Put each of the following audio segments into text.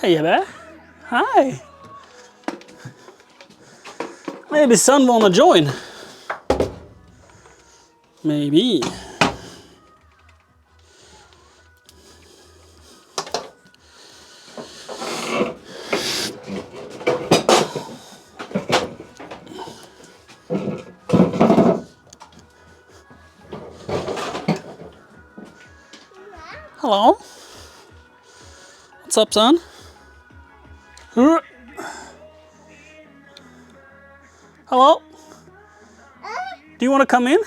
Hey there. Hi. Maybe son wanna join. Maybe. Hello. What's up, son? Hello? Do you want to come in?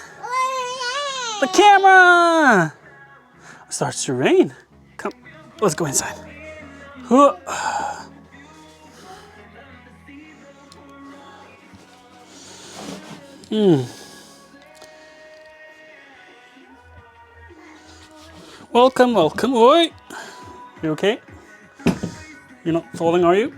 The camera! It starts to rain. Come, let's go inside. Welcome, welcome. Oi! You okay? You're not falling, are you?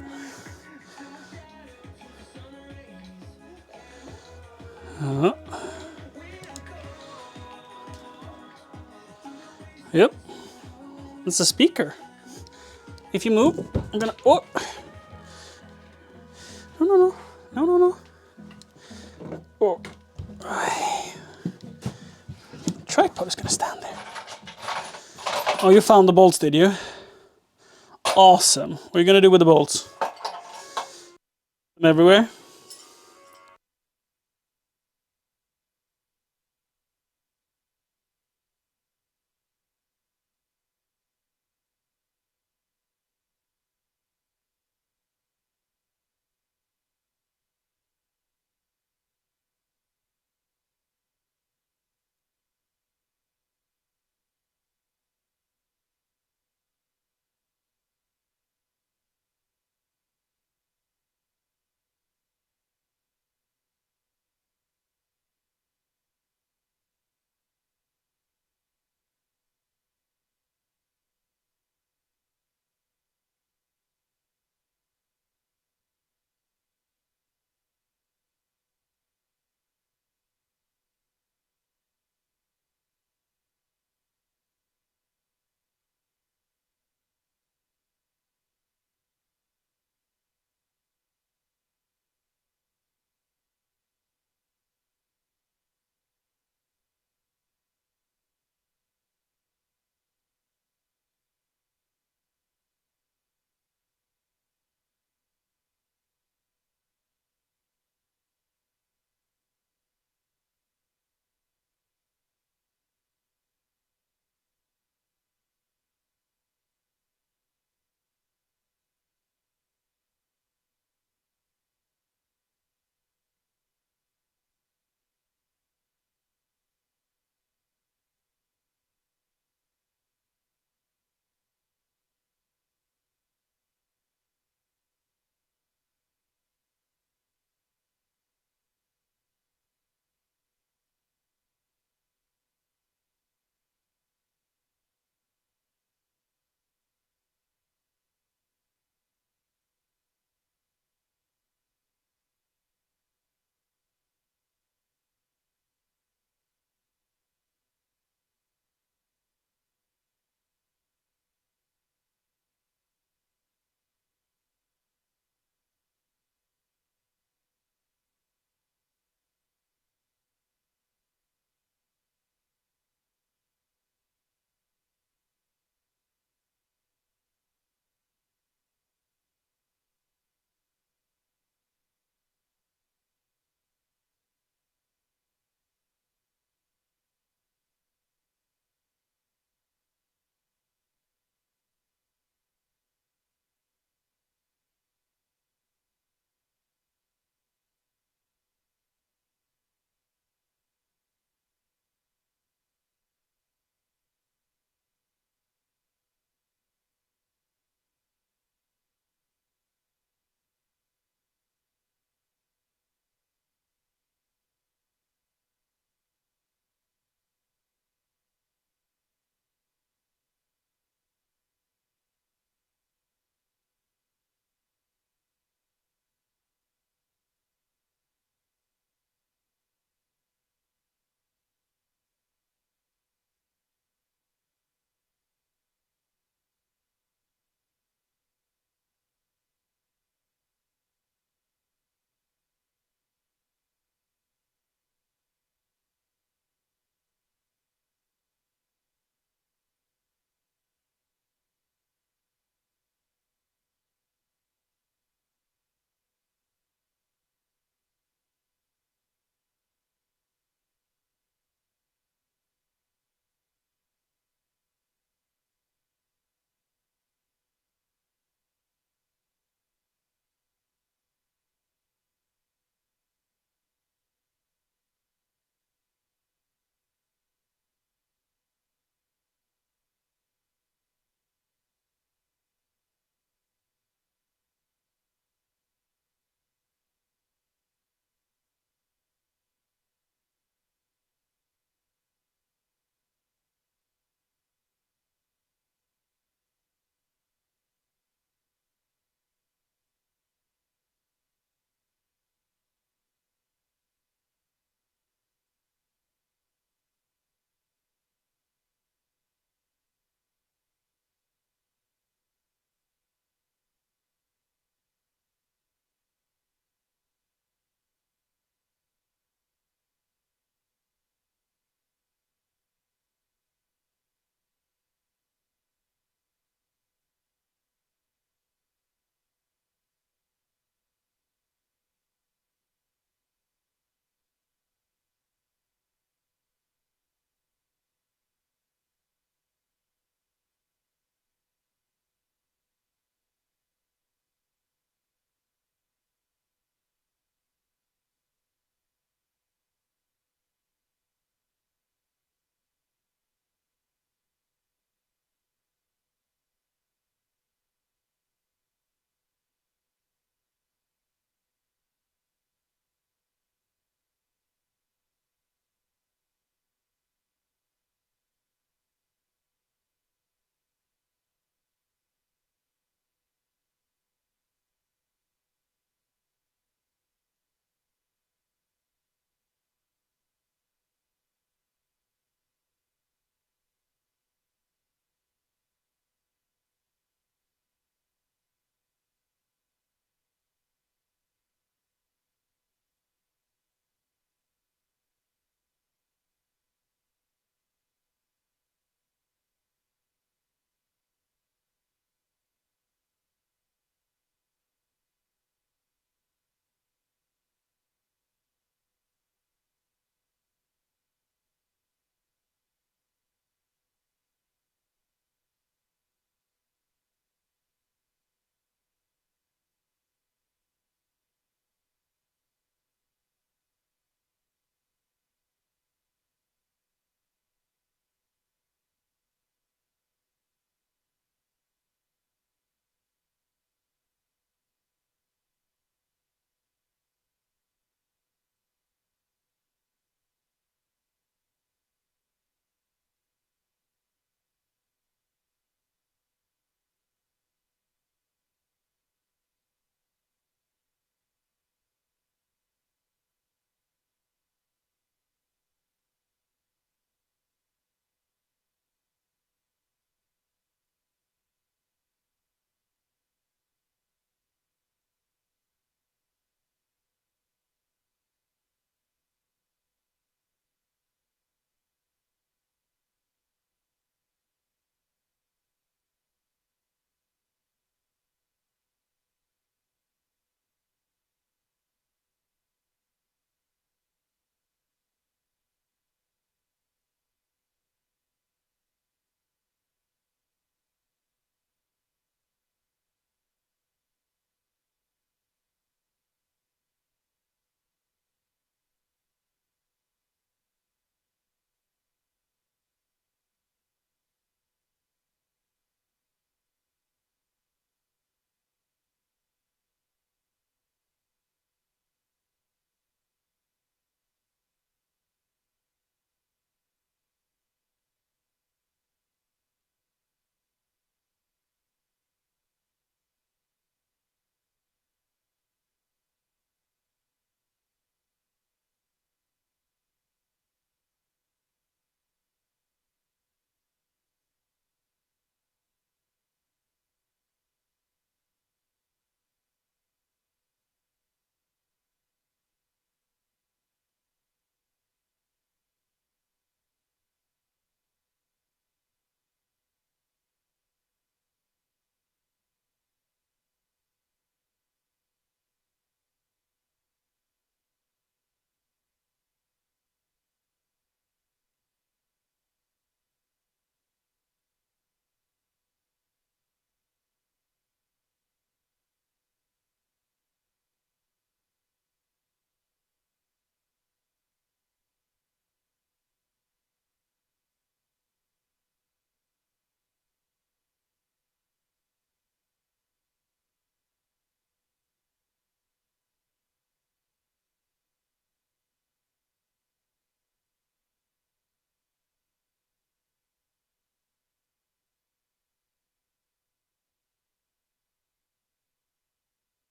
Yep. It's a speaker. If you move, I'm gonna. Oh! No, no, no. No, no, no. Oh. Tripod is gonna stand there. Oh, you found the bolts, did you? Awesome. What are you gonna do with the bolts? Them everywhere?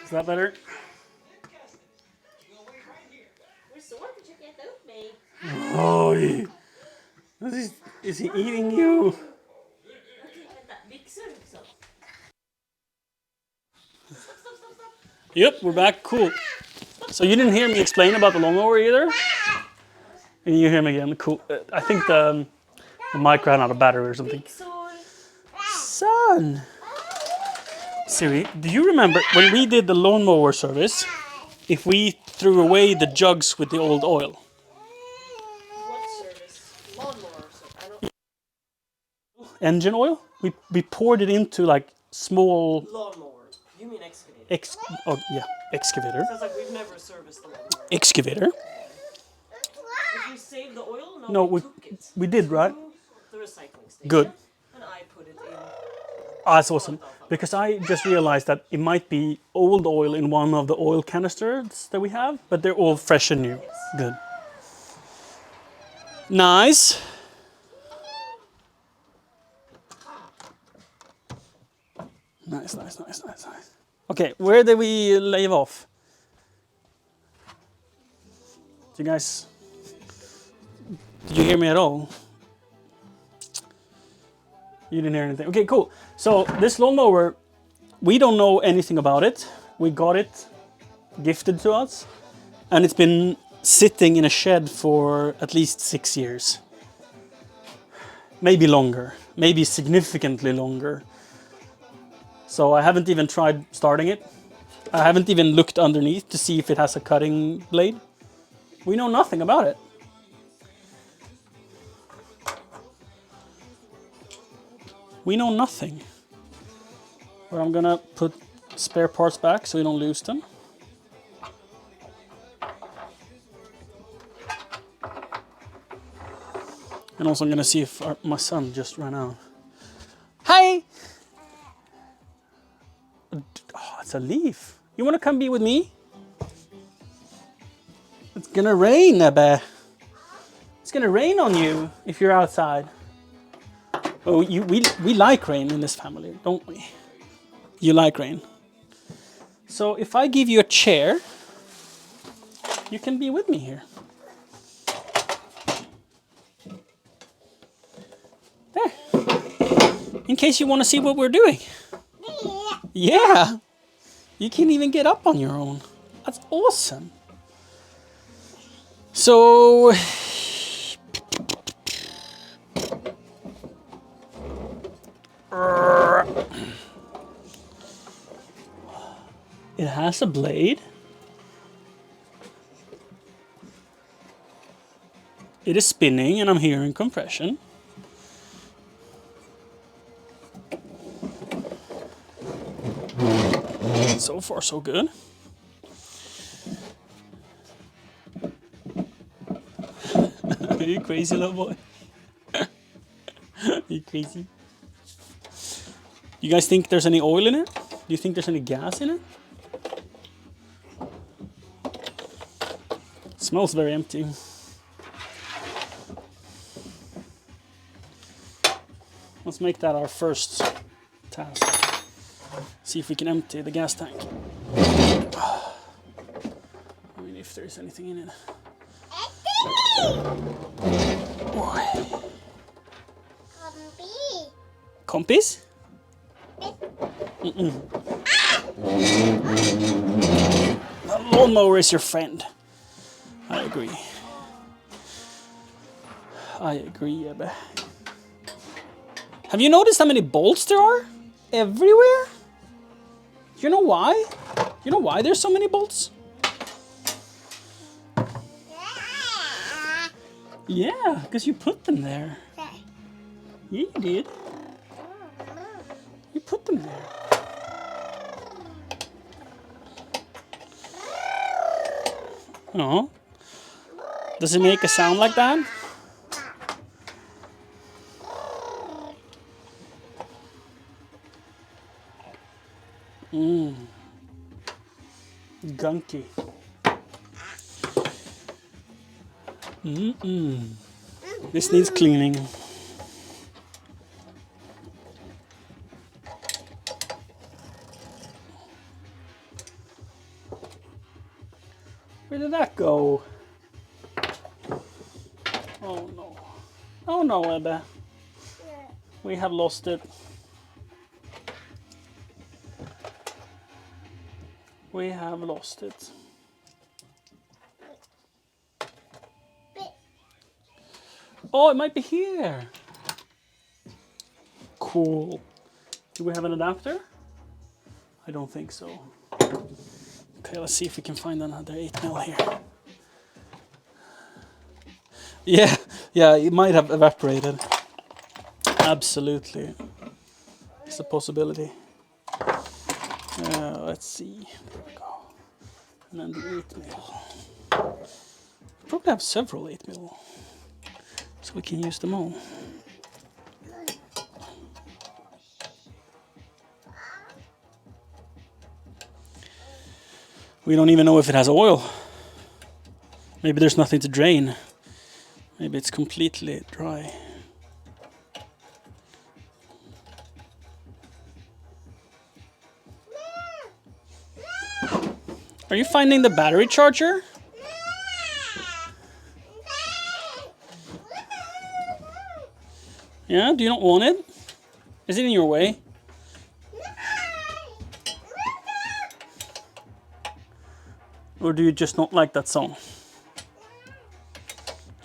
Is that better? We're sore, but you can't help me. Oh, is he eating you? Yep, we're back. Cool. So you didn't hear me explain about the lawnmower either? And you hear me again. Cool. I think the mic ran out of battery or something. Son! Siri, do you remember when we did the lawnmower service, if we threw away the jugs with the old oil? What service? Lawnmower service. I don't. Engine oil? We poured it into like small... Lawnmower. You mean excavator? Excavator. Sounds like we've never serviced the lawnmower. Excavator. If we saved the oil, No, we took it. We did, right? The recycling station. Good. And I put it in. Ah, that's awesome. Because I just realized that it might be old oil in one of the oil canisters that we have, but they're all fresh and new. Yes. Good. Nice. Nice. Okay, where did we leave off? Did you hear me at all? You didn't hear anything. Okay, cool. So this lawnmower, we don't know anything about it. We got it gifted to us, and it's been sitting in a shed for at least 6 years. Maybe longer, maybe significantly longer. So I haven't even tried starting it. I haven't even looked underneath to see if it has a cutting blade. We know nothing about it. We know nothing. But I'm gonna put spare parts back so we don't lose them. And also I'm gonna see if my son just ran out. Hi! Oh, it's a leaf. You wanna come be with me? It's gonna rain, Ebbe. It's gonna rain on you if you're outside. Oh, we like rain in this family, don't we? You like rain. So if I give you a chair, you can be with me here. There. In case you want to see what we're doing. Yeah. You can even get up on your own. That's awesome. So... It has a blade. It is spinning and I'm hearing compression. So far, so good. Are you crazy, little boy? Are you crazy? You guys think there's any oil in it? Do you think there's any gas in it? It smells very empty. Let's make that our first task. See if we can empty the gas tank. I mean, if there's anything in it. Kompis? The lawnmower is your friend. I agree. I agree, Ebbe. Have you noticed how many bolts there are? Everywhere? Do you know why? Do you know why there's so many bolts? Yeah, because you put them there. Yeah, you did. You put them there. Oh. Does it make a sound like that? Gunky. This needs cleaning. did that go? Oh no. Oh no, Ebbe. We have lost it. We have lost it. Oh, it might be here. Cool. Do we have an adapter? I don't think so. Okay, let's see if we can find another 8mm here. Yeah, it might have evaporated. Absolutely. It's a possibility. Let's see. There we go. And then the 8mm. Probably have several 8mm. So we can use them all. We don't even know if it has oil. Maybe there's nothing to drain. Maybe it's completely dry. Are you finding the battery charger? Yeah, do you not want it? Is it in your way? Or do you just not like that song?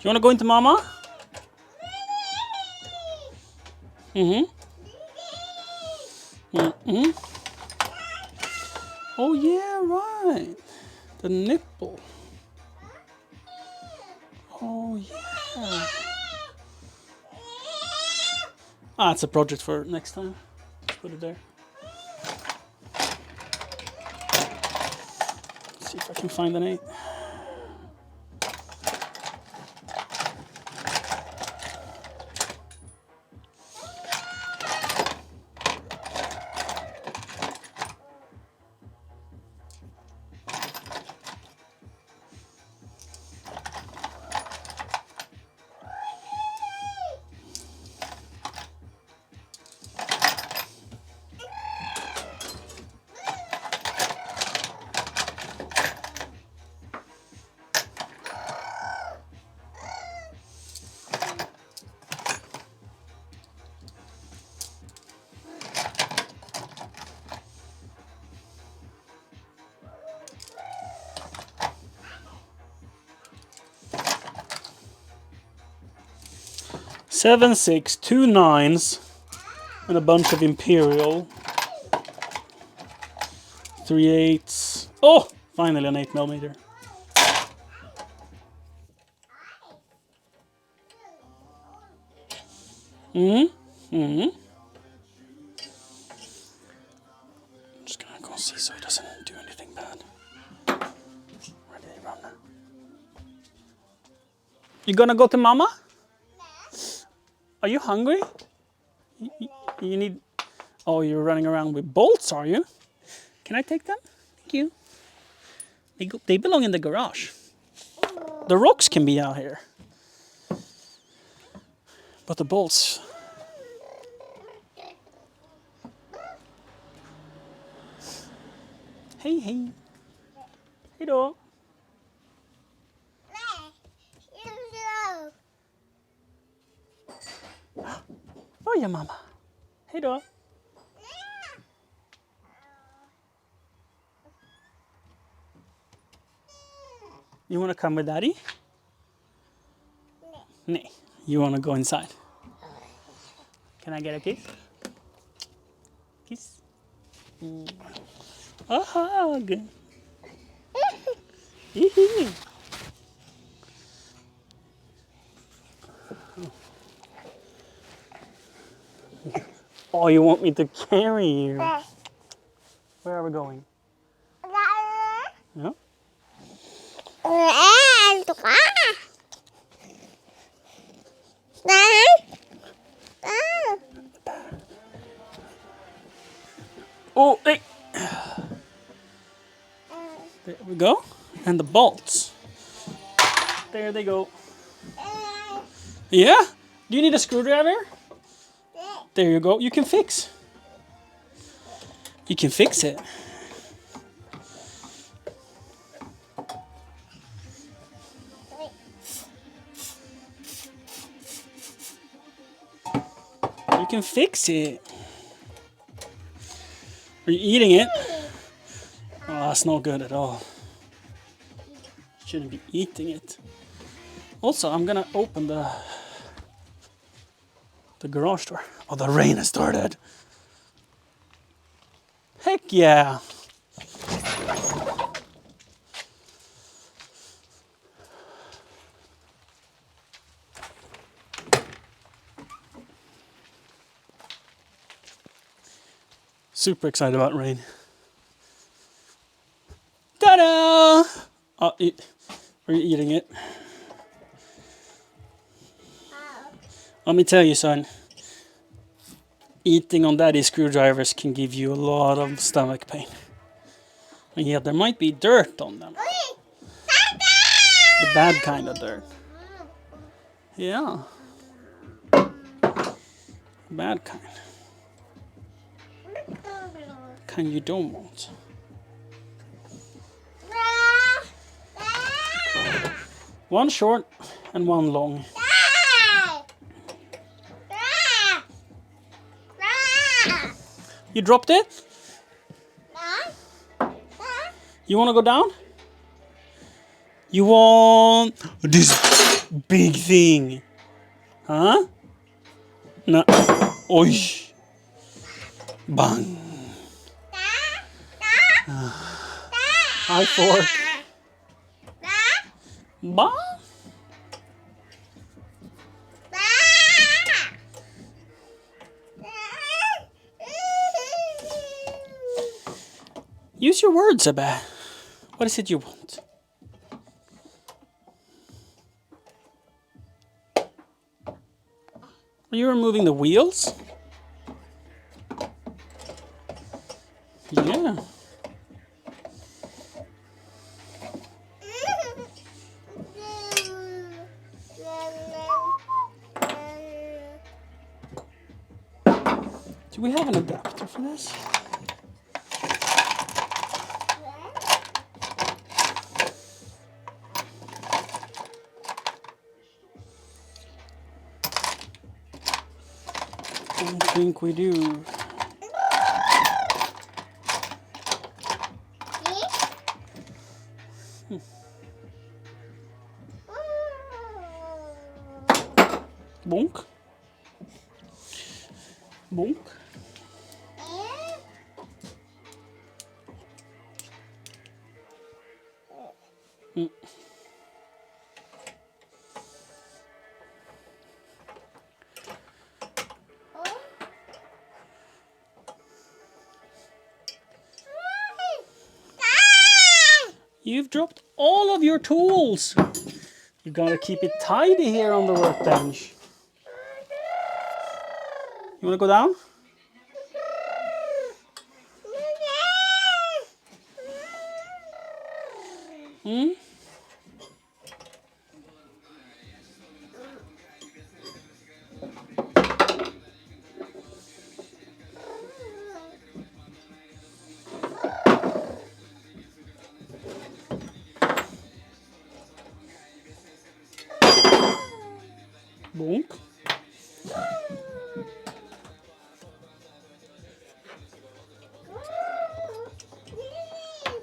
Do you want to go into Mama? Mm-hmm. Mm-hmm. Oh yeah, right. The nipple. Oh yeah. Ah, it's a project for next time. Put it there. Let's see if I can find an 8. 7, 6, 2 9s, and a bunch of Imperial. 3 8s. Oh, finally an 8mm. I'm just gonna go see so he doesn't do anything bad. Where did he run? You gonna go to Mama? Are you hungry? You need... Oh, you're running around with bolts, are you? Can I take them? Thank you. They belong in the garage. The rocks can be out here. But the bolts... Hej, hej. Hej då. Vad gör mamma? Hej då. You want to come with Daddy? No. You want to go inside? Can I get a kiss? Kiss? A hug. Oh, you want me to carry you? Where are we going? Yeah. Oh, hey. There we go. And the bolts. There they go. Yeah? Do you need a screwdriver? There you go. You can fix. You can fix it. You can fix it. Are you eating it? Oh, that's not good at all. Shouldn't be eating it. Also, I'm gonna open the garage door. Oh, the rain has started. Heck yeah. Super excited about rain. Ta-da! Oh, are you eating it? Let me tell you, son. Eating on daddy screwdrivers can give you a lot of stomach pain. And yeah, there might be dirt on them. The bad kind of dirt. Yeah. Bad kind. Kind you don't want. One short and one long. You dropped it? You want to go down? You want this big thing? Huh? No. Oi. Bang. Hi, fork. Bang. Use your words, Abba. What is it you want? Are you removing the wheels? Yeah. Do we have an adapter for this? I don't think we do. Bonk. Bonk. Mm. You've dropped all of your tools. You gotta keep it tidy here on the workbench. You wanna go down? Hmm? Bonk.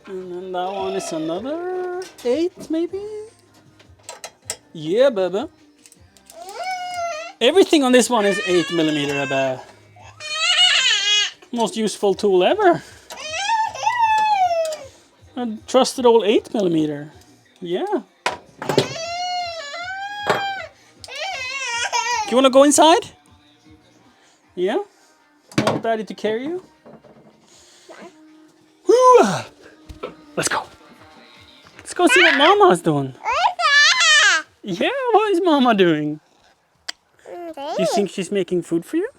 And then that one is another 8, maybe? Yeah, baby. Everything on this one is 8mm, baby. Most useful tool ever. A trusted old 8mm. Yeah. Do you want to go inside? Yeah? Want daddy to carry you? Woo! Let's go. Let's go see what Mama's doing. Yeah, what is Mama doing? Do you think she's making food for you?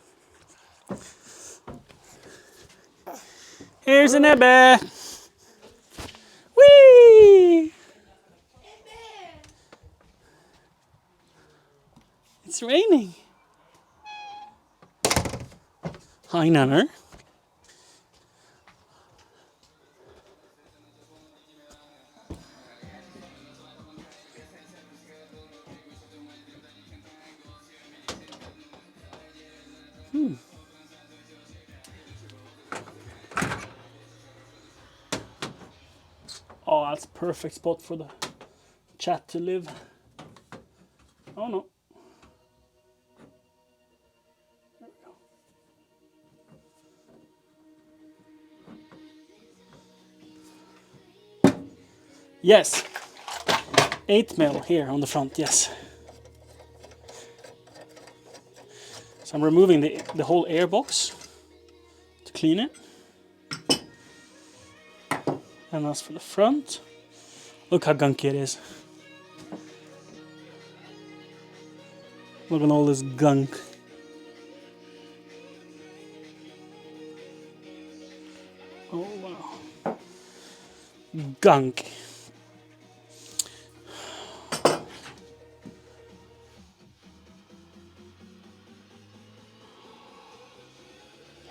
Here's an Ebbe. Whee! It's raining. Hi, Nanner. Oh, that's perfect spot for the chat to live. Oh no. There we go. Yes. 8 mil here on the front, yes. So I'm removing the whole air box to clean it. And as for the front, look how gunky it is. Look at all this gunk. Oh wow. Gunk.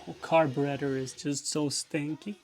The carburetor is just so stinky.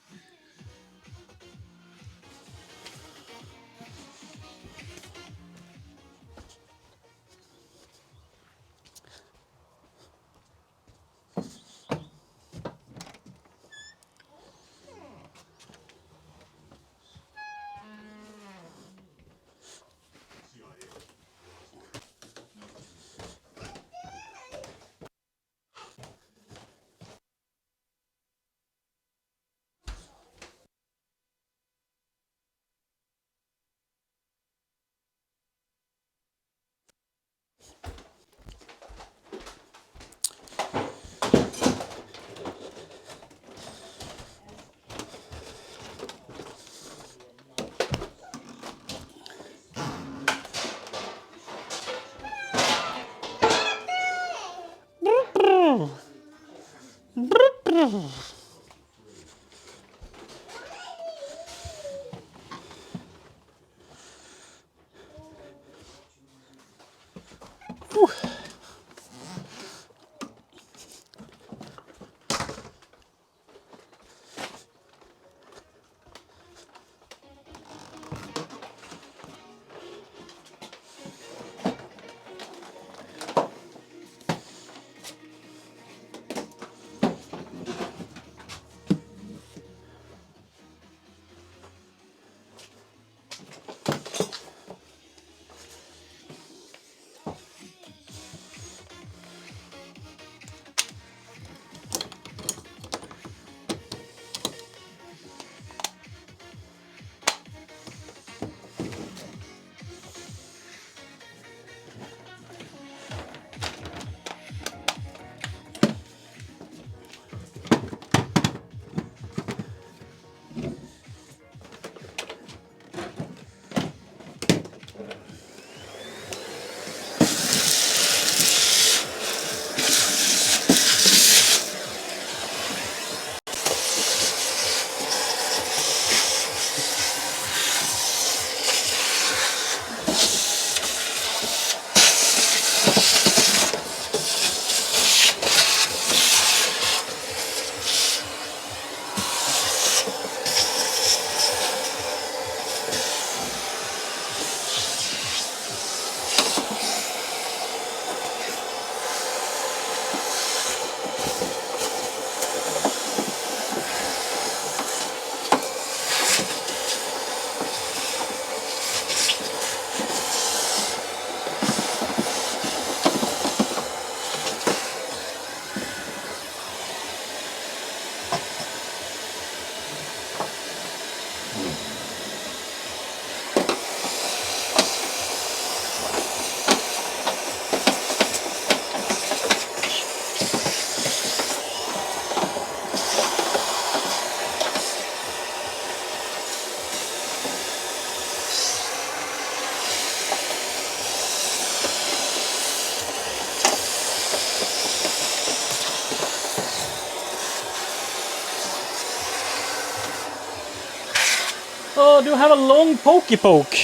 Oh, do you have a long pokey poke?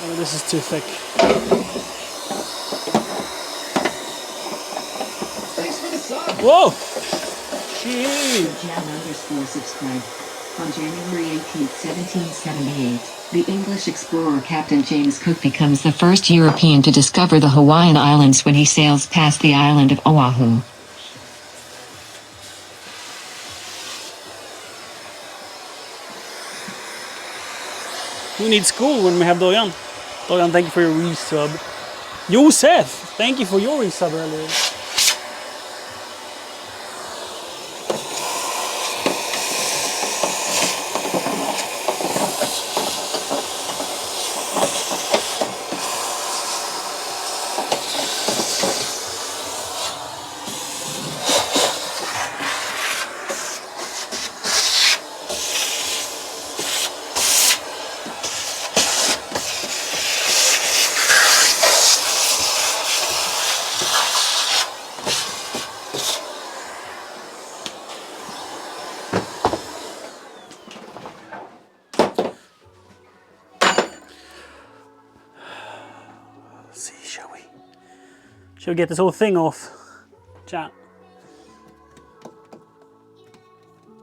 Oh, this is too thick. Whoa! Shoot! Jan_subscribe. On January 18, 1778, the English explorer Captain James Cook becomes the first European to discover the Hawaiian Islands when he sails past the island of Oahu. Who needs school when we have Dojan? Dojan, thank you for your resub. Josef, thank you for your resub earlier. Shall we get this whole thing off? Chat.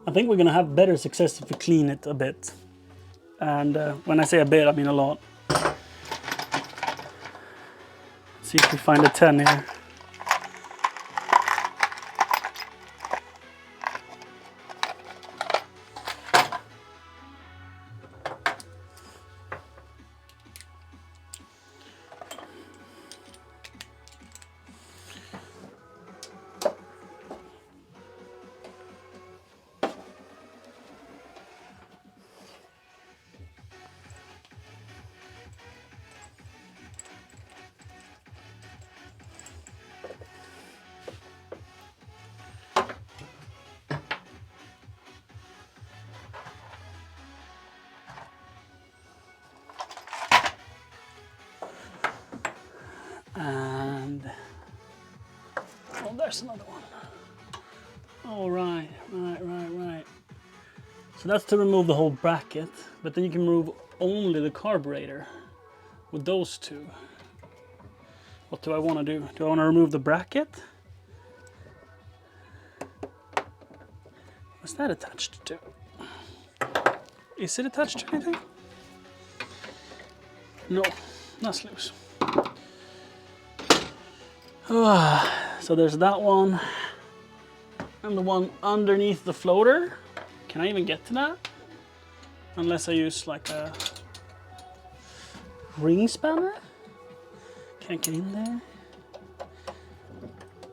I think we're gonna have better success if we clean it a bit. And when I say a bit, I mean a lot. Let's see if we find a 10 here. And oh, there's another one. All right. So that's to remove the whole bracket, but then you can remove only the carburetor with those two. What do I want to do? Do I want to remove the bracket? What's that attached to? Is it attached to anything? No, that's loose. So there's that one. And the one underneath the floater. Can I even get to that? Unless I use like a ring spanner? Can't get in there.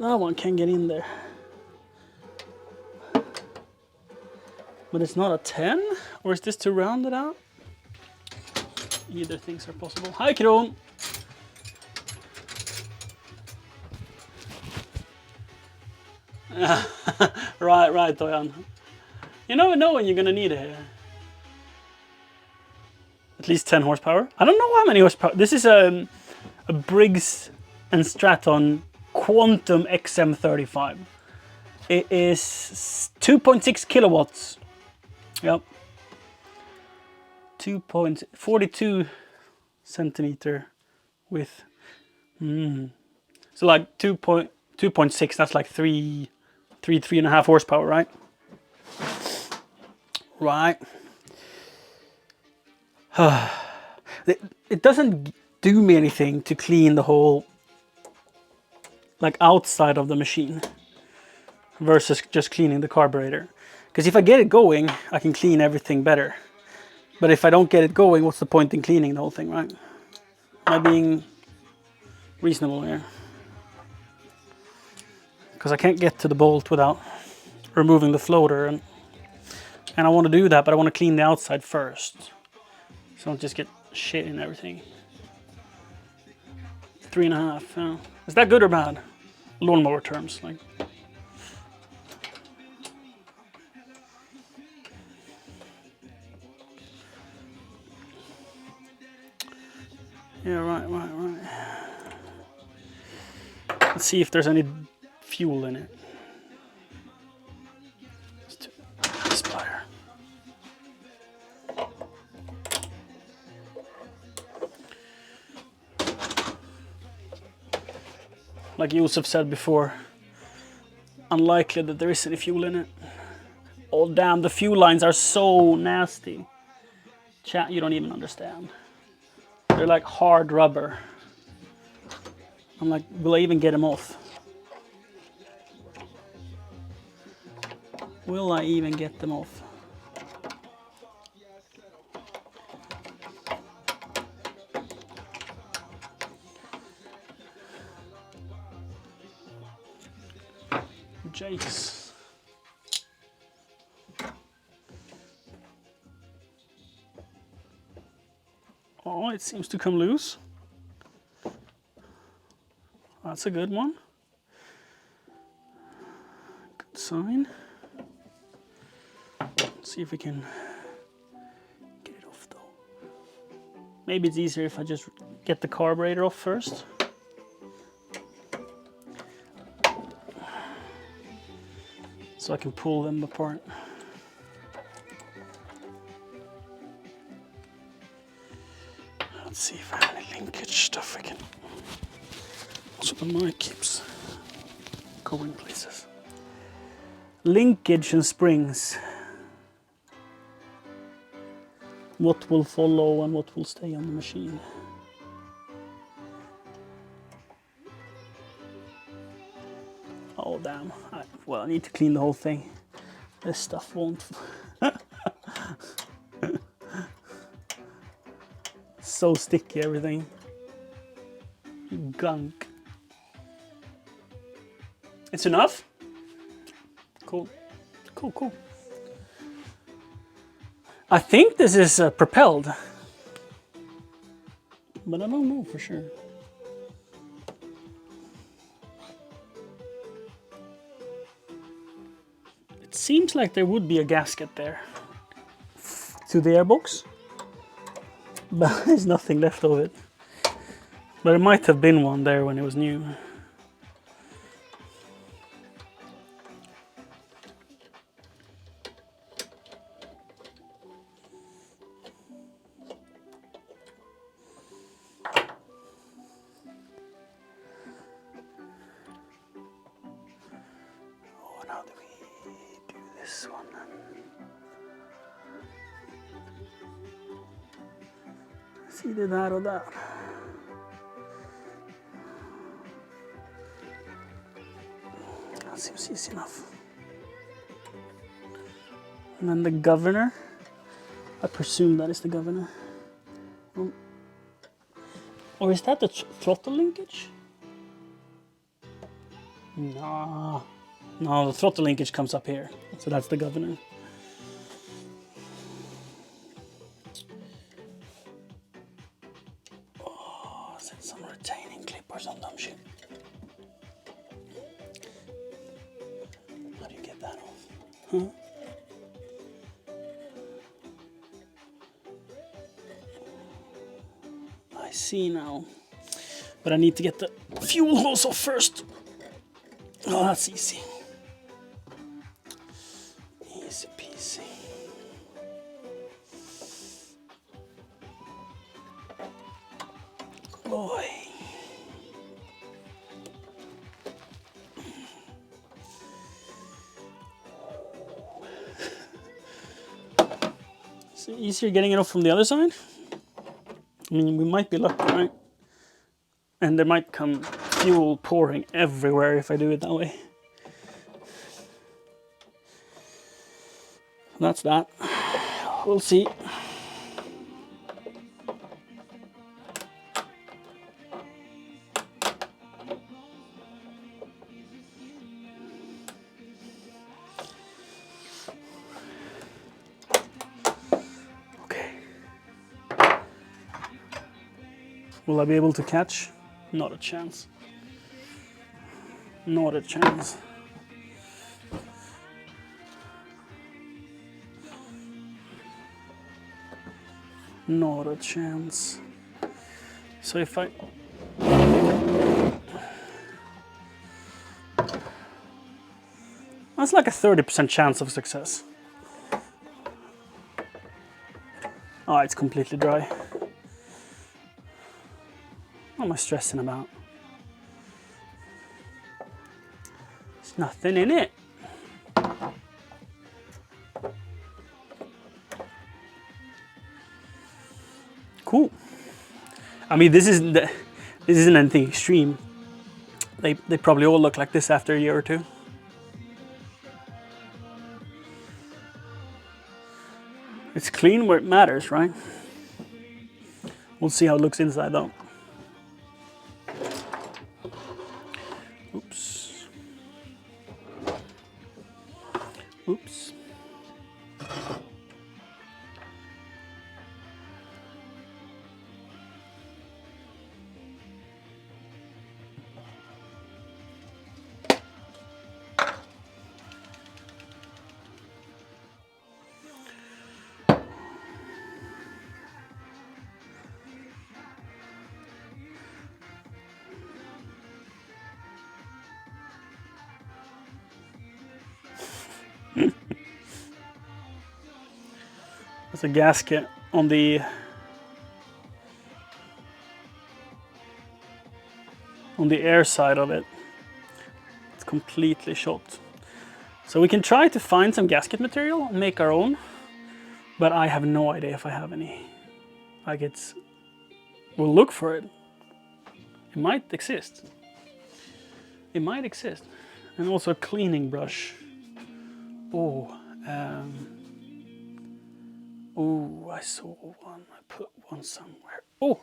That one can get in there. But it's not a 10? Or is this to round it out? Either things are possible. Hi, Kron! right, Dojan. You never know when you're gonna need it. At least 10 horsepower. I don't know how many horsepower. This is a Briggs & Stratton Quantum XM35. It is 2.6 kilowatts. Yep. 2.42 centimeter width. So like 2.6. That's like 3.5 horsepower, right? Right. It doesn't do me anything to clean the whole like outside of the machine versus just cleaning the carburetor. Because if I get it going, I can clean everything better. But if I don't get it going, what's the point in cleaning the whole thing, right? Am I being reasonable here? Because I can't get to the bolt without removing the floater, and I want to do that, but I want to clean the outside first, so I don't just get shit in everything. 3.5. Yeah. Is that good or bad? Lawnmower terms, like. Yeah, right. Let's see if there's any fuel in it. Aspire. Like Josef said before, unlikely that there is any fuel in it. Oh damn, the fuel lines are so nasty. Chat, you don't even understand. They're like hard rubber. I'm like, will I even get them off? Will I even get them off? Jakes. Oh, it seems to come loose. That's a good one. Good sign. Let's see if we can get it off though. Maybe it's easier if I just get the carburetor off first. So I can pull them apart. Let's see if I have any linkage stuff I can. So the mic keeps going places. Linkage and springs. What will follow and what will stay on the machine. Oh damn, well I need to clean the whole thing. This stuff won't. So sticky everything. Gunk. It's enough? Cool. Cool, cool. I think this is propelled. But I don't know for sure. It seems like there would be a gasket there to the airbox, but there's nothing left of it. But there might have been one there when it was new. How do we do this one then? It's either that or that. That seems easy enough. And then the governor. I presume that is the governor. Or is that the throttle linkage? No. No, the throttle linkage comes up here. So that's the governor. Oh, is it some retaining clip or some dumb shit? How do you get that off? Huh? I see now. But I need to get the fuel hose off first. Oh, that's easy. Easy peasy. Boy. Is it easier getting it off from the other side? I mean, we might be lucky, right? And there might come fuel pouring everywhere if I do it that way. That's that. We'll see. Okay. Will I be able to catch? Not a chance. Not a chance. Not a chance. So if I... That's like a 30% chance of success. Oh, it's completely dry. What am I stressing about? There's nothing in it. Cool. I mean, this isn't anything extreme. They probably all look like this after a year or two. It's clean where it matters, right? We'll see how it looks inside though. Oops. Oops. There's a gasket on the air side of it. It's completely shot. So we can try to find some gasket material and make our own, but I have no idea if I have any. Like we'll look for it. It might exist. It might exist. And also a cleaning brush. Oh, oh, I saw one. I put one somewhere. Oh!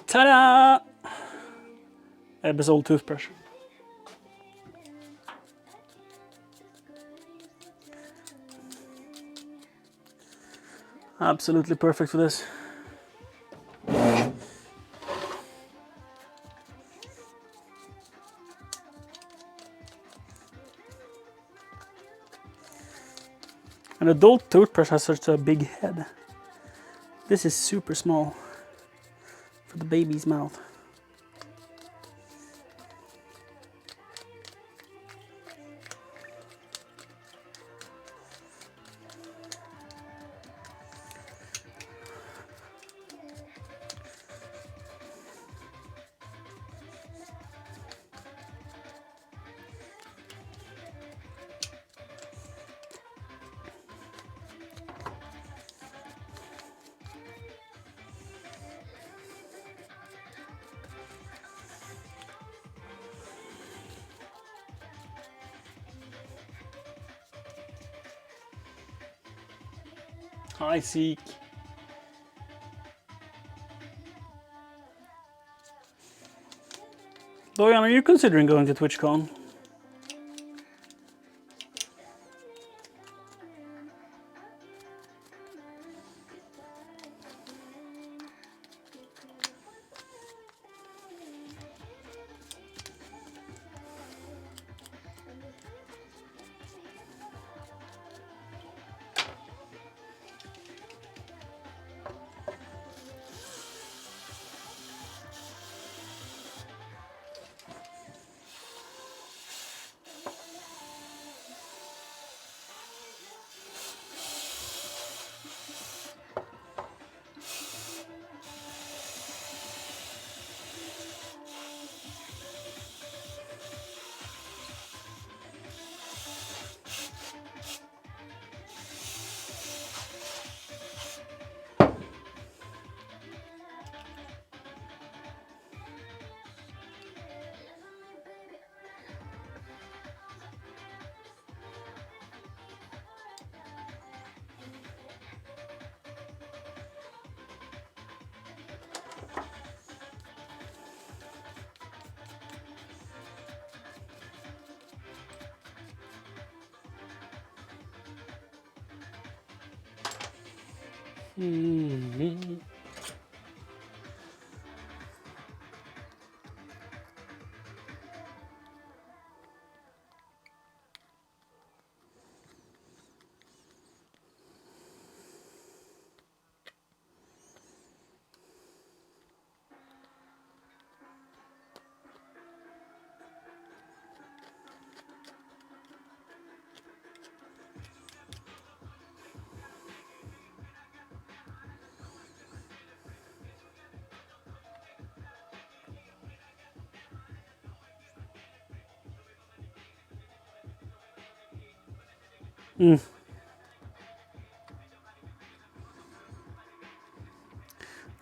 Ta-da! Ebbe's old toothbrush. Absolutely perfect for this. An adult toothbrush has such a big head. This is super small for the baby's mouth. Hi, Seek. Dorian, are you considering going to TwitchCon?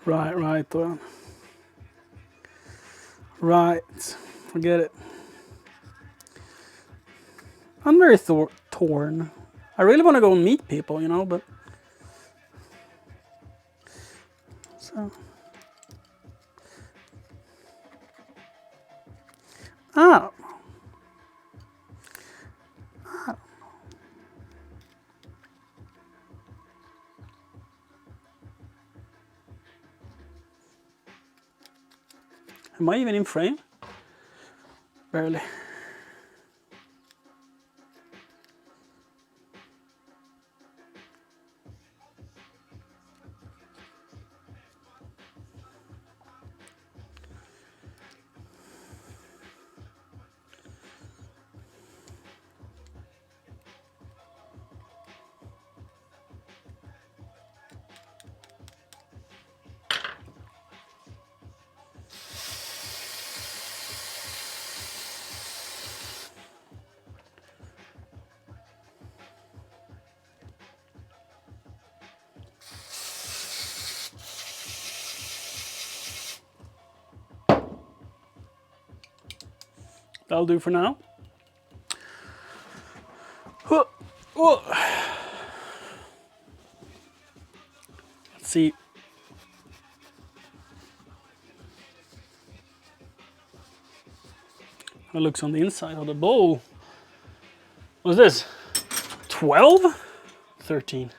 Right, Thoran. Right. Forget it. I'm very torn. I really want to go and meet people, you know, but... So... Oh. Am I even in frame? Barely. That'll do for now. Let's see. How it looks on the inside of the bowl. What's this? 12? 13.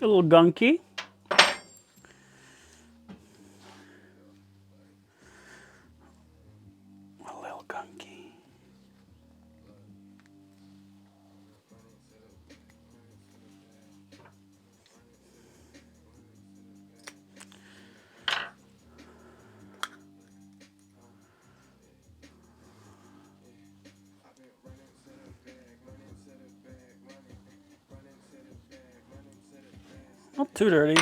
A little gunky. A little gunky. Not too dirty.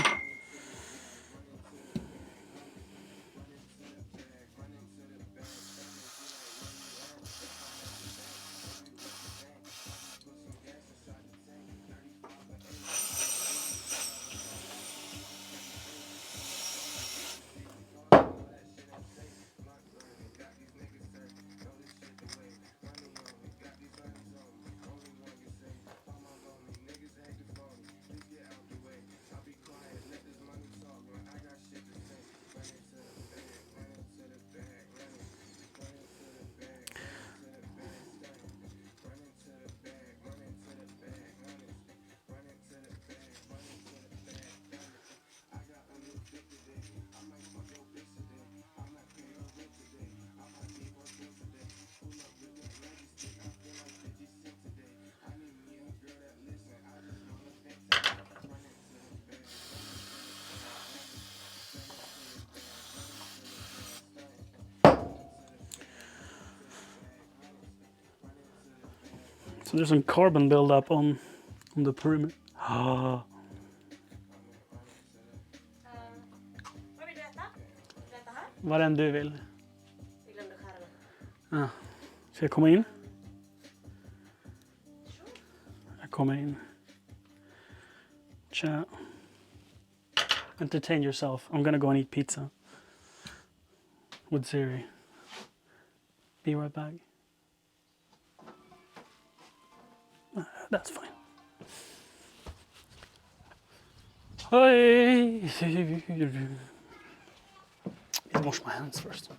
So there's some carbon buildup on the perimeter. Ah. Vad vill du äta? Vill du äta här? Vad än du vill. Jag glömde skära den. Ah. Ska jag komma in? Jag kommer in. Tja. Entertain yourself. I'm gonna go and eat pizza. With Siri. Be right back. That's fine. Hi. I'll wash my hands first.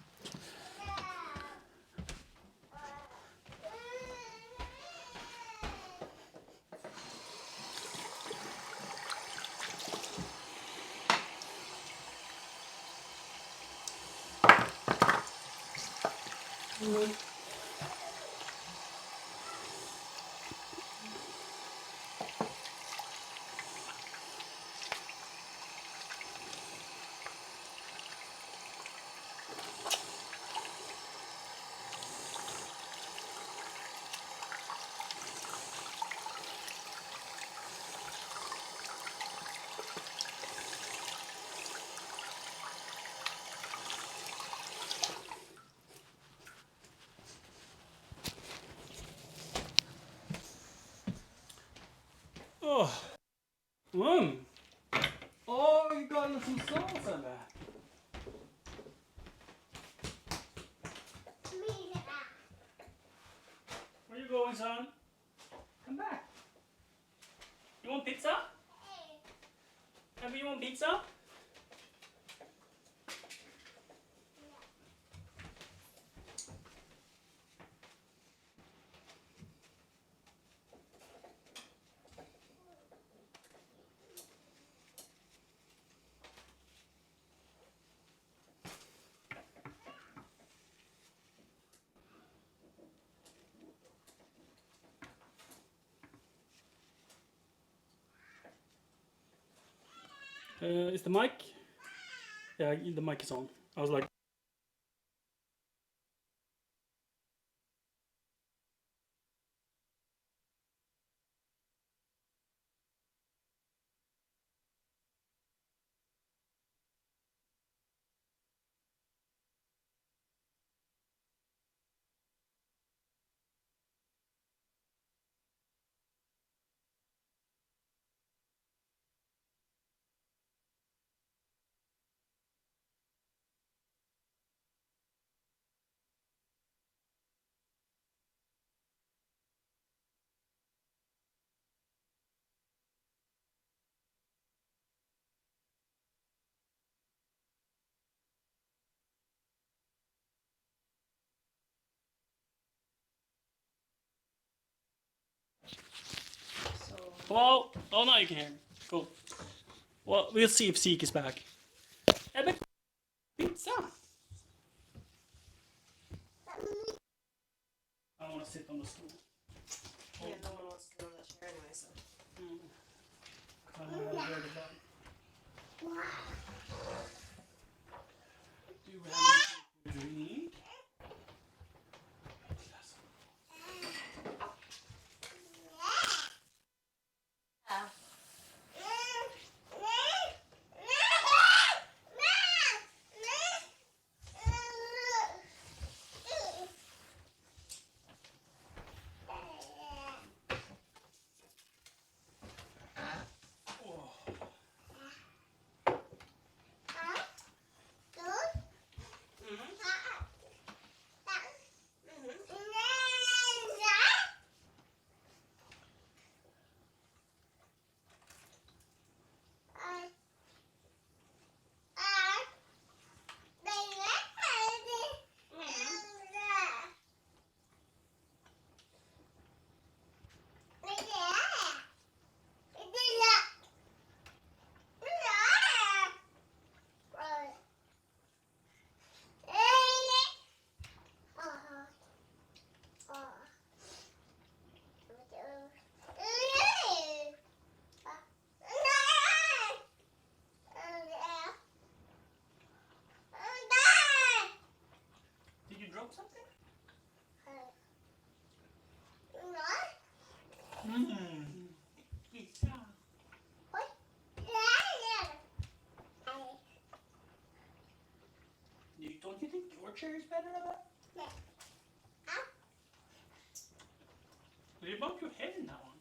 Oh. Oh, you got some sauce in there. Where you going, son? Come back. You want pizza? Abby, you want pizza? Is the mic? Yeah, the mic is on. I was like... So, Well, oh, now you can hear me. Cool. Well, we'll see if Zeke is back. Abby, pizza! I want to sit on the stool. yeah, no one wants to go in that chair anyway, so. Do you have anything to drink? Did you drop something? Pizza. Don't you think your chair is better than that? You bump your head in that one.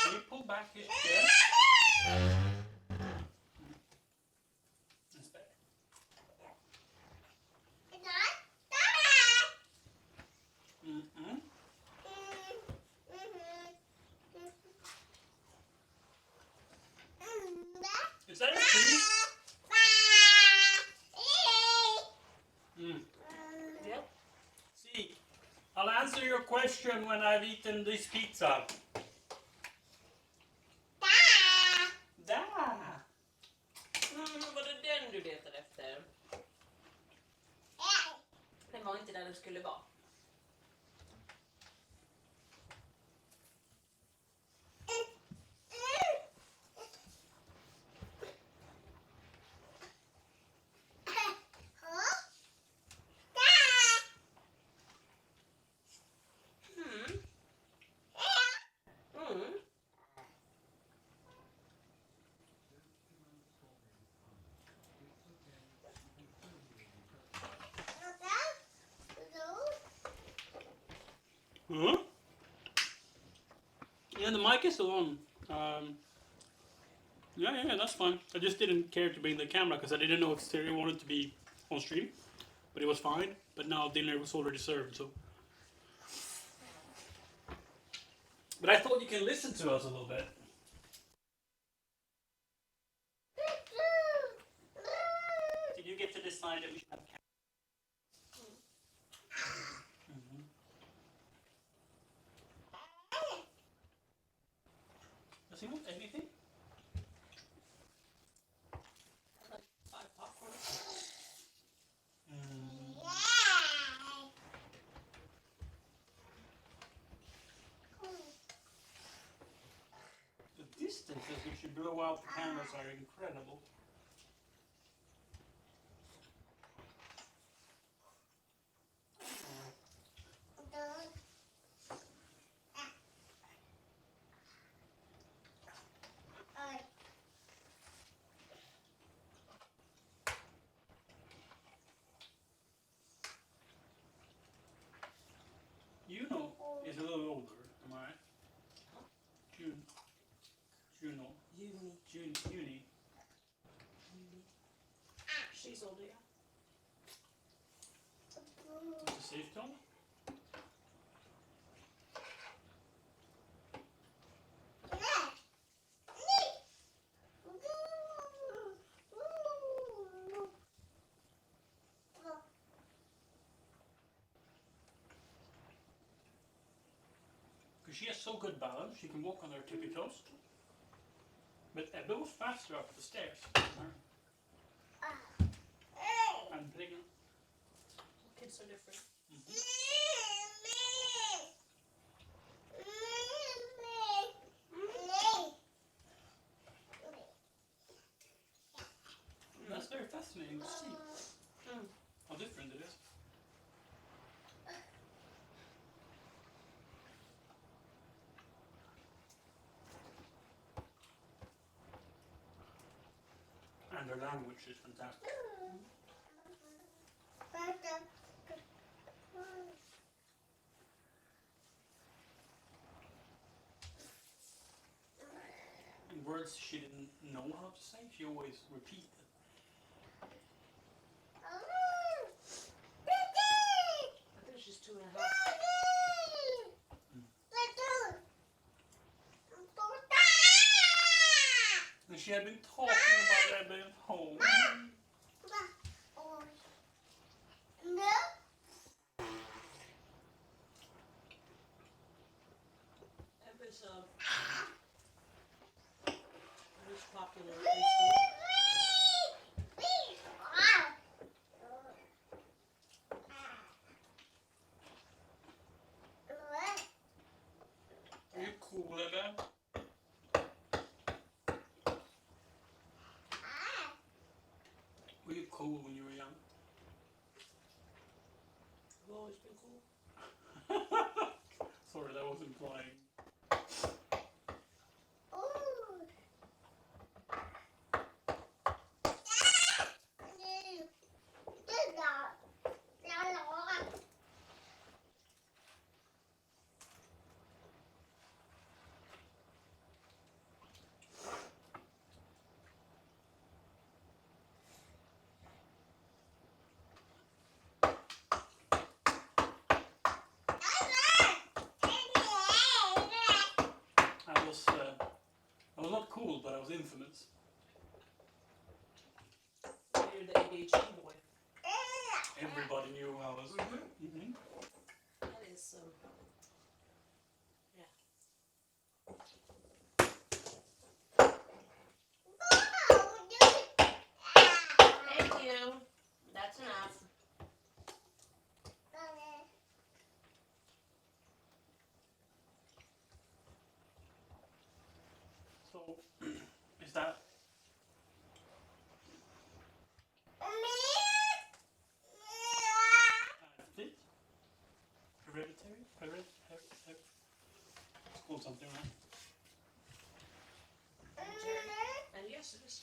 Can you pull back his chair? That's better. Mm-mm. Is that a tree? Yep. See, I'll answer your question when I've eaten this pizza. Da! Var det den du letade efter? Den var inte där den skulle vara. Huh? Yeah, the mic is still on. Yeah, that's fine. I just didn't care to bring the camera because I didn't know if Stereo wanted to be on stream, but it was fine. But now dinner was already served, so. But I thought you can listen to us a little bit. Did you get to decide that we should have camera? Does he want anything? Like 5 popcorn. The distances we should blow out the cameras are incredible. You know, is a little older, am I right? June. Juno. Uni. She's older, yeah. Is it safe tone? Because she has so good balance, she can walk on her tippy toes. But Ebba was faster up the stairs. And playing. Kids are different. That's very fascinating to see how different it is. And her language is fantastic. Words she didn't know how to say, she always repeated. I think she's 2.5. And she had been talking about Ebba at home. Ebba's most popular in school. Are you cool, Ebba? Were you cool when you were young? I've always been cool. Sorry, that was implying. I was not cool, but I was infamous. You're the ADHD boy. Everybody knew I was. That is yeah. Thank you. That's enough. So, is that fit? Hereditary? It's called something, right? And yes, it is.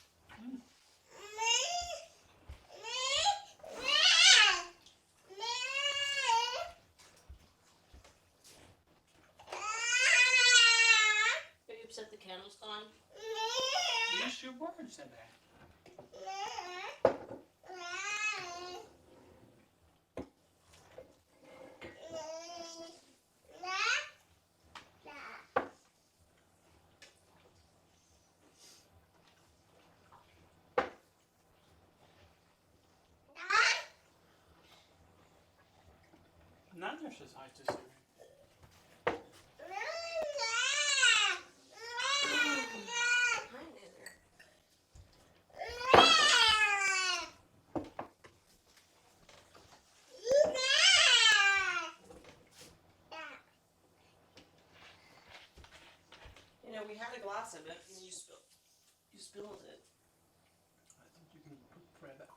almost gone. Use your words in there. Now there's a sight to see. You know, we had a glass of it and you spilled it. I think you can put thread out.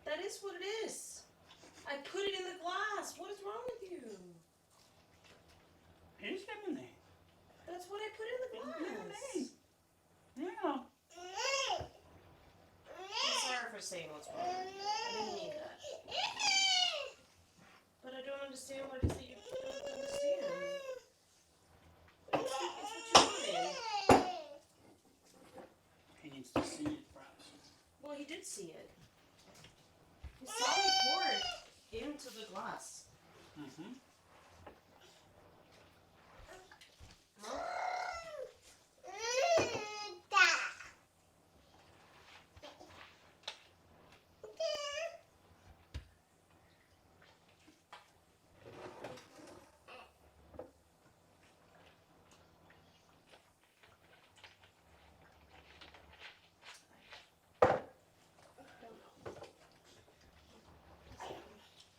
That is what it is. I put it in the glass. What is wrong with you? Here's lemonade. That's what I put in the glass. Yeah. I'm sorry for saying what's wrong. I didn't mean that. But I don't understand what it is that you don't understand. It's what you wanted. He needs to see it, perhaps. Well, he did see it. He saw me pour it into the glass. Mm-hmm. Huh?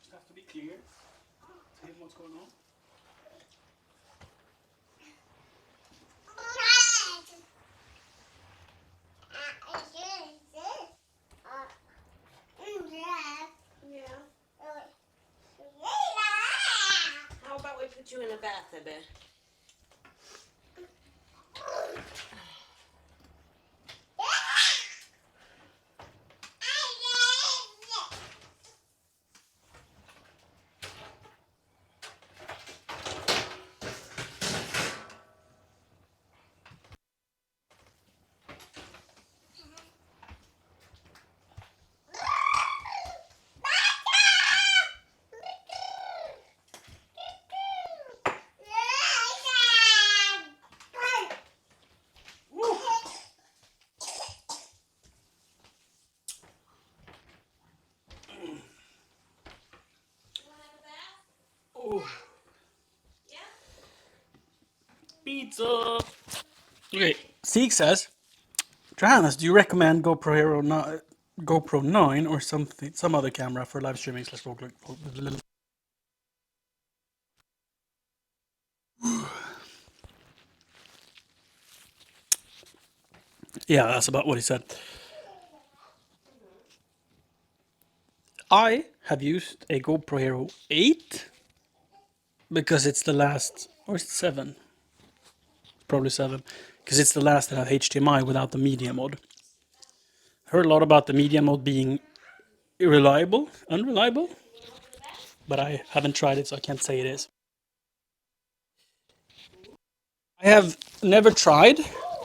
Just have to be clear. Tell him what's going on. Yeah. How about we put you in a bath, baby? Oh. Yeah? Pizza. Okay. Zeke says, Johannes, do you recommend GoPro 9 or some other camera for live streaming? Let's go. Yeah, that's about what he said. I have used a GoPro Hero 8 because it's the last, or is it 7? Probably 7, because it's the last that have HDMI without the media mode. Heard a lot about the media mode being unreliable, but I haven't tried it, so I can't say it is. I have never tried,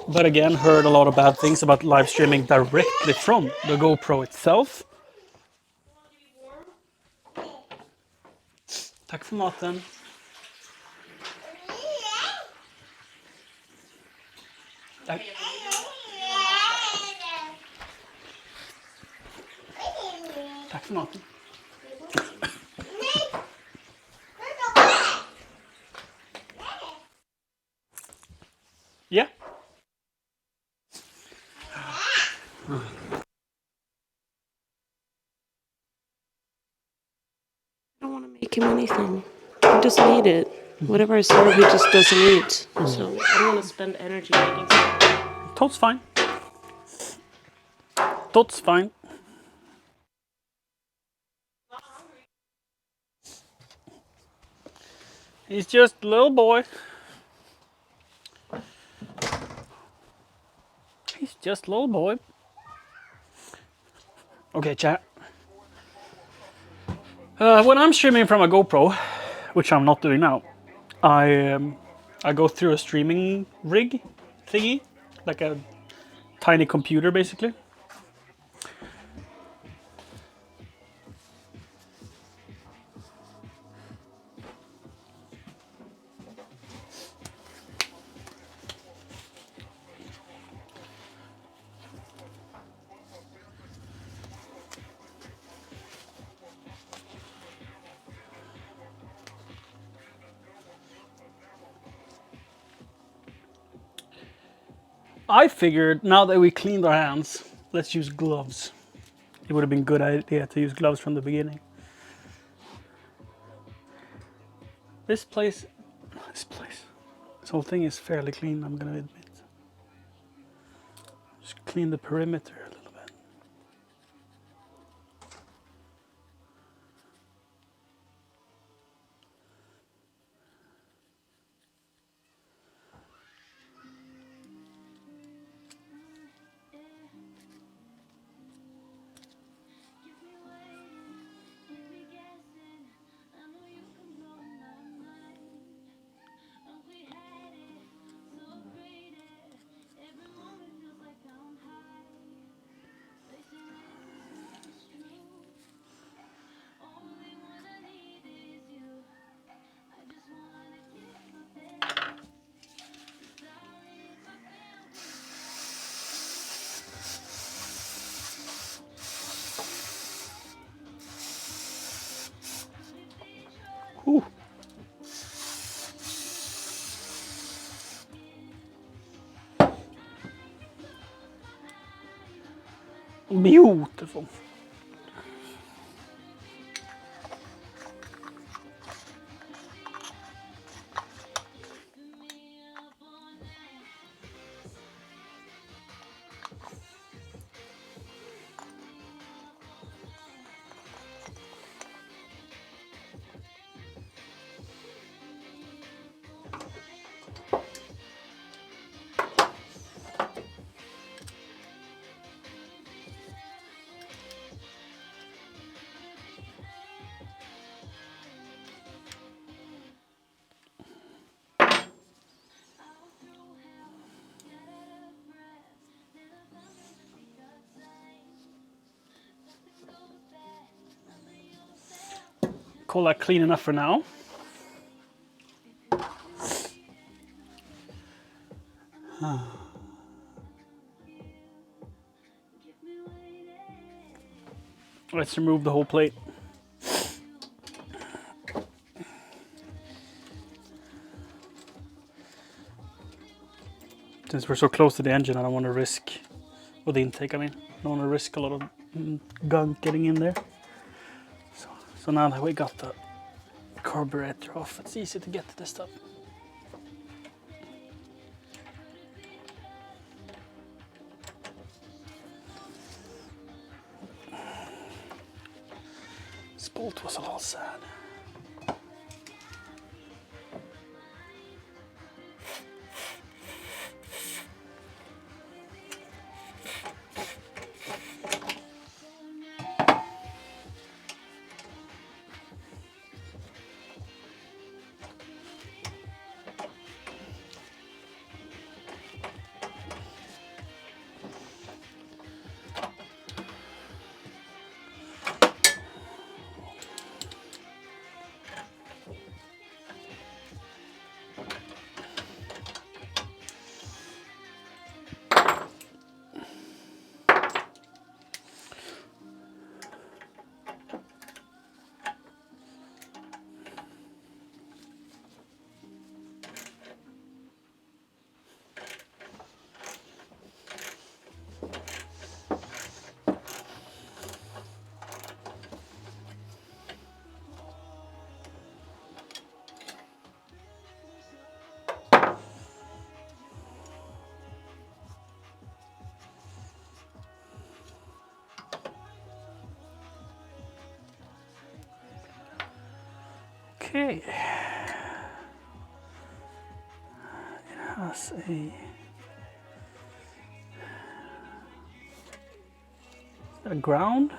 but again, heard a lot of bad things about live streaming directly from the GoPro itself. Tack för maten. Tack. Tack för maten. Yeah. I don't want to make him anything. He doesn't need it. Whatever I serve, he just doesn't eat. So I don't want to spend energy making something. Todd's fine. Todd's fine. He's just a little boy. He's just a little boy. Okay, chat. When I'm streaming from a GoPro, which I'm not doing now, I go through a streaming rig thingy, like a tiny computer basically. I figured now that we cleaned our hands, let's use gloves. It would have been a good idea to use gloves from the beginning. This whole thing is fairly clean, I'm gonna admit. Just clean the perimeter a little bit. Ooh. Beautiful. Call that clean enough for now. Let's remove the whole plate. Since we're so close to the engine, I don't want to risk, or the intake, I mean, I don't want to risk a lot of gunk getting in there. So now that we got the carburetor off, it's easy to get to this stuff. This bolt was a little sad. Okay. has a... Is that a ground?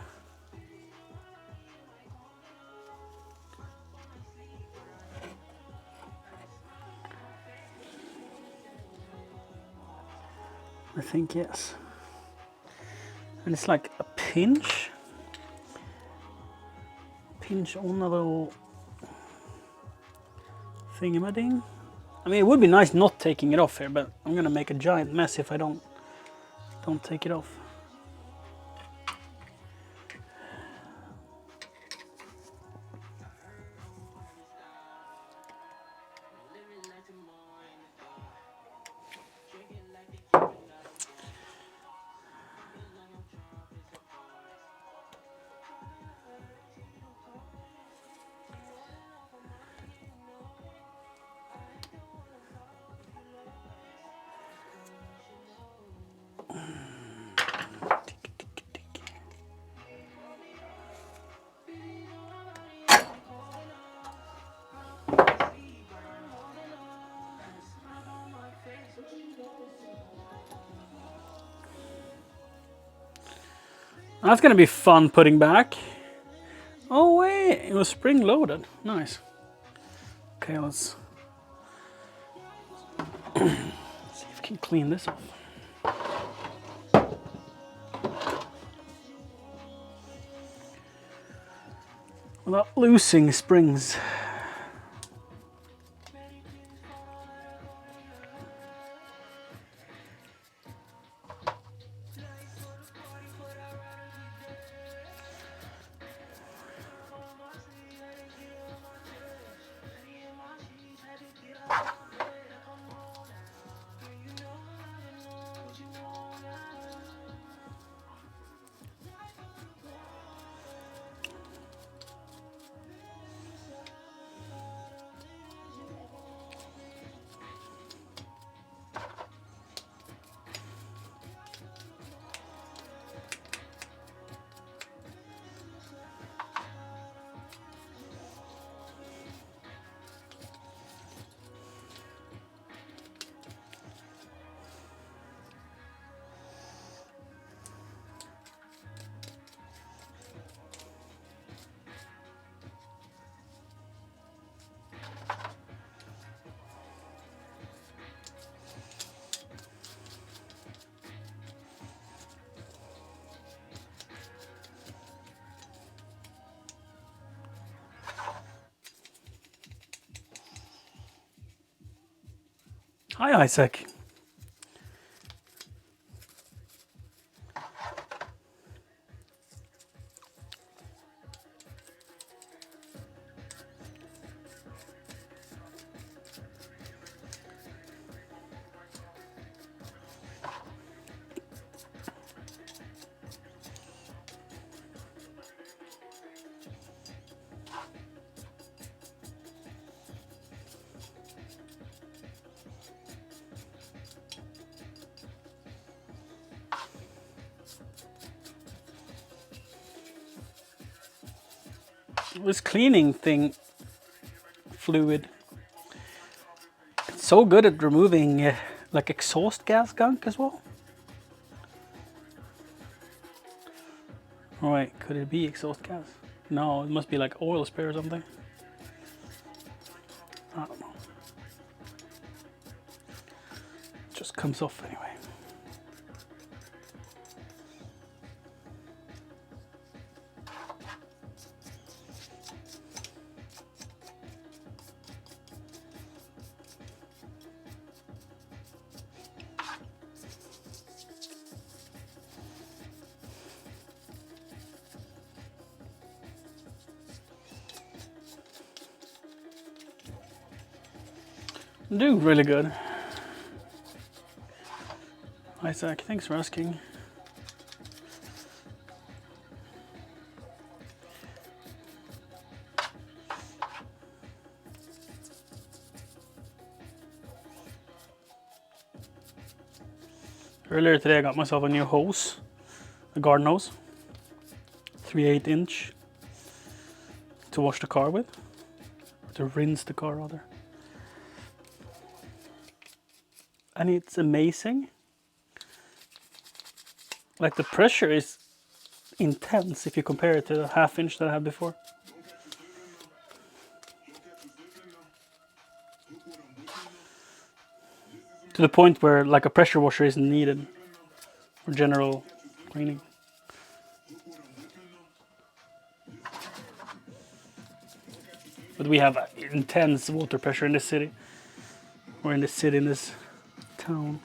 I think yes. And it's like a pinch. Pinch on a little thingamading. I mean, it would be nice not taking it off here, but I'm gonna make a giant mess if I don't take it off. That's gonna be fun putting back. Oh wait, it was spring loaded. Nice. Okay, let's see if we can clean this off. Without losing springs. Hi, Isaac. This cleaning thing, fluid, it's so good at removing like exhaust gas gunk as well. Oh wait, could it be exhaust gas? No, it must be like oil spray or something. I don't know. It just comes off anyway. I'm doing really good. Isaac, thanks for asking. Earlier today I got myself a new hose, a garden hose, 3/8 inch, to wash the car with, or to rinse the car rather. and it's amazing. Like the pressure is intense if you compare it to the 1/2 inch that I had before. To the point where like a pressure washer isn't needed for general cleaning. But we have intense water pressure in this city. Or in this town.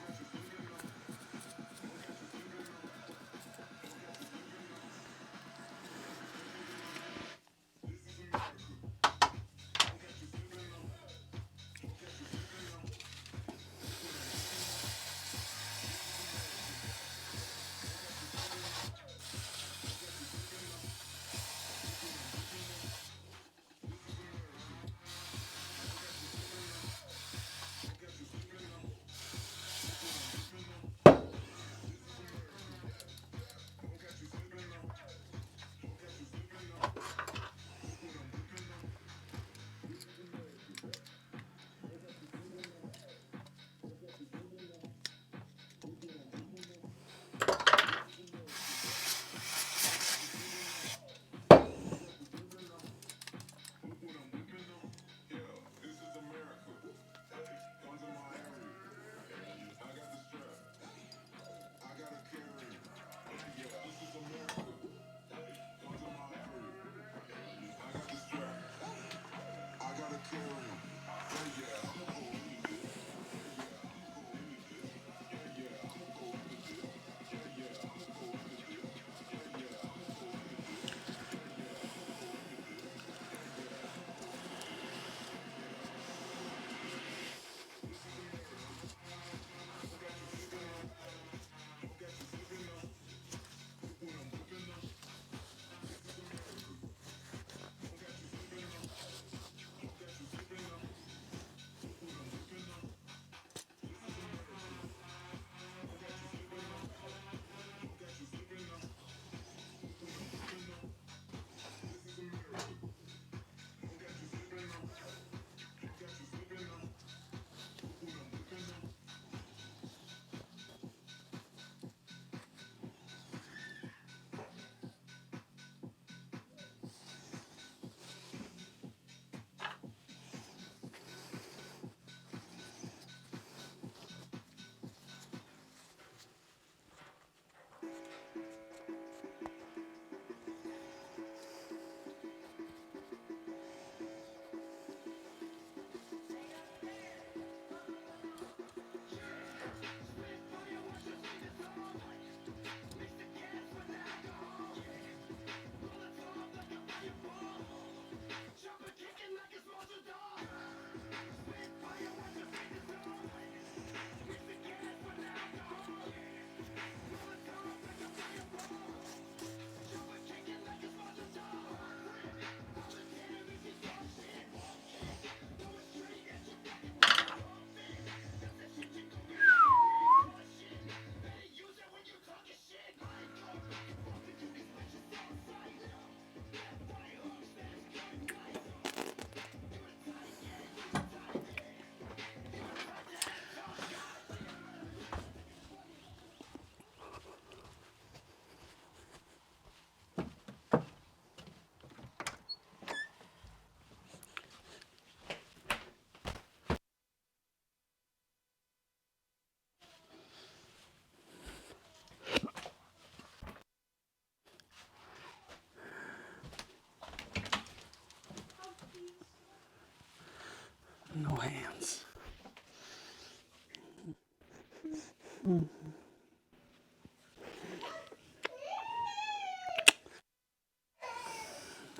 No hands.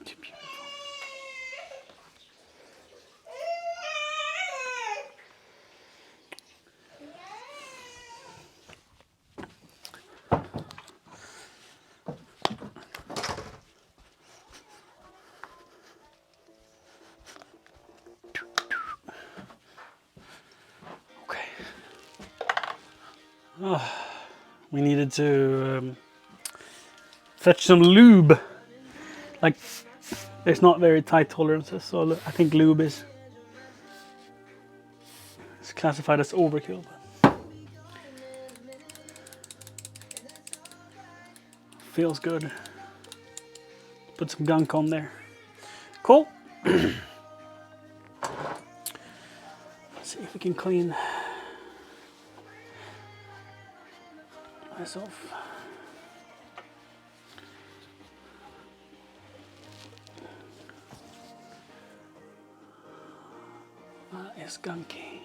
Too beautiful. Okay. Oh, we needed to fetch some lube. Like, there's not very tight tolerances, so I think lube is classified as overkill. feels good. Put some gunk on there. Cool. Let's see if we can clean myself. That is gunky.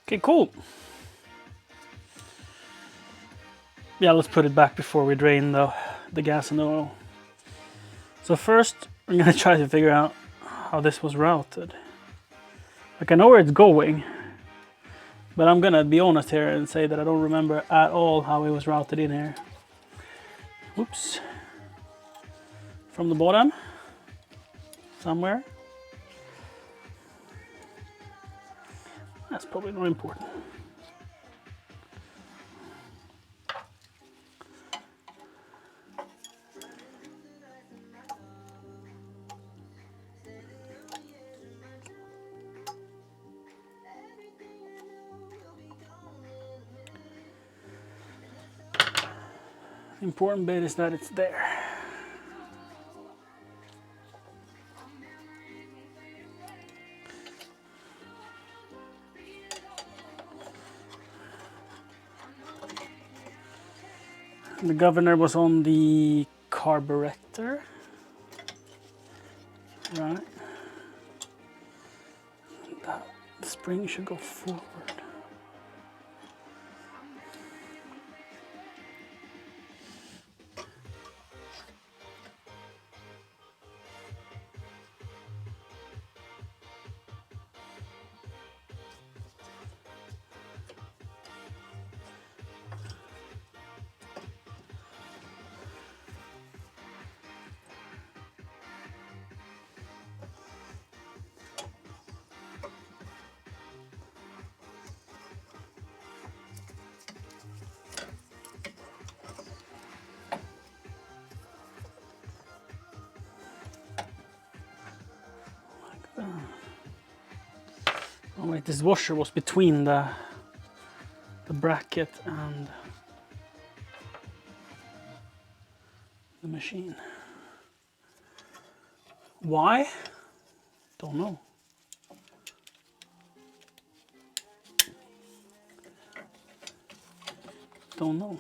Okay, cool. Yeah, let's put it back before we drain the gas and the oil. So first, I'm gonna try to figure out how this was routed. Like, I know where it's going, but I'm gonna be honest here and say that I don't remember at all how it was routed in here. Whoops. From the bottom, somewhere. That's probably not important. The important bit is that it's there. The governor was on the carburetor, right? The spring should go forward. Oh wait, this washer was between the bracket and the machine. Why? Don't know. Don't know.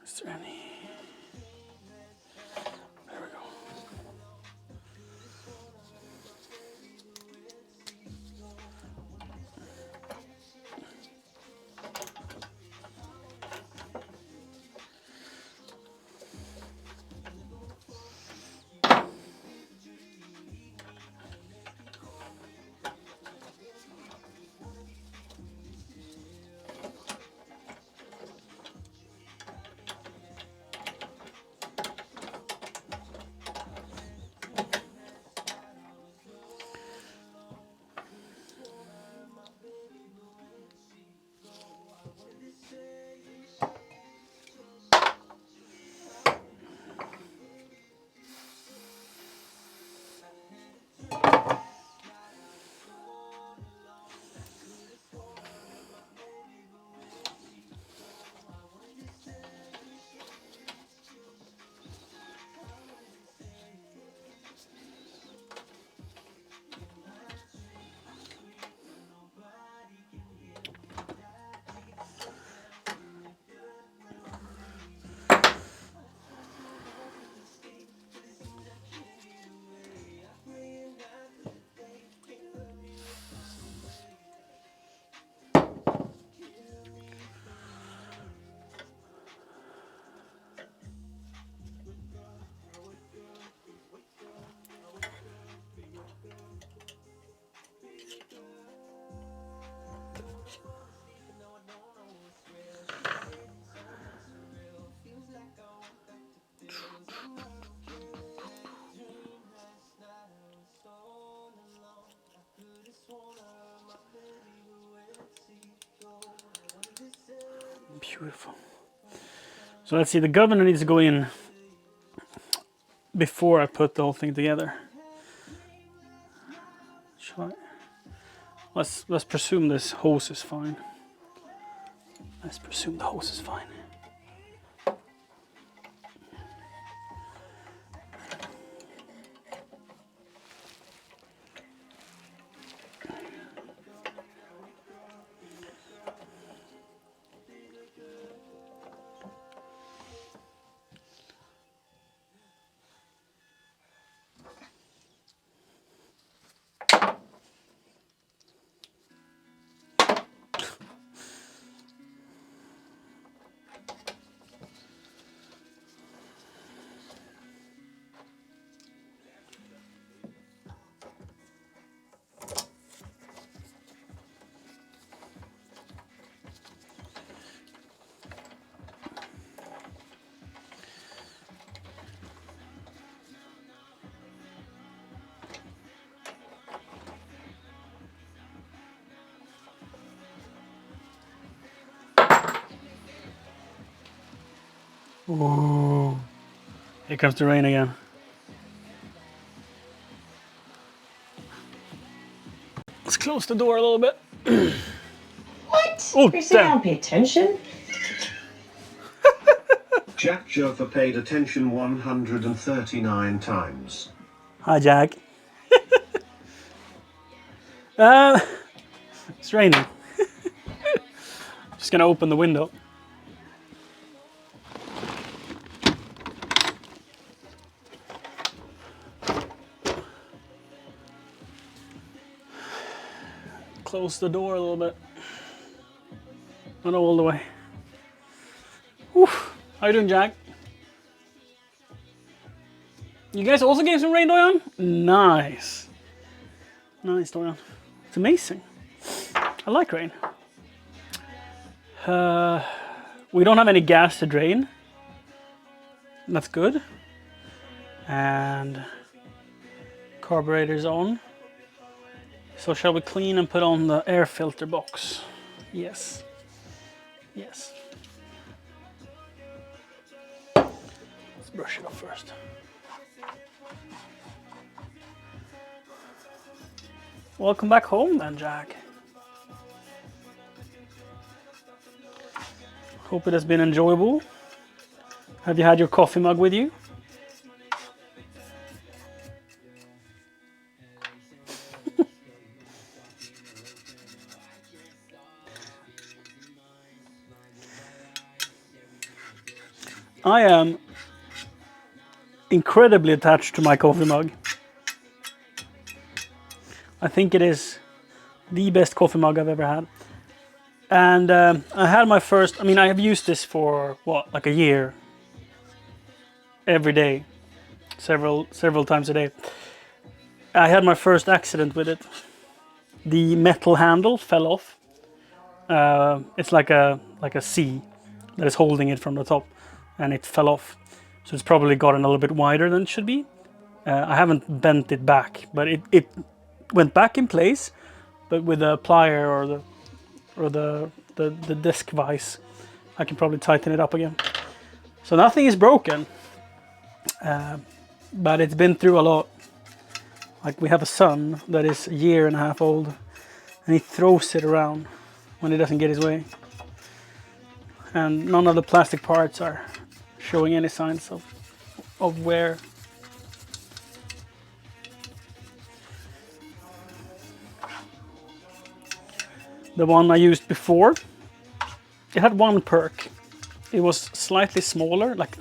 Is there any? There we go. Beautiful. So let's see, the governor needs to go in before I put the whole thing together. Shall I? Let's presume this hose is fine. Let's presume the hose is fine. Ooh. Here comes the rain again. Let's close the door a little bit. What? Oh, You're saying I damn. don't pay attention? Jack Joffa paid attention 139 times. Hi, Jack. It's raining. Just gonna open the window. Close the door a little bit. Not all the way. Whew. How you doing, Jack? You guys also getting some rain, Doyan? Nice. Nice, Doyan. It's amazing. I like rain. We don't have any gas to drain. That's good. And carburetor's on. So shall we clean and put on the air filter box? Yes. Yes. Let's brush it off first. Welcome back home then, Jack. Hope it has been enjoyable. Have you had your coffee mug with you? I am incredibly attached to my coffee mug. I think it is the best coffee mug I've ever had. And I had my first, I have used this for what, like a year. Every day. Several times a day. I had my first accident with it. The metal handle fell off. It's like a C that is holding it from the top. And it fell off. So it's probably gotten a little bit wider than it should be. I haven't bent it back, but it went back in place, but with a plier or the disc vise, I can probably tighten it up again. So nothing is broken, but it's been through a lot. Like we have a son that is a year and a half old, and he throws it around when he doesn't get his way. And none of the plastic parts are showing any signs of wear. The one I used before, it had one perk. It was slightly smaller, like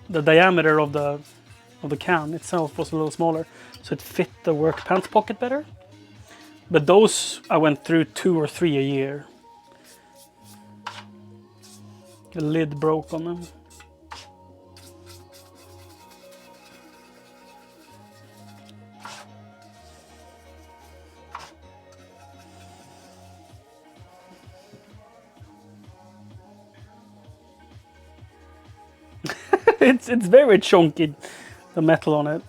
the diameter of the can itself was a little smaller, so it fit the work pants pocket better. But those I went through 2 or 3 a year. The lid broke on them. It's very chunky, the metal on it.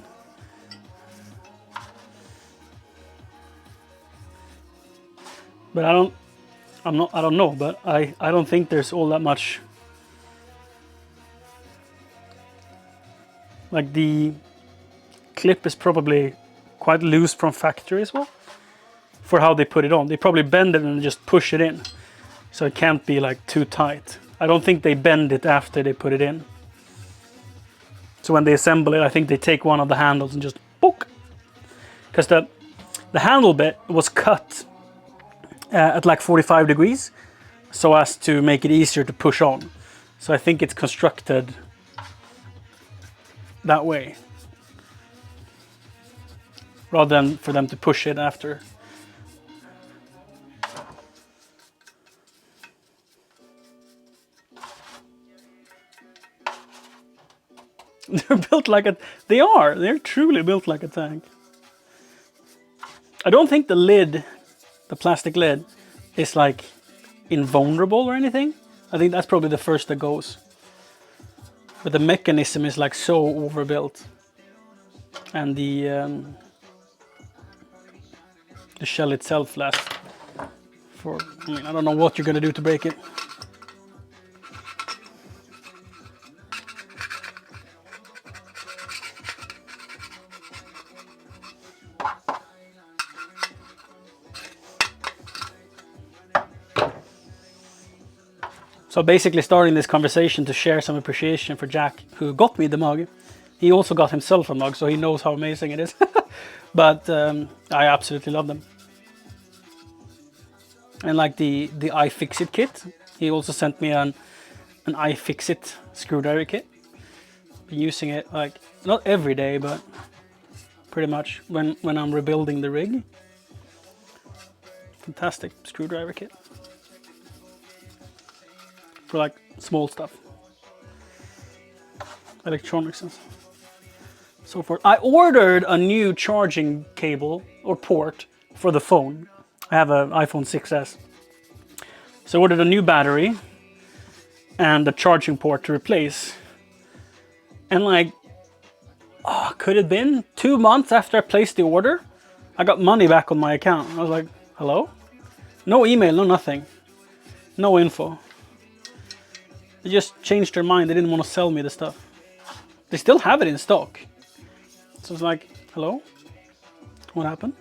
But I I don't know, but I don't think there's all that much. Like the clip is probably quite loose from factory as well. For how they put it on, they probably bend it and just push it in, so it can't be like too tight. I don't think they bend it after they put it in. So when they assemble it, I think they take one of the handles and just book. Because the handle bit was cut at like 45 degrees, so as to make it easier to push on. So I think it's constructed that way, rather than for them to push it after. They're built like a... They're truly built like a tank. I don't think the lid, the plastic lid, is like invulnerable or anything. I think that's probably the first that goes. But the mechanism is like so overbuilt. And the shell itself lasts for... I mean, I don't know what you're gonna do to break it. So basically starting this conversation to share some appreciation for Jack, who got me the mug. He also got himself a mug, so he knows how amazing it is. But I absolutely love them. And like the iFixit kit, he also sent me an iFixit screwdriver kit. Been using it like, not every day, but pretty much when I'm rebuilding the rig. Fantastic screwdriver kit. For like small stuff, electronics and so forth. I ordered a new charging cable or port for the phone. I have an iPhone 6s. So I ordered a new battery and a charging port to replace. And like, could it have been 2 months after I placed the order, I got money back on my account. I was like, hello? No email, no nothing. No info. They just changed their mind. They didn't want to sell me the stuff. They still have it in stock. So it's like, hello? What happened?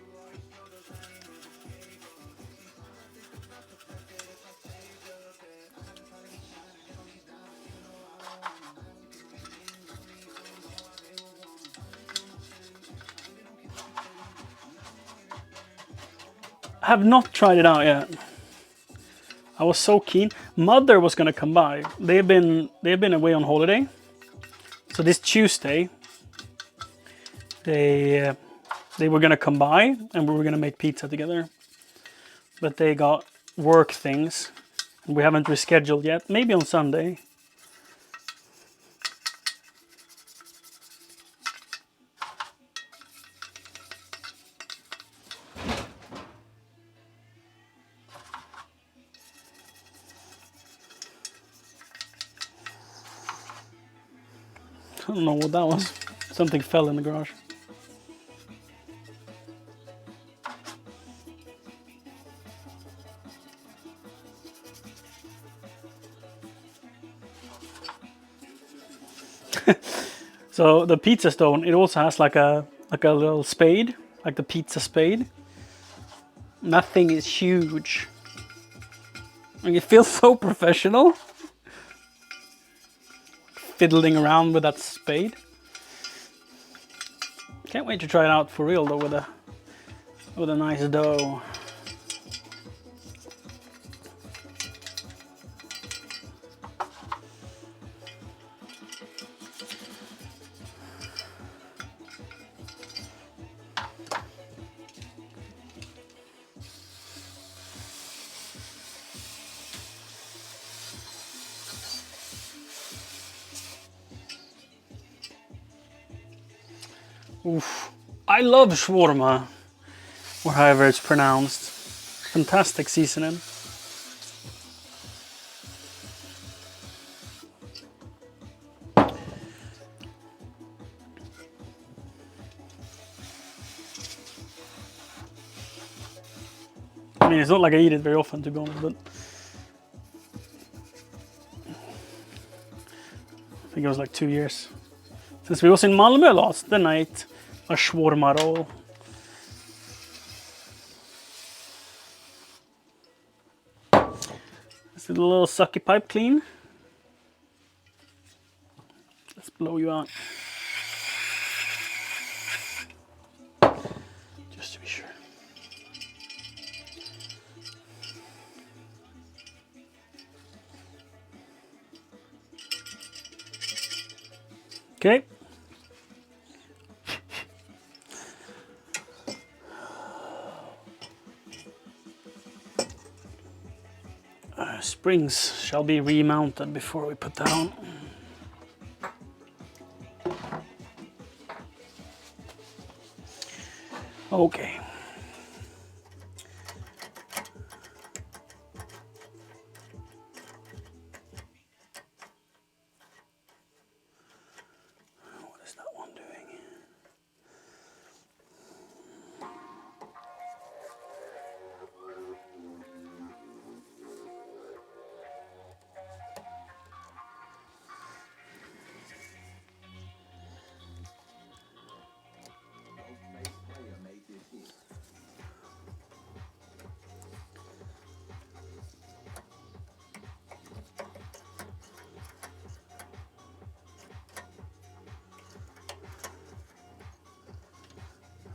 I have not tried it out yet. I was so keen. Mother was gonna come by. They've been away on holiday. So this Tuesday, they were gonna come by and we were gonna make pizza together. But they got work things and we haven't rescheduled yet. Maybe on Sunday. I don't know what that was. Something fell in the garage. So the pizza stone, it also has like a little spade, like the pizza spade. Nothing is huge. And it feels so professional. Fiddling around with that spade. Can't wait to try it out for real though with a nice dough. Oof. I love shawarma, or however it's pronounced. Fantastic seasoning. I mean, it's not like I eat it very often, to be honest, but I think it was like 2 years since we was in Malmö last. Then I ate a shawarma roll. Let's do a little sucky pipe clean. Let's blow you out. Just to be sure. Okay. Springs shall be remounted before we put that on. Okay. What is that one doing?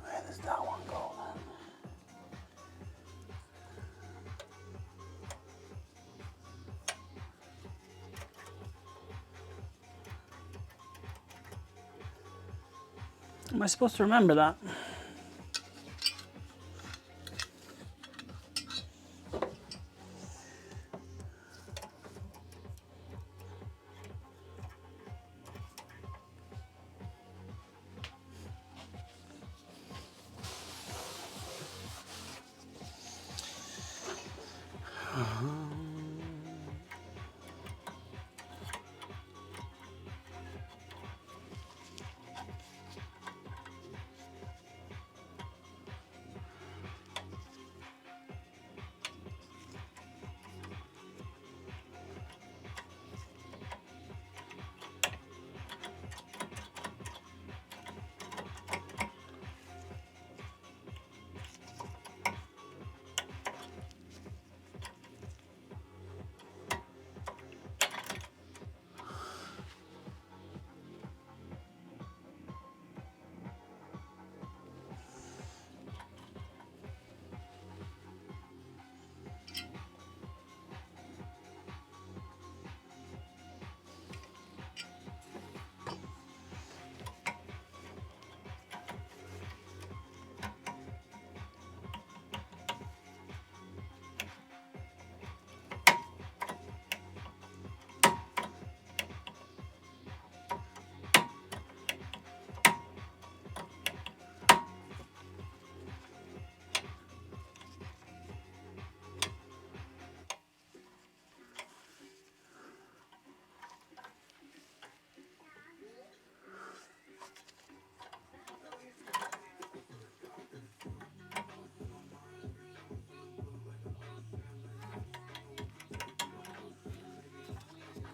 Where does that one go then? Am I supposed to remember that?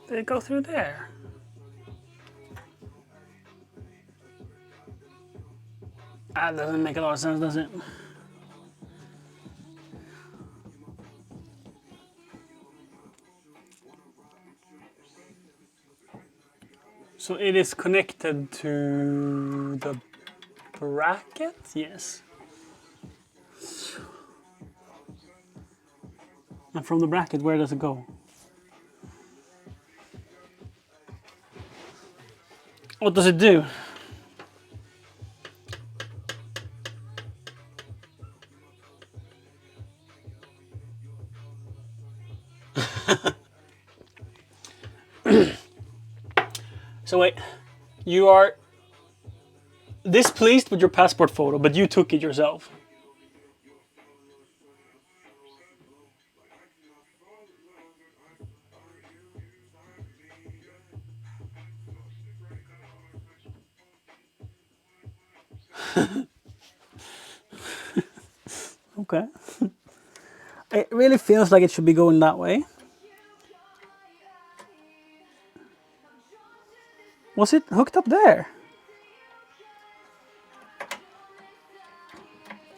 Did it go through there? That doesn't make a lot of sense, does it? So it is connected to the bracket? Yes. And from the bracket, where does it go? What does it do? So wait, you are displeased with your passport photo, but you took it yourself. Okay. It really feels like it should be going that way. Was it hooked up there?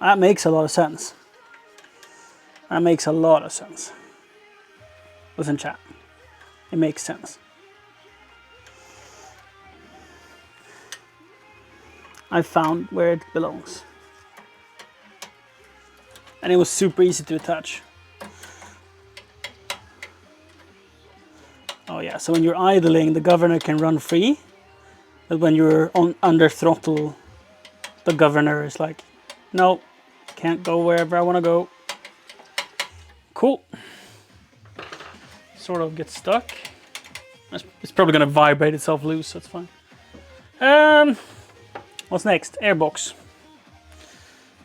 That makes a lot of sense. That makes a lot of sense. Listen, chat. It makes sense. I found where it belongs. And it was super easy to attach. Oh yeah, so when you're idling, the governor can run free. But when you're under throttle, the governor is like, no, can't go wherever I want to go. Cool. Sort of gets stuck. It's probably going to vibrate itself loose, so it's fine. What's next? Airbox.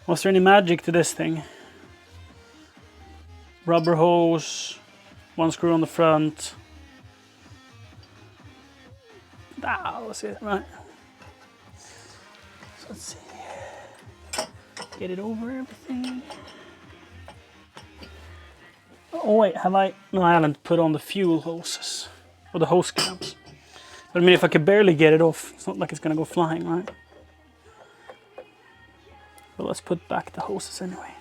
Was there any magic to this thing? Rubber hose, one screw on the front. That was it, right? So let's see. Get it over everything. Oh wait, have I? No, I haven't put on the fuel hoses or the hose clamps. But I mean, if I could barely get it off, it's not like it's gonna go flying, right? But let's put back the hoses anyway.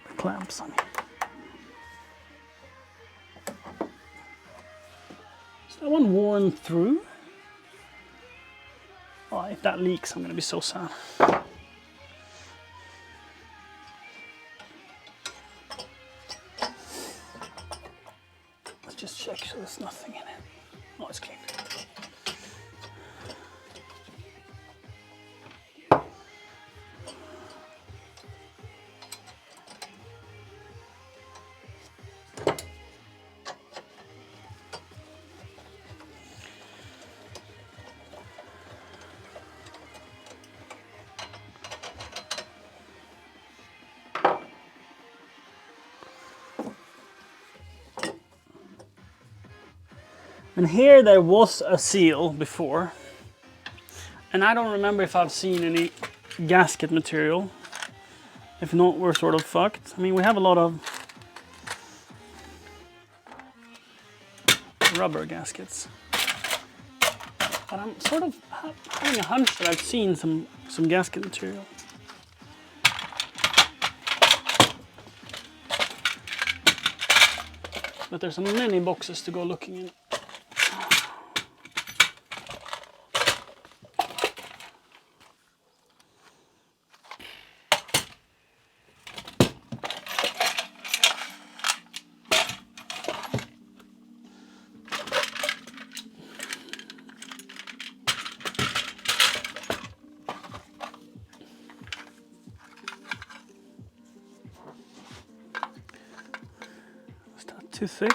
The clamps, I mean. Is that one worn through? Oh, if that leaks, I'm gonna be so sad. Let's just check so there's nothing in it. Oh, it's clean. And here there was a seal before, and I don't remember if I've seen any gasket material. If not, we're sort of fucked. I mean, we have a lot of rubber gaskets, but I'm sort of having a hunch that I've seen some gasket material. But there's many boxes to go looking in. Too thick.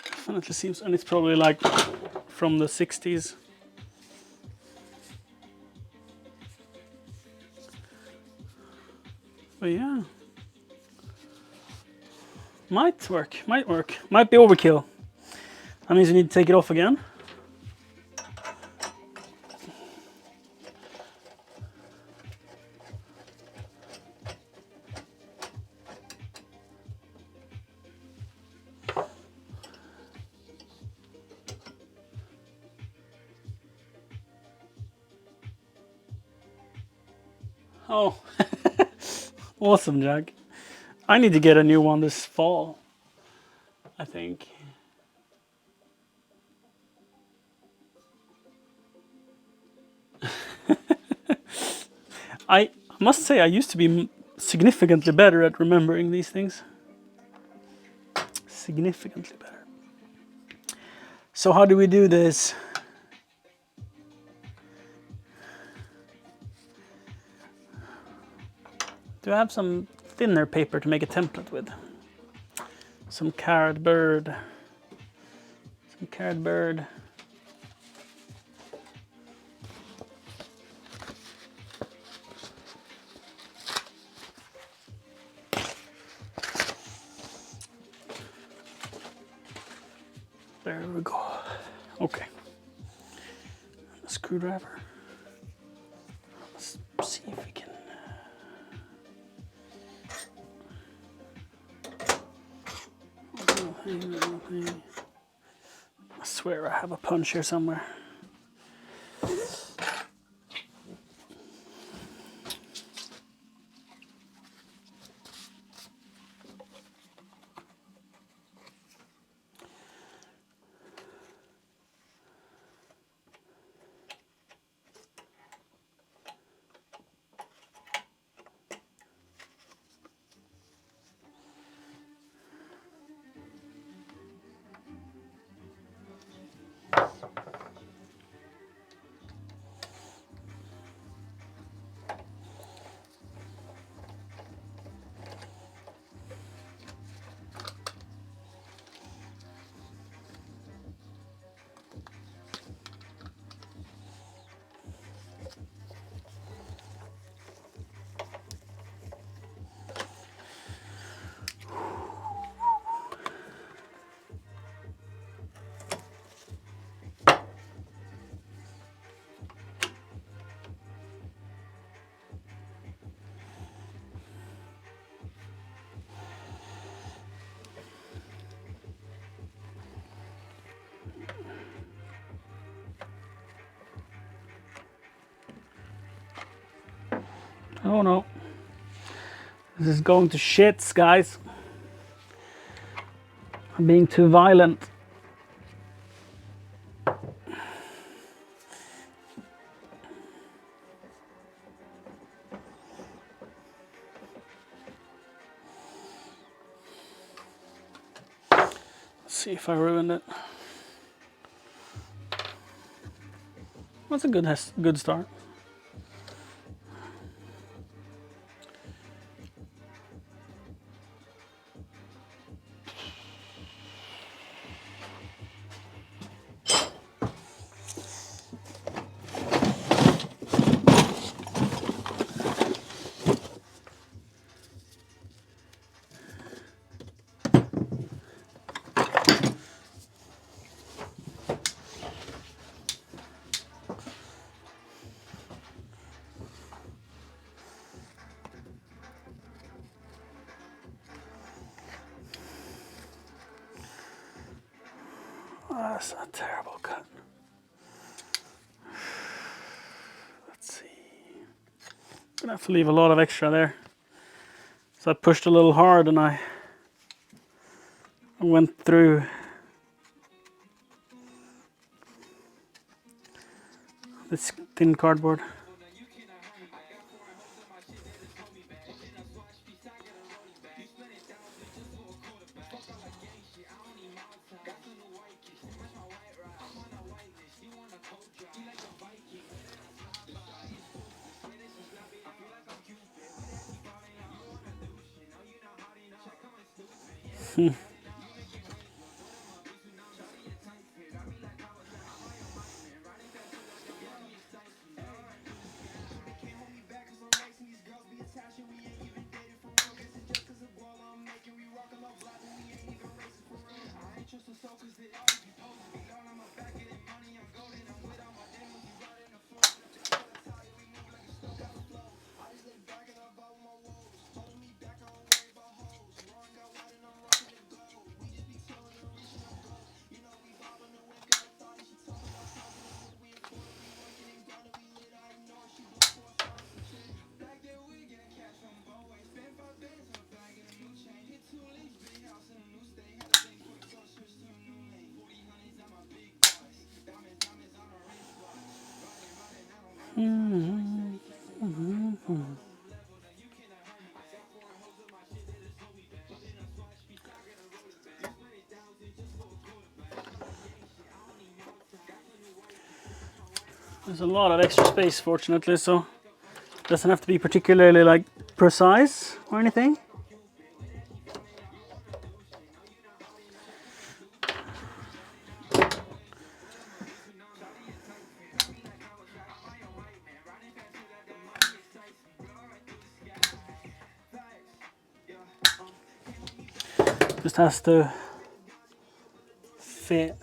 Definitely seems, and it's probably like from the 60s. But yeah, might work, might work. Might be overkill. That means you need to take it off again. Oh, awesome, Jack. I need to get a new one this fall, I think. I must say I used to be significantly better at remembering these things. Significantly better. So how do we do this? Do I have some thinner paper to make a template with? Some cardboard. Some cardboard. There we go. Okay. A screwdriver. Let's see if we can. I swear I have a punch here somewhere. Oh no. This is going to shits, guys. I'm being too violent. Let's see if I ruined it. That's a good start. Oh, that's a terrible cut. Let's see. I'm gonna have to leave a lot of extra there. So I pushed a little hard and I went through this thin cardboard. There's a lot of extra space, fortunately, so it doesn't have to be particularly like precise or anything. Just has to fit.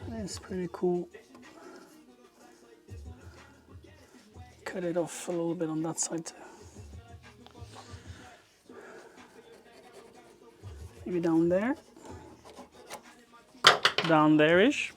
That's pretty cool. cut it off a little bit on that side too. Maybe down there. Down there-ish.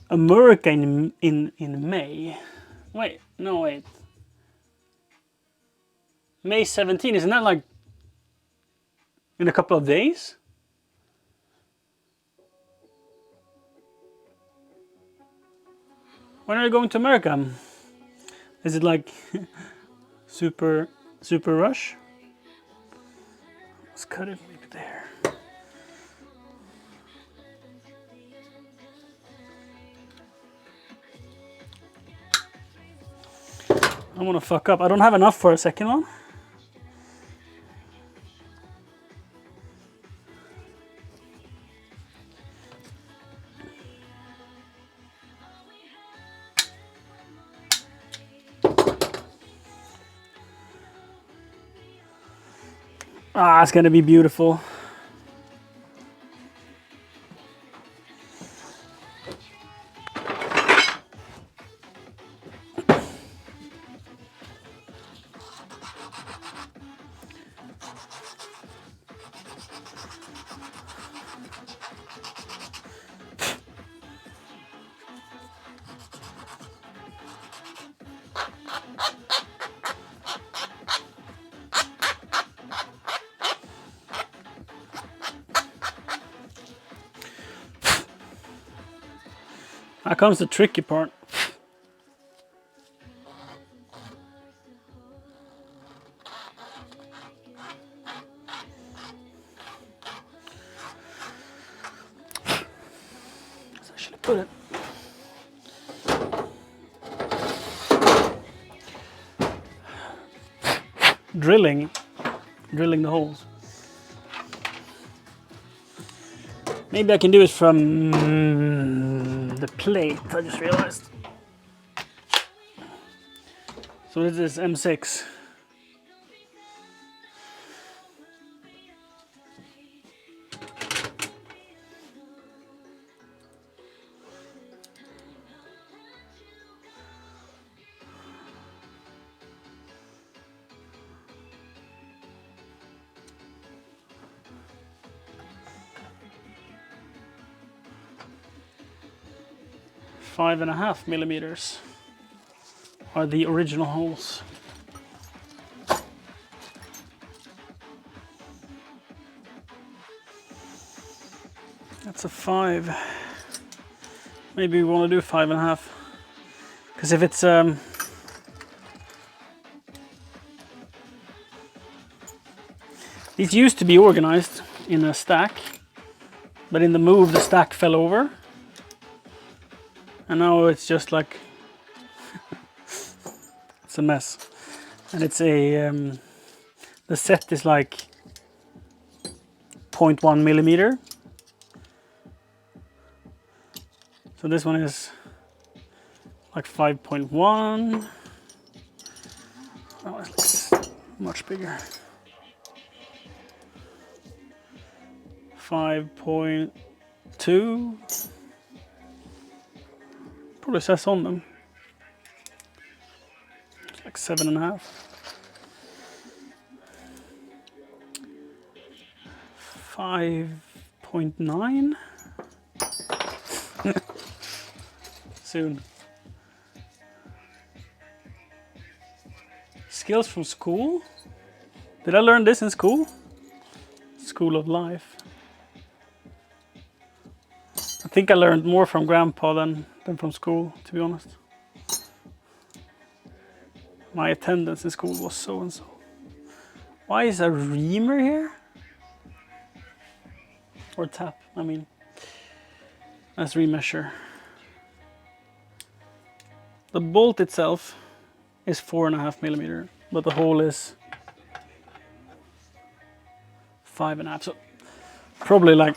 America in May. Wait, no wait. May 17, isn't that like in a couple of days? When are you going to America? Is it like super rush? Let's cut it maybe there. I want to fuck up. I don't have enough for a second one. Ah, it's gonna be beautiful. Now comes the tricky part. Let's actually put it. Drilling the holes. Maybe I can do it from the plate, I just realized. So this is M6. Five and a half millimeters are the original holes. That's a 5. Maybe we want to do 5.5. Because if it's these used to be organized in a stack, but in the move the stack fell over. And now it's just like it's a mess, and it's a the set is like 0.1 millimeter. So this one is like 5.1. Oh, it's like much bigger. 5.2. Probably says on them. It's like 7.5. 5.9. Soon. Skills from school? Did I learn this in school? School of life. I think I learned more from grandpa than from school, to be honest. My attendance in school was so and so. Why is a reamer here? Or tap, I mean. Let's remeasure. The bolt itself is 4.5 millimeter, but the hole is 5.5. So probably like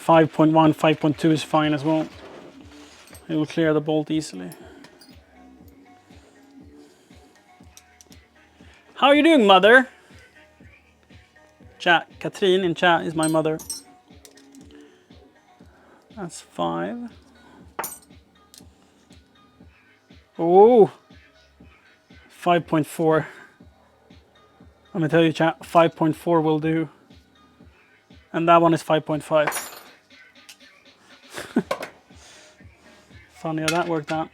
5.1, 5.2 is fine as well. It will clear the bolt easily. How are you doing, mother? Chat. Katrin in chat is my mother. That's 5. Oh, 5.4. I'm gonna tell you, chat, 5.4 will do. And that one is 5.5. Funny how that worked out.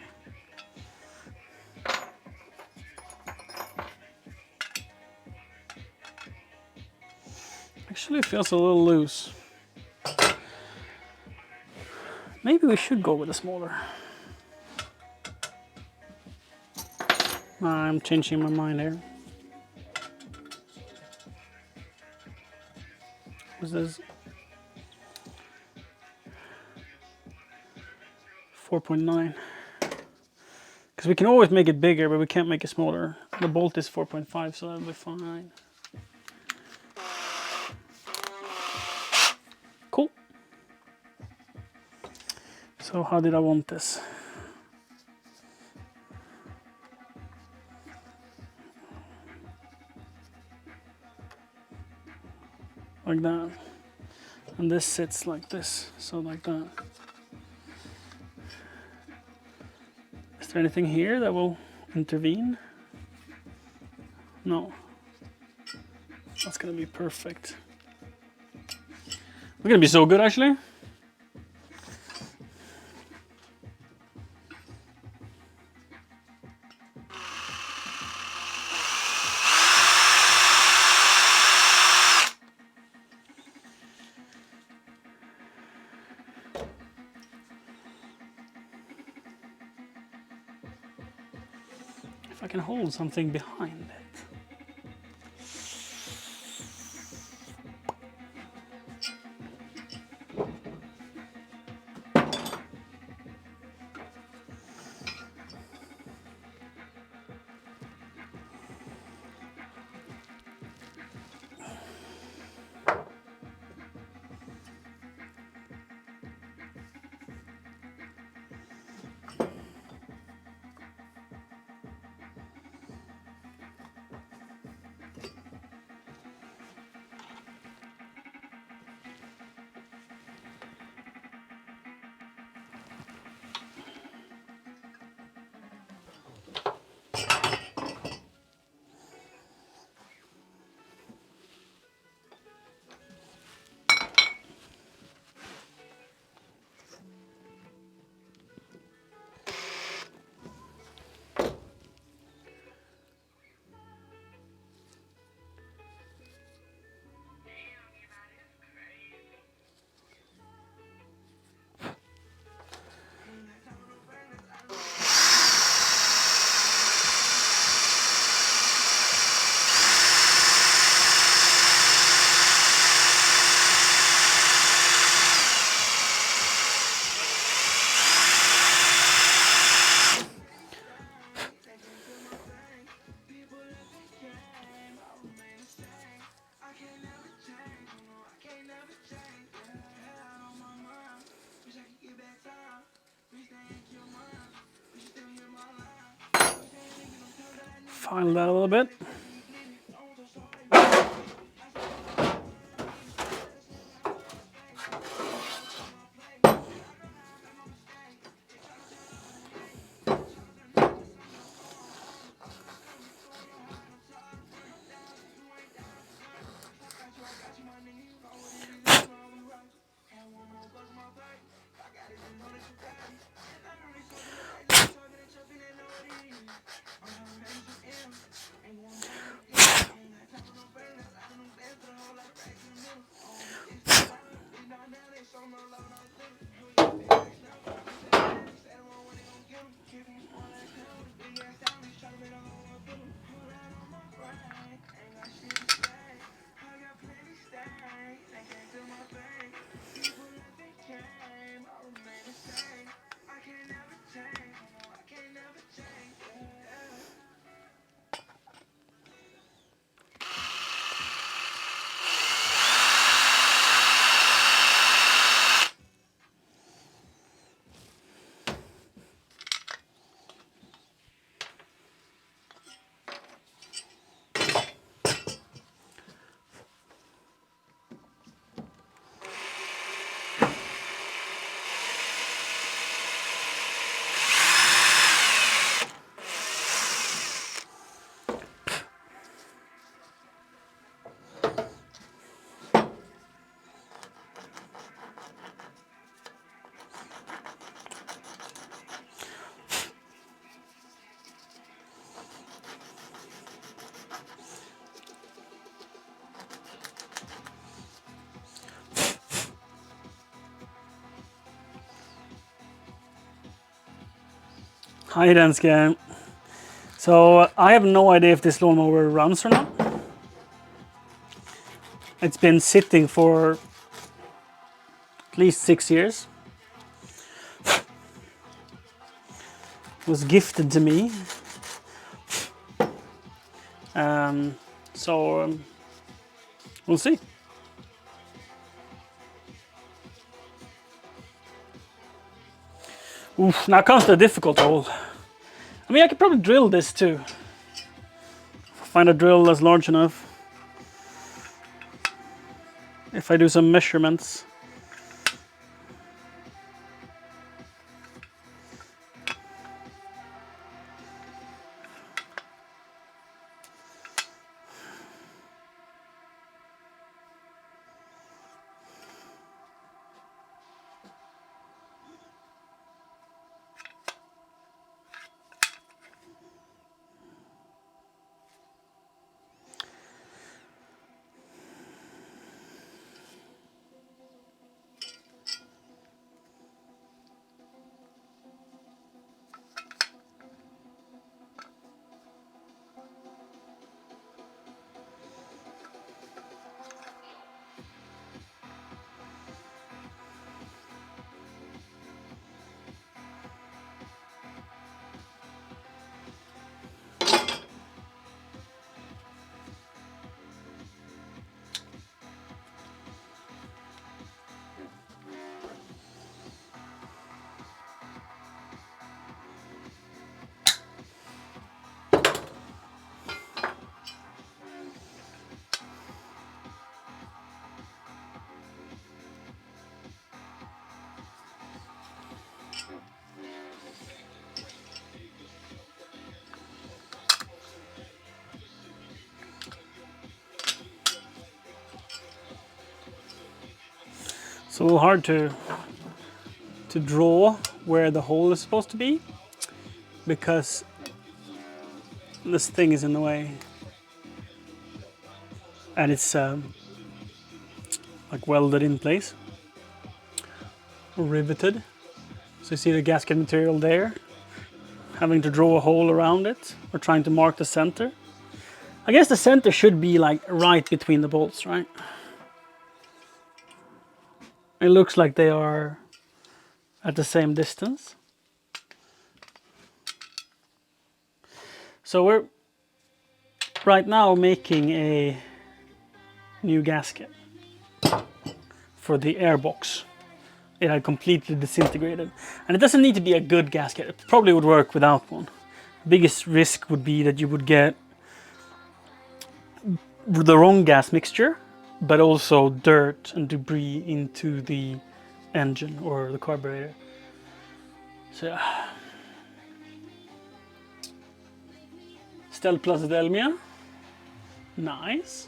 Actually, it feels a little loose. Maybe we should go with a smaller. I'm changing my mind here. What's this? 4.9. Because we can always make it bigger, but we can't make it smaller. The bolt is 4.5, so that'll be fine. Cool. So how did I want this? Like that. And this sits like this, so like that. Is there anything here that will intervene? No. That's gonna be perfect. We're gonna be so good, actually. If I can hold something behind it. File that a little bit. Hi Danske. So I have no idea if this lawnmower runs or not. It's been sitting for at least 6 years. It was gifted to me. So we'll see. Oof, now comes the difficult hole. I mean, I could probably drill this too. Find a drill that's large enough. If I do some measurements. It's a little hard to draw where the hole is supposed to be because this thing is in the way, and it's like welded in place or riveted. So you see the gasket material there, having to draw a hole around it or trying to mark the center. I guess the center should be like right between the bolts, right? It looks like they are at the same distance. So we're right now making a new gasket for the airbox. It had completely disintegrated. And it doesn't need to be a good gasket. It probably would work without one. The biggest risk would be that you would get the wrong gas mixture, but also dirt and debris into the engine or the carburetor. So Stel plus Delmia. Nice.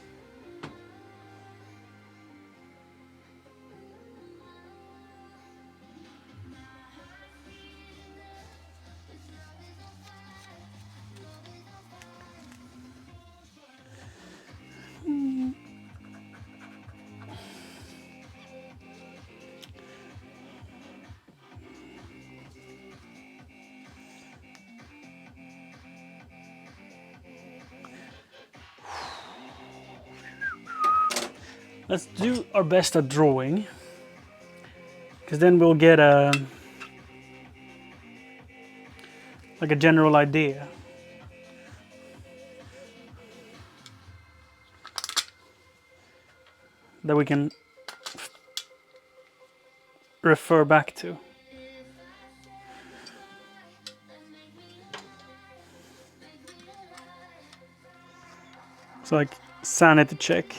Let's do our best at drawing, because then we'll get a general idea. That we can refer back to. It's like sanity check.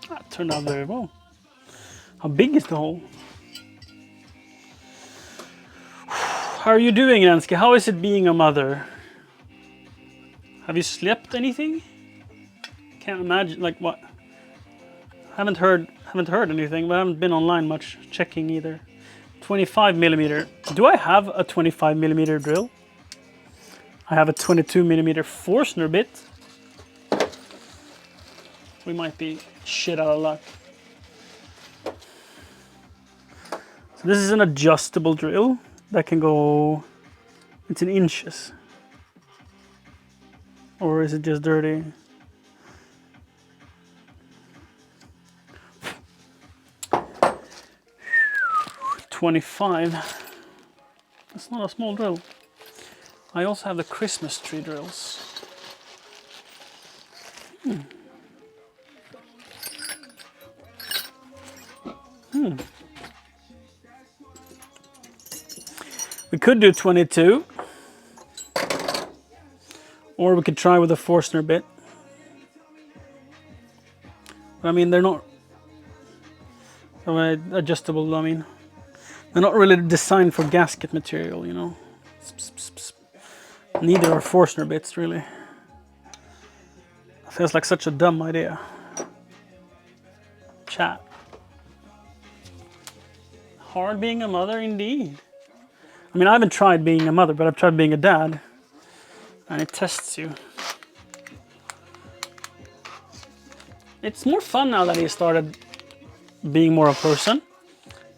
That turned out very well. How big is the hole? How are you doing, Nanski? How is it being a mother? Have you slept anything? Can't imagine. Like what? Haven't heard anything, but I haven't been online much checking either. 25 millimeter. Do I have a 25 millimeter drill? I have a 22 millimeter Forstner bit. We might be shit out of luck. So this is an adjustable drill that can go. It's in inches. Or is it just dirty? $25. That's not a small drill. I also have the Christmas tree drills. We could do 22. Or we could try with a Forstner bit. But I mean, they're not adjustable, I mean. They're not really designed for gasket material, you know. Neither are Forstner bits, really. Feels like such a dumb idea. Chat. Hard being a mother, indeed. I mean, I haven't tried being a mother, but I've tried being a dad. And it tests you. It's more fun now that he started being more a person.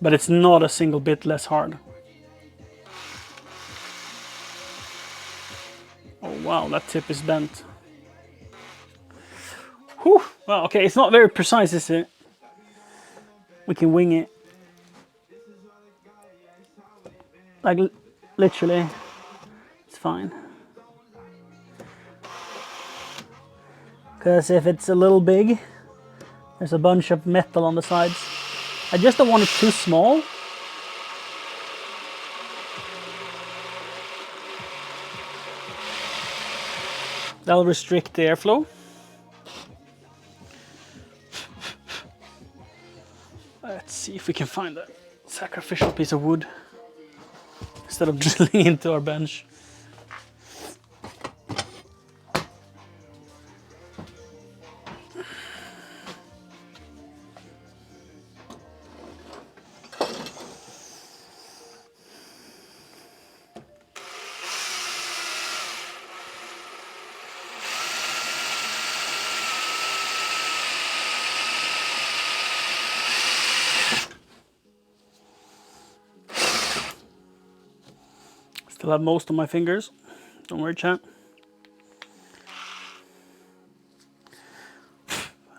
But it's not a single bit less hard. Oh wow, that tip is bent. Whew. Well, okay, it's not very precise, is it? We can wing it. Like, literally, it's fine. Because if it's a little big, there's a bunch of metal on the sides. I just don't want it too small. That'll restrict the airflow. Let's see if we can find a sacrificial piece of wood instead of drilling into our bench. Still have most of my fingers. Don't worry, chat.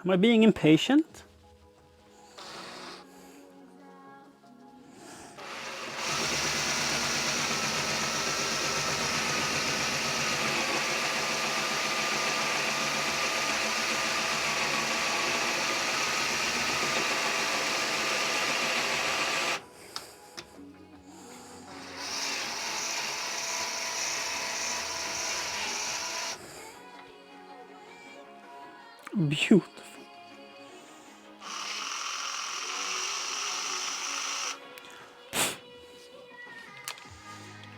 Am I being impatient? Beautiful.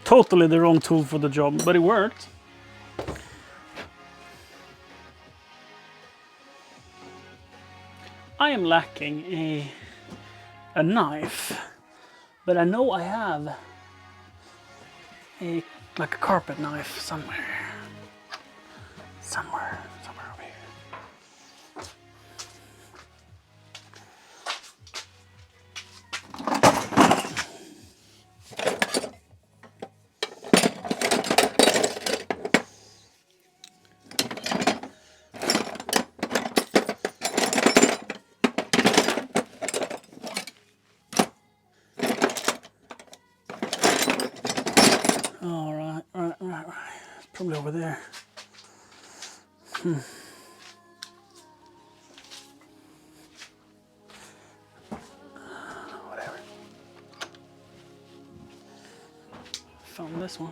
Totally the wrong tool for the job, but it worked. I am lacking a knife, but I know I have like a carpet knife somewhere over here. All right. It's probably over there. Whatever. Found this one.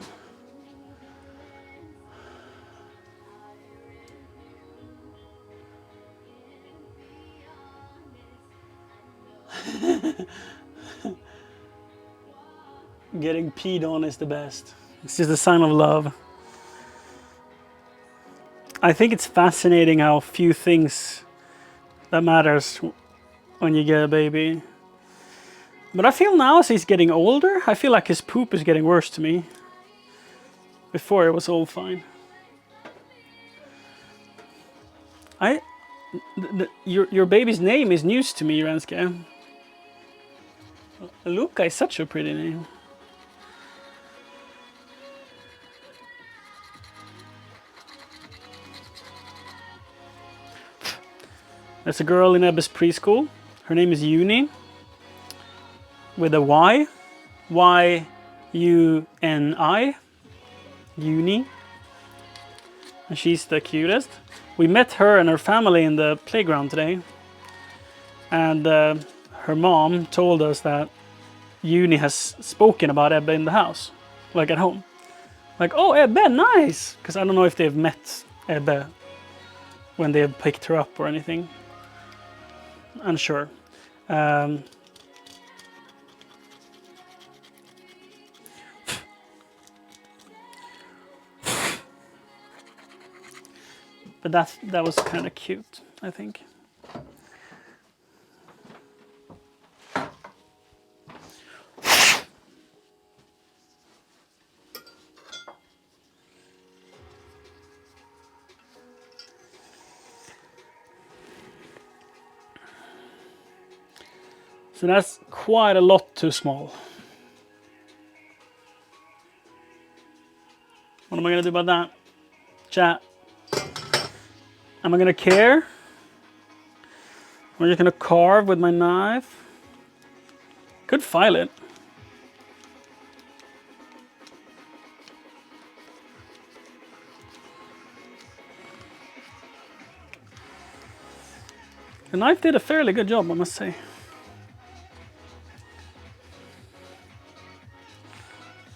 Getting peed on is the best. It's just a sign of love. I think it's fascinating how few things that matters when you get a baby. But I feel now as he's getting older, I feel like his poop is getting worse to me. Before it was all fine. Your baby's name is news to me, Renske. Luca is such a pretty name. There's a girl in Ebbe's preschool. Her name is Uni. With a Y. Y-U-N-I. Uni. And she's the cutest. We met her and her family in the playground today. And her mom told us that Uni has spoken about Ebbe in the house. Like at home. Like, oh, Ebbe, nice! Because I don't know if they've met Ebbe when they have picked her up or anything. Unsure. But that was kind of cute, I think. So that's quite a lot too small. What am I gonna do about that? Chat. Am I gonna care? Am I just gonna carve with my knife? Could file it. The knife did a fairly good job, I must say.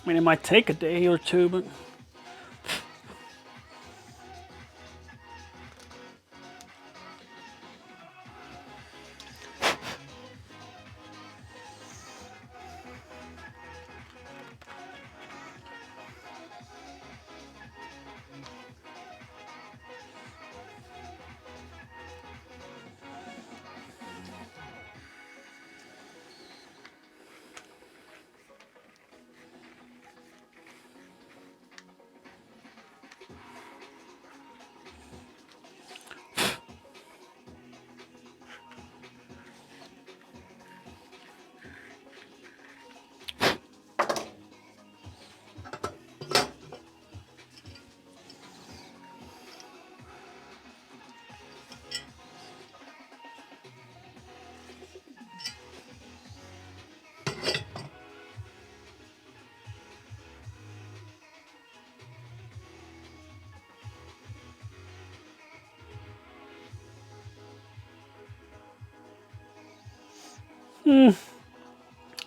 I mean, it might take a day or two, but...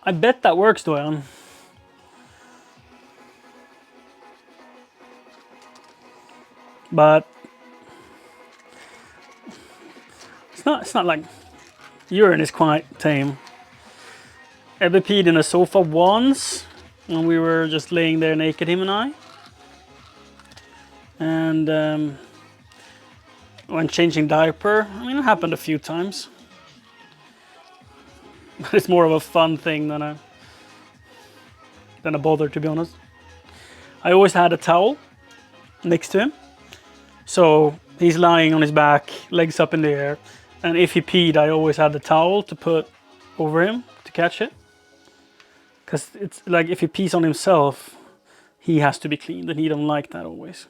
I bet that works, Doyan. But it's not like urine is quite tame. Ebbe peed in a sofa once when we were just laying there naked, him and I. And when changing diaper, I mean, it happened a few times. But it's more of a fun thing than a bother, to be honest. I always had a towel next to him. So he's lying on his back, legs up in the air. And if he peed, I always had the towel to put over him to catch it. Because it's like if he pees on himself, he has to be cleaned, and he don't like that always.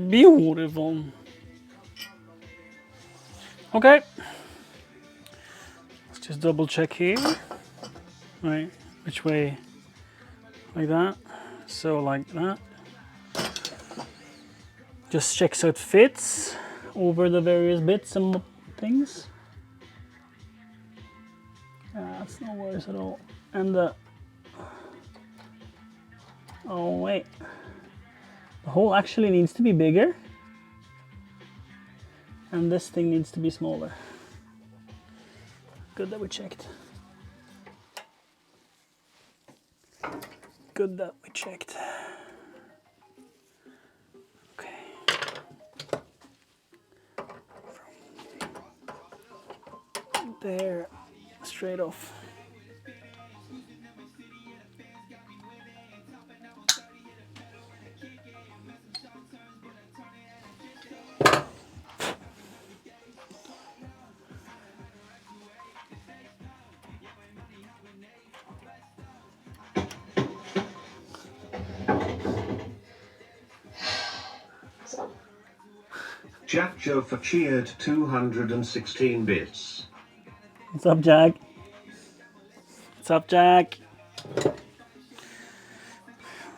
Beautiful. Okay. Let's just double check here. Right, which way? Like that. So like that. Just check so it fits over the various bits and things. That's no worries at all. And the... Oh wait. The hole actually needs to be bigger. And this thing needs to be smaller. Good that we checked. Good that we checked. Okay. From there, straight off. Jack Joe for cheered 216 bits. What's up, Jack? What's up, Jack?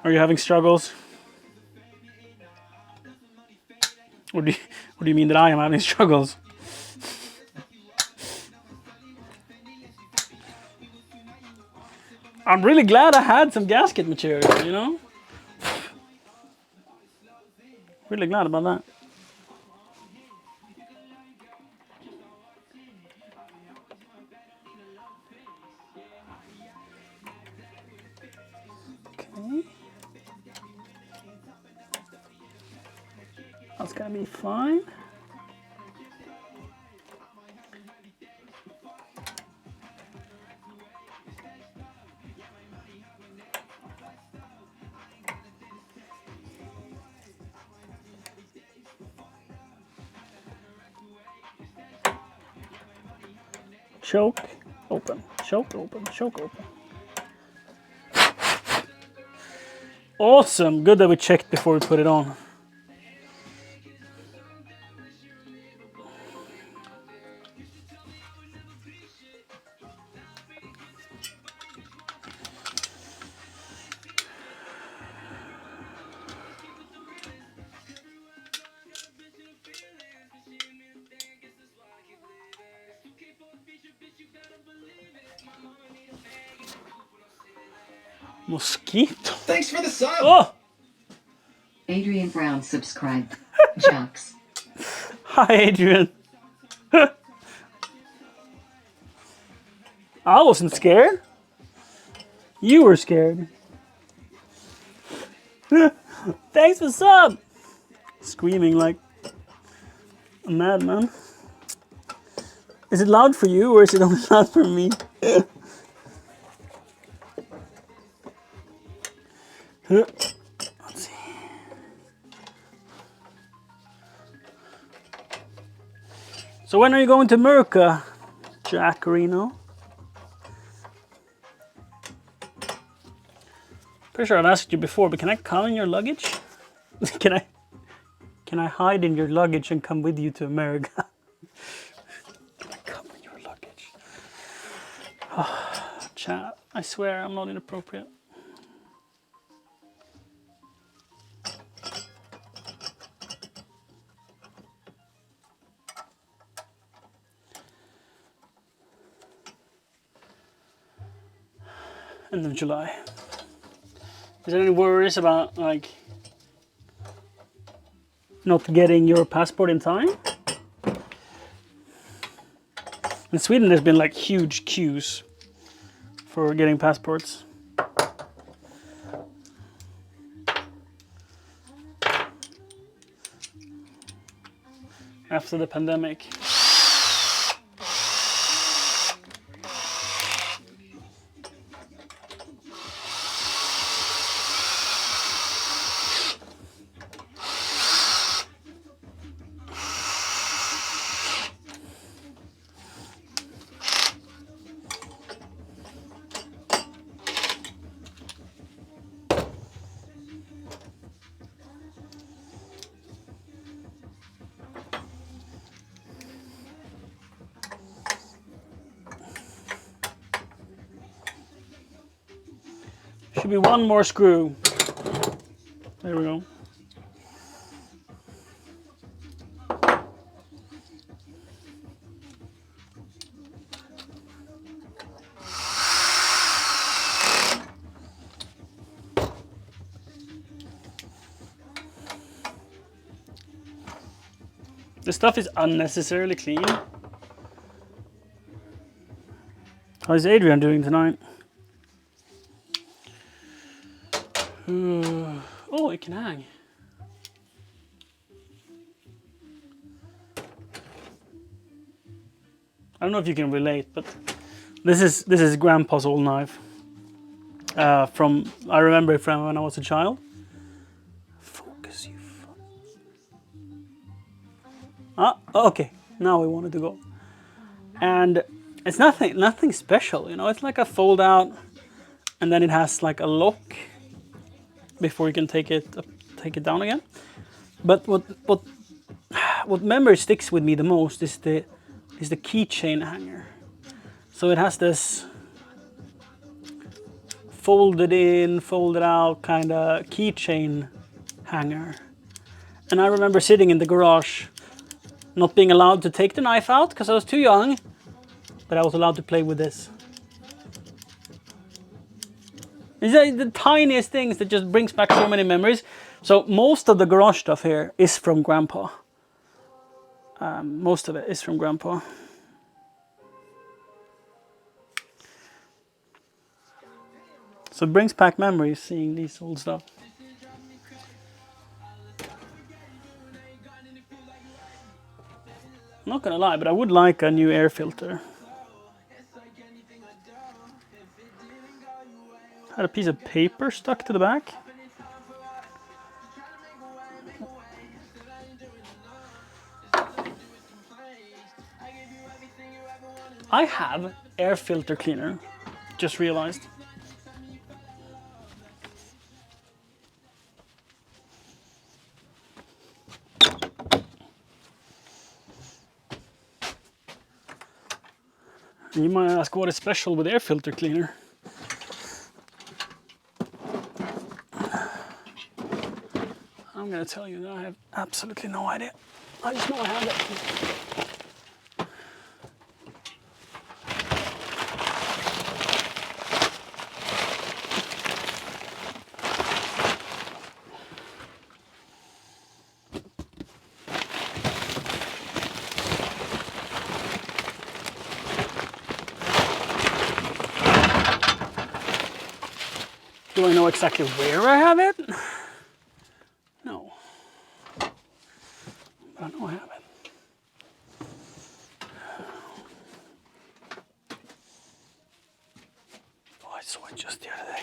Are you having struggles? What do you mean that I am having struggles? I'm really glad I had some gasket material, you know? Really glad about that. Okay. That's gonna be fine. Choke, open, choke, open, choke, open. Awesome, good that we checked before we put it on. Mosquito. Thanks for the sub. Oh! Adrian Brown subscribed. Jocks. Hi, Adrian. I wasn't scared. You were scared. Thanks for sub. Screaming like a madman. Is it loud for you or is it only loud for me? Let's see. So when are you going to America, Jack Reno? Pretty sure I've asked you before, but can I come in your luggage? Can I hide in your luggage and come with you to America? Can I come in your luggage? Oh, chat, I swear I'm not inappropriate. End of July. Is there any worries about like not getting your passport in time? In Sweden there's been like huge queues for getting passports. After the pandemic. Could be one more screw. There we go. The stuff is unnecessarily clean. How's Adrian doing tonight? Oh, it can hang. I don't know if you can relate, but this is Grandpa's old knife. I remember it from when I was a child. Focus, you fuck. Okay. Now we wanted to go. And it's nothing special, you know. It's like a fold out, and then it has like a lock before you can take it down again. But what memory sticks with me the most is the keychain hanger. So it has this folded in, folded out kind of keychain hanger. And I remember sitting in the garage, not being allowed to take the knife out because I was too young, but I was allowed to play with this. These are the tiniest things that just brings back so many memories. So most of the garage stuff here is from Grandpa. Most of it is from Grandpa. So it brings back memories seeing these old stuff. I'm not gonna lie, but I would like a new air filter. Had a piece of paper stuck to the back. I have air filter cleaner, just realized. You might ask what is special with air filter cleaner. I'm gonna tell you that I have absolutely no idea. I just know I have it. Do I know exactly where I have it? No. But I know I have it. Oh, I saw it just the other day.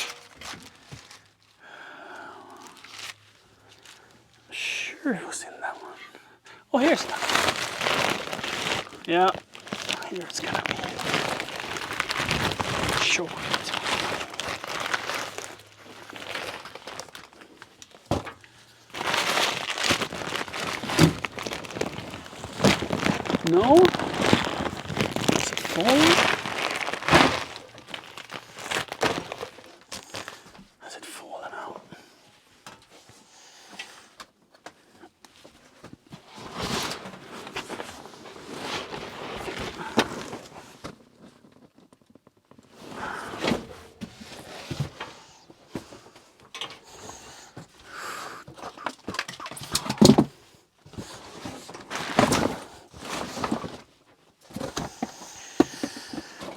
Sure it was in that one. Oh, here's that. Yeah, here it's gonna be. Sure. No? Is it falling? Has it fallen out?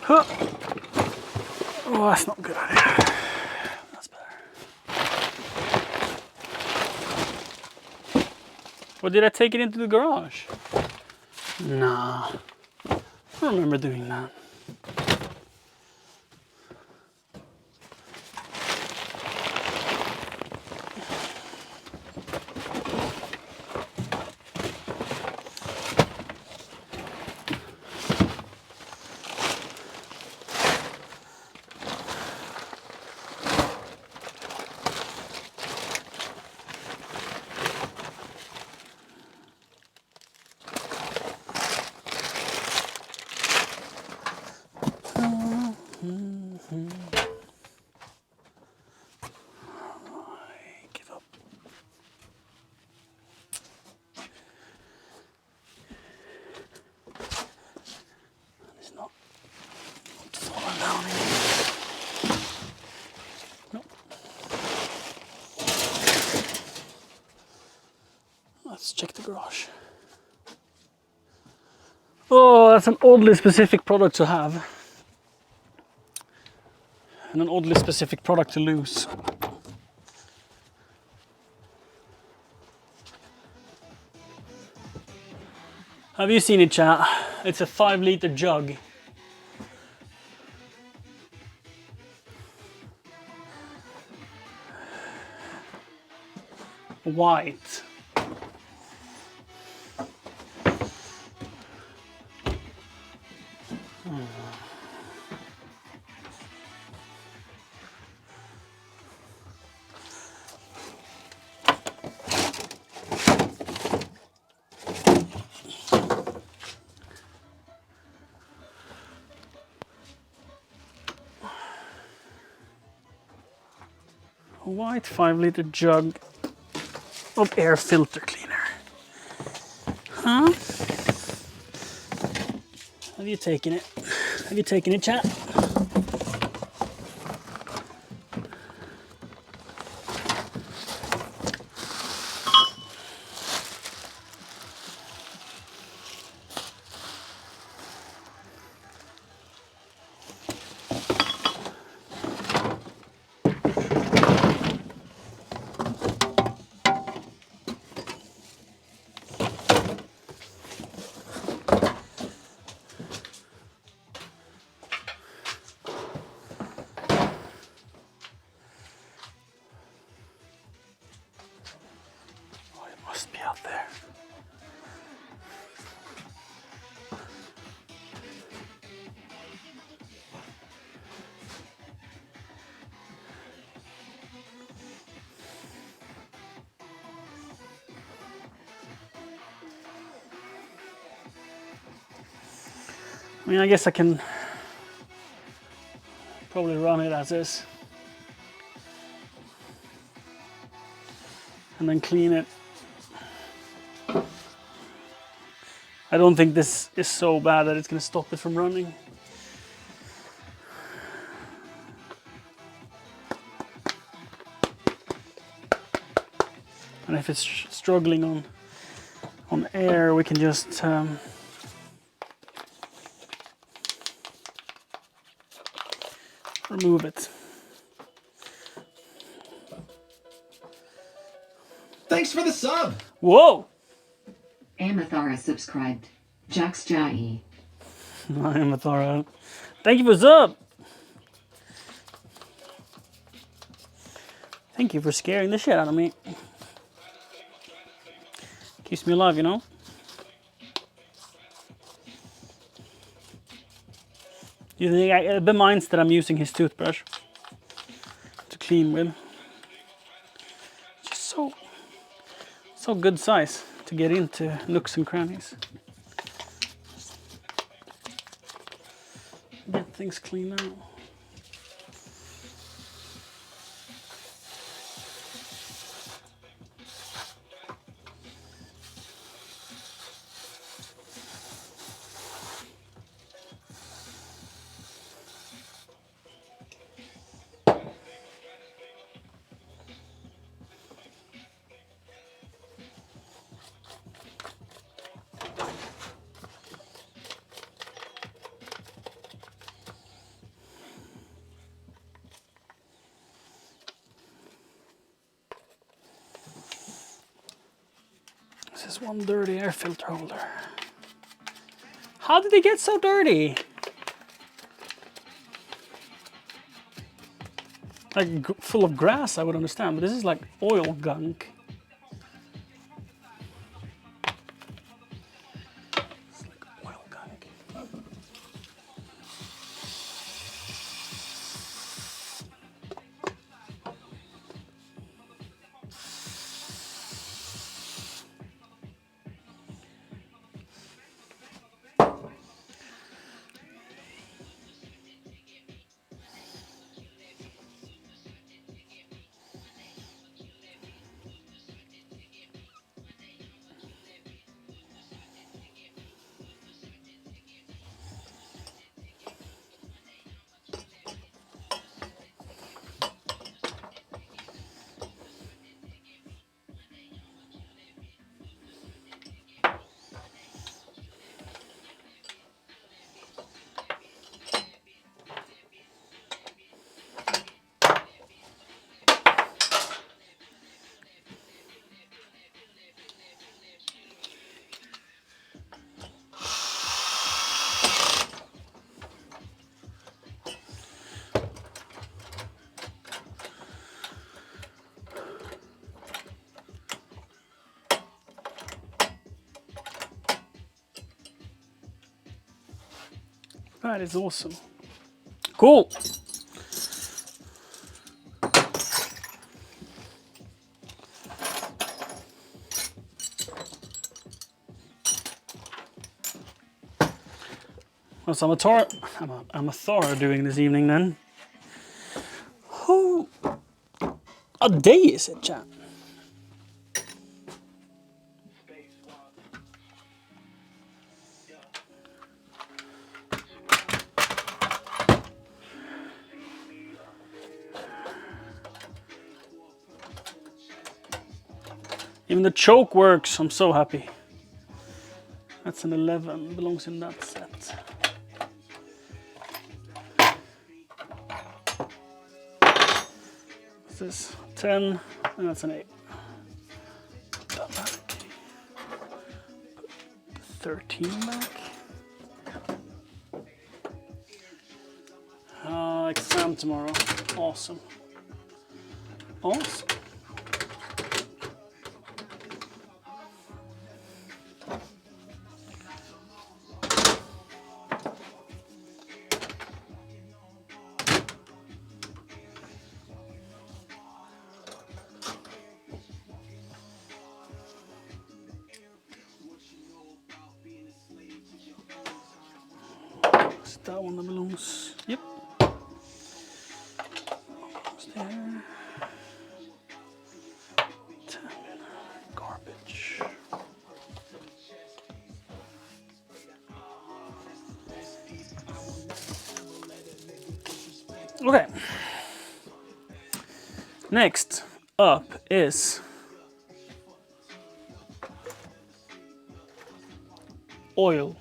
Huh. Oh, that's not a good idea. That's better. Or did I take it into the garage? Nah. I don't remember doing that. check the garage. Oh, that's an oddly specific product to have. And an oddly specific product to lose. Have you seen it, chat? It's a 5-liter jug. White. A white 5-liter jug of air filter cleaner. Huh? Have you taken it? Have you taken it, chat? Must be out there. I mean, I guess I can probably run it as is. And then clean it. I don't think this is so bad that it's going to stop it from running. And if it's struggling on air, we can just remove it. Thanks for the sub. Whoa! Amathara subscribed. Jax Jai. I am Athara. Thank you for sub. Thank you for scaring the shit out of me. Keeps me alive, you know? You think it reminds that I'm using his toothbrush to clean with. Just so good size to get into nooks and crannies. Get things clean out. This is one dirty air filter holder. How did it get so dirty? Like full of grass, I would understand, but this is like oil gunk. It's like oil gunk. That is awesome. Cool. What's I'm a thorough doing this evening then? Who a day is it, chat? Even the choke works. I'm so happy. That's an 11. Belongs in that set. What's this? 10. And that's an 8. Put that back. Put 13 back. Exam tomorrow. Awesome. Awesome. Is it that one that belongs? Yep. Belongs there. 10. Garbage. Okay. Next up is oil.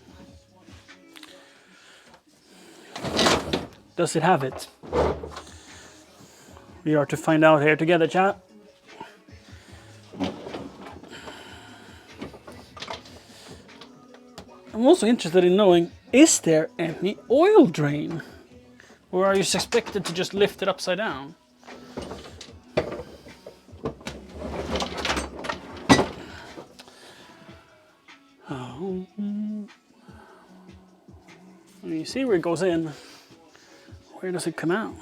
Does it have it? We are to find out here together, chat. I'm also interested in knowing, is there any oil drain? Or are you expected to just lift it upside down? Oh. You see where it goes in. Where does it come out?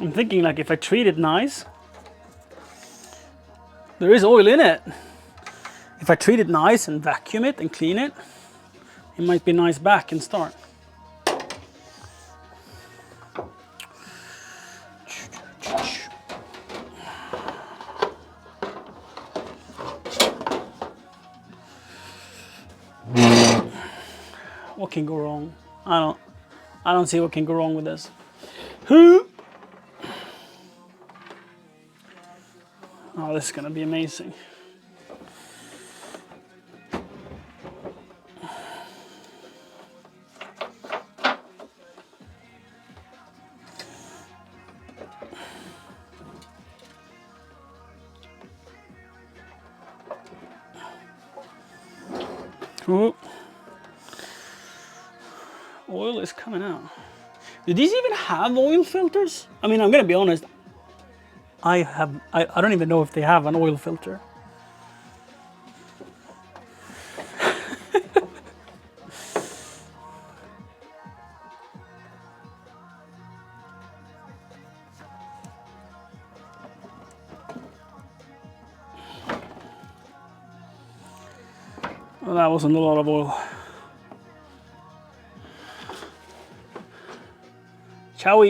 I'm thinking like if I treat it nice, there is oil in it. If I treat it nice and vacuum it and clean it, it might be nice back and start. What can go wrong? I don't see what can go wrong with this. Oh, this is gonna be amazing. Ooh. Oil is coming out. Do these even have oil filters? I mean, I'm gonna be honest. I don't even know if they have an oil filter. Well, that wasn't a lot of oil. Shall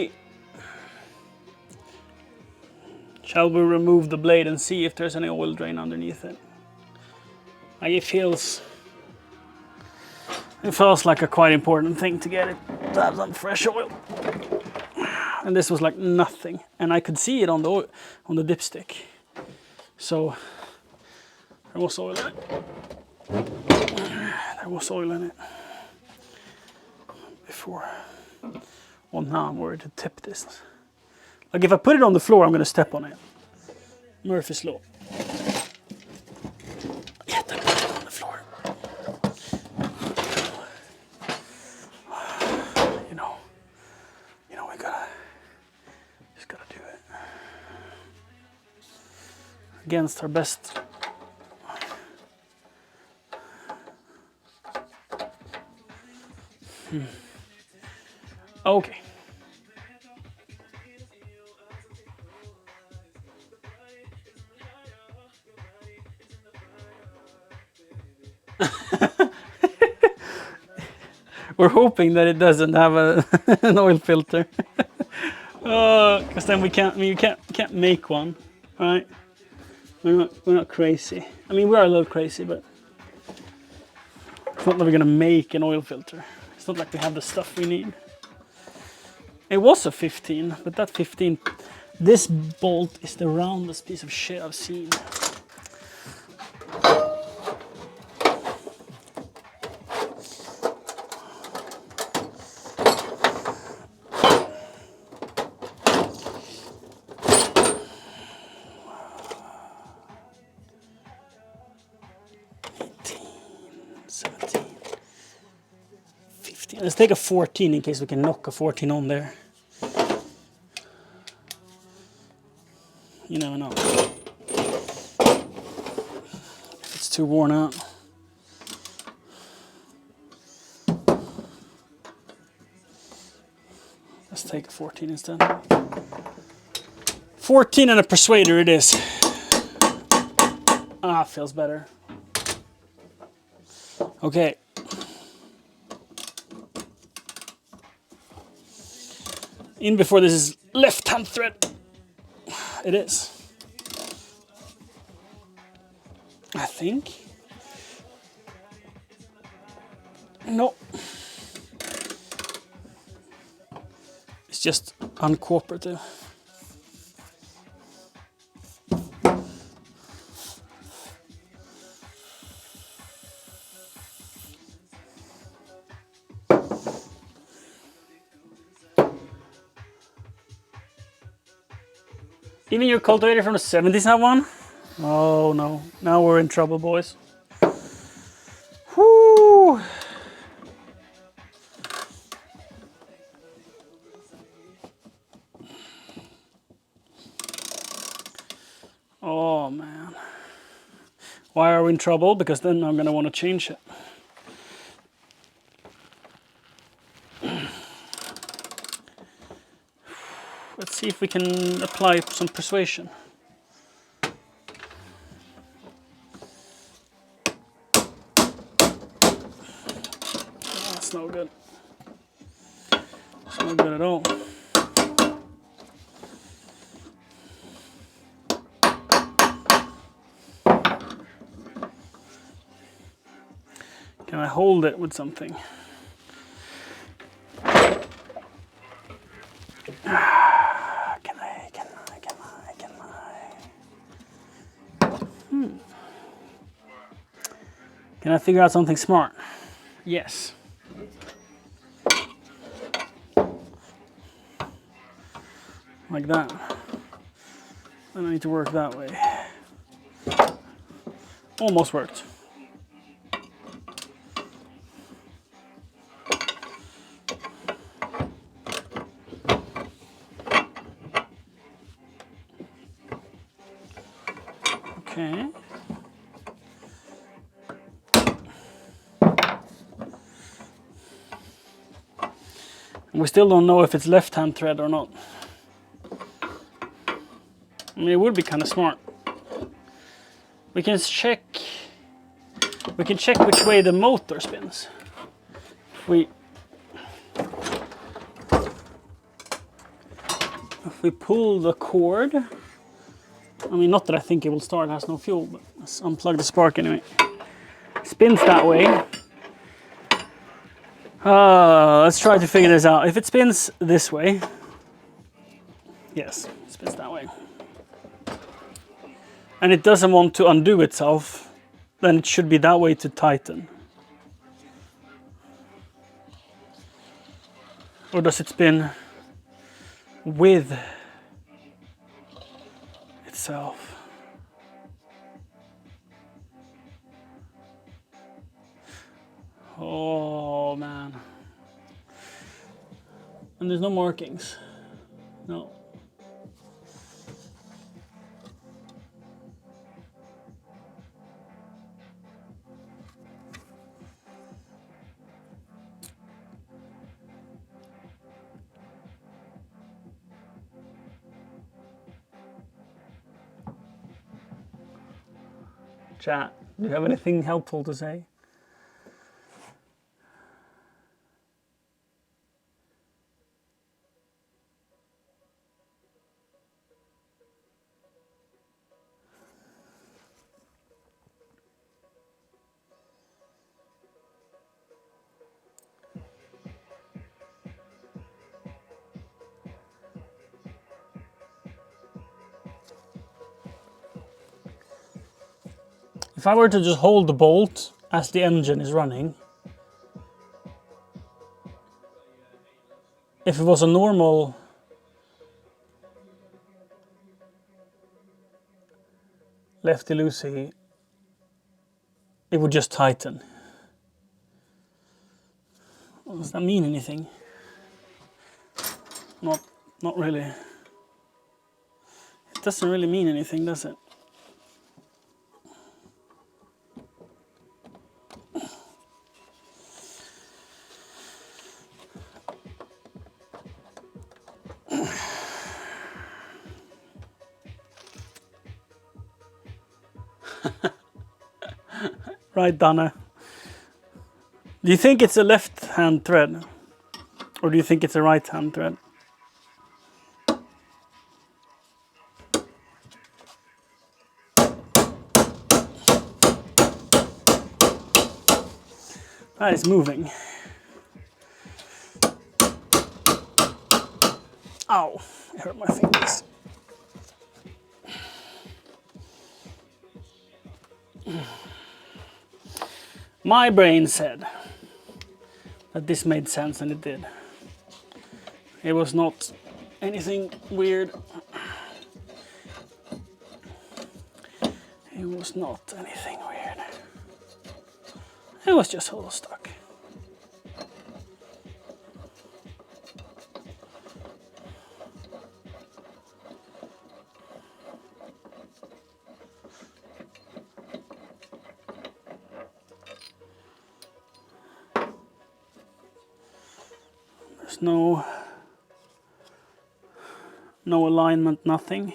we remove the blade and see if there's any oil drain underneath it? Like it feels like a quite important thing to get it to have some fresh oil. And this was like nothing, and I could see it on the dipstick. So there was oil in it. There was oil in it before. Well, now I'm worried to tip this. Like if I put it on the floor, I'm gonna step on it. Murphy's Law. Yeah, put it on the floor. You know, we just gotta do it. Against our best. Okay. We're hoping that it doesn't have an oil filter, because then we can't make one, right? We're not crazy. I mean, we are a little crazy, but it's not that we're gonna make an oil filter. It's not like we have the stuff we need. It was a 15, but that 15, this bolt is the roundest piece of shit I've seen. Let's take a 14 in case we can knock a 14 on there. You never know. If it's too worn out. Let's take a 14 instead. 14 and a persuader it is. Ah, feels better. Okay. In before this is left-hand thread. It is. I think. No. It's just uncooperative. Even your cultivator from the 70s have one? Oh no, now we're in trouble, boys. Whoo! Oh man. Why are we in trouble? Because then I'm gonna want to change it. Let's see if we can apply some persuasion. That's no good. It's not good at all. Can I hold it with something? Can I figure out something smart? Yes. Like that. Then I need to work that way. Almost worked. Okay. We still don't know if it's left-hand thread or not. I mean, it would be kind of smart. We can check which way the motor spins. If we pull the cord, I mean, not that I think it will start, it has no fuel, but let's unplug the spark anyway. Spins that way. Let's try to figure this out. If it spins this way, yes, it spins that way. And it doesn't want to undo itself, then it should be that way to tighten. Or does it spin with itself? Oh man. And there's no markings. No. Chat, do you have anything helpful to say? If I were to just hold the bolt as the engine is running, if it was a normal lefty-loosey, it would just tighten. Well, does that mean anything? Not really. It doesn't really mean anything, does it? Right, Donna. Do you think it's a left-hand thread? Or do you think it's a right-hand thread? That is moving. Ow, it hurt my fingers. My brain said that this made sense, and it did. It was not anything weird. It was not anything weird. It was just a little stuck. There's no alignment, nothing.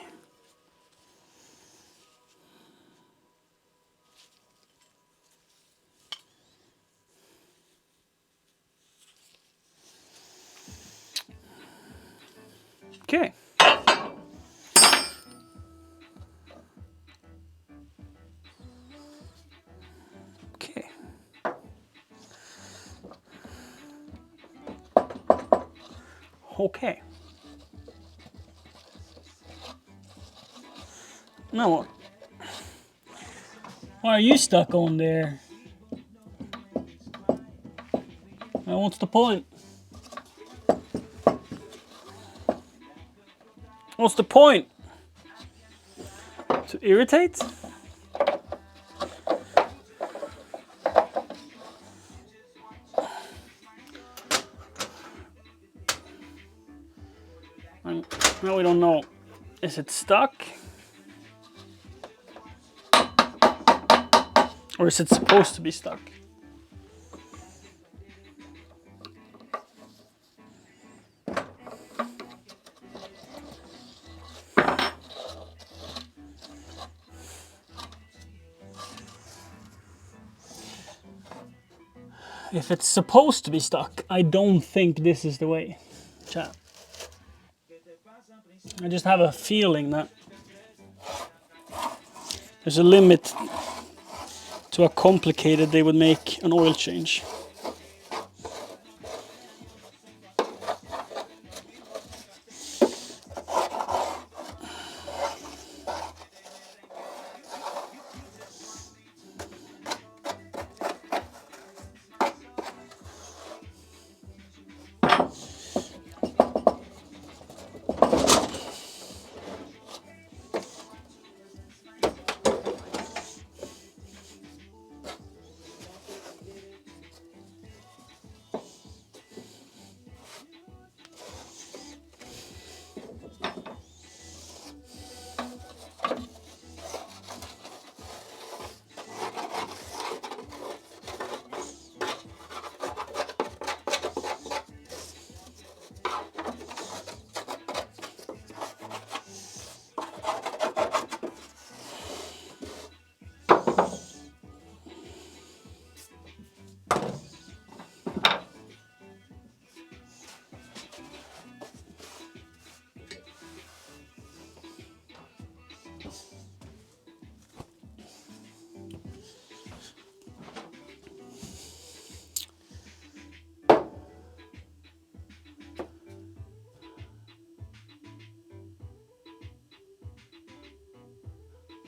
Okay. Okay. Okay. Now what? Why are you stuck on there? Now what's the point? What's the point? To irritate? Now we don't know. Is it stuck? Or is it supposed to be stuck? If it's supposed to be stuck, I don't think this is the way, chat. I just have a feeling that there's a limit to how complicated they would make an oil change.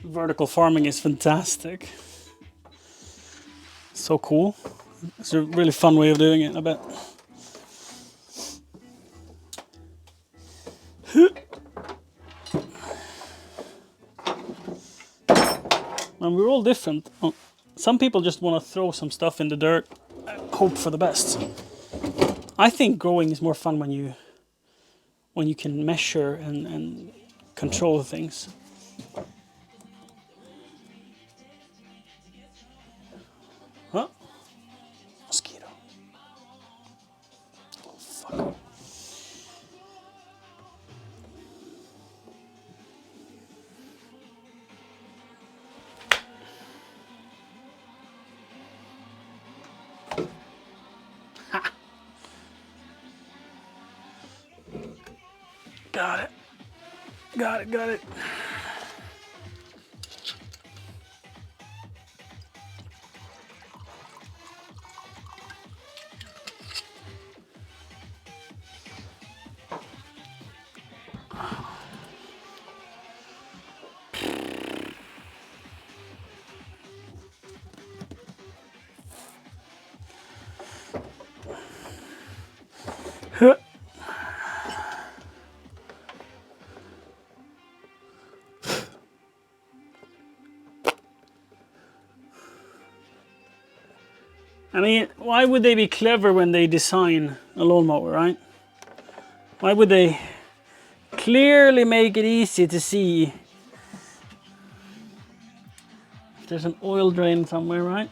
Vertical farming is fantastic. So cool. It's a really fun way of doing it, I bet. And we're all different. Some people just want to throw some stuff in the dirt and hope for the best. I think growing is more fun when you can measure and control things. Huh? Mosquito. Oh, fuck. Ha. Got it. Got it. Huh. I mean, why would they be clever when they design a lawnmower, right? Why would they clearly make it easy to see if there's an oil drain somewhere, right?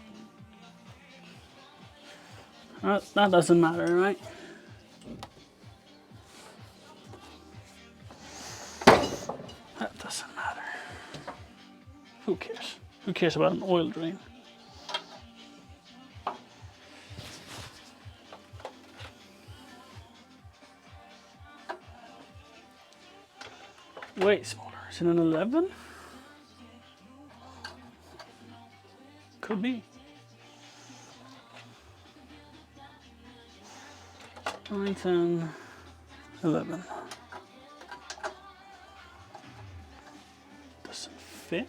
That doesn't matter, right? That doesn't matter. Who cares? Who cares about an oil drain? Way smaller. Is it an 11? Could be. 9, 10, 11. Doesn't fit.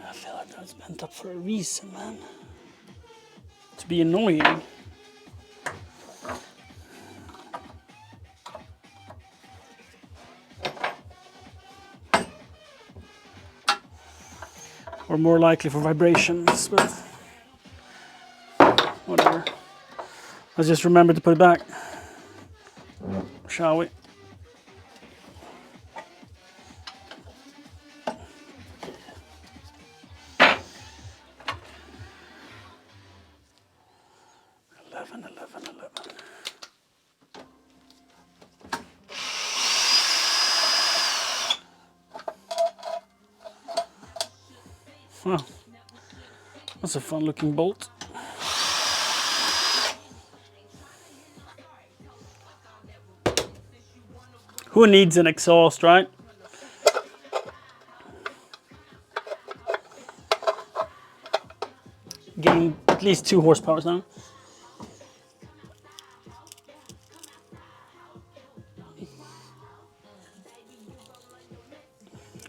I feel like that's bent up for a reason, man. To be annoying. Or more likely for vibrations, but whatever. Let's just remember to put it back. Shall we? Eleven. Well, that's a fun looking bolt. Who needs an exhaust, right? Getting at least 2 horsepower now.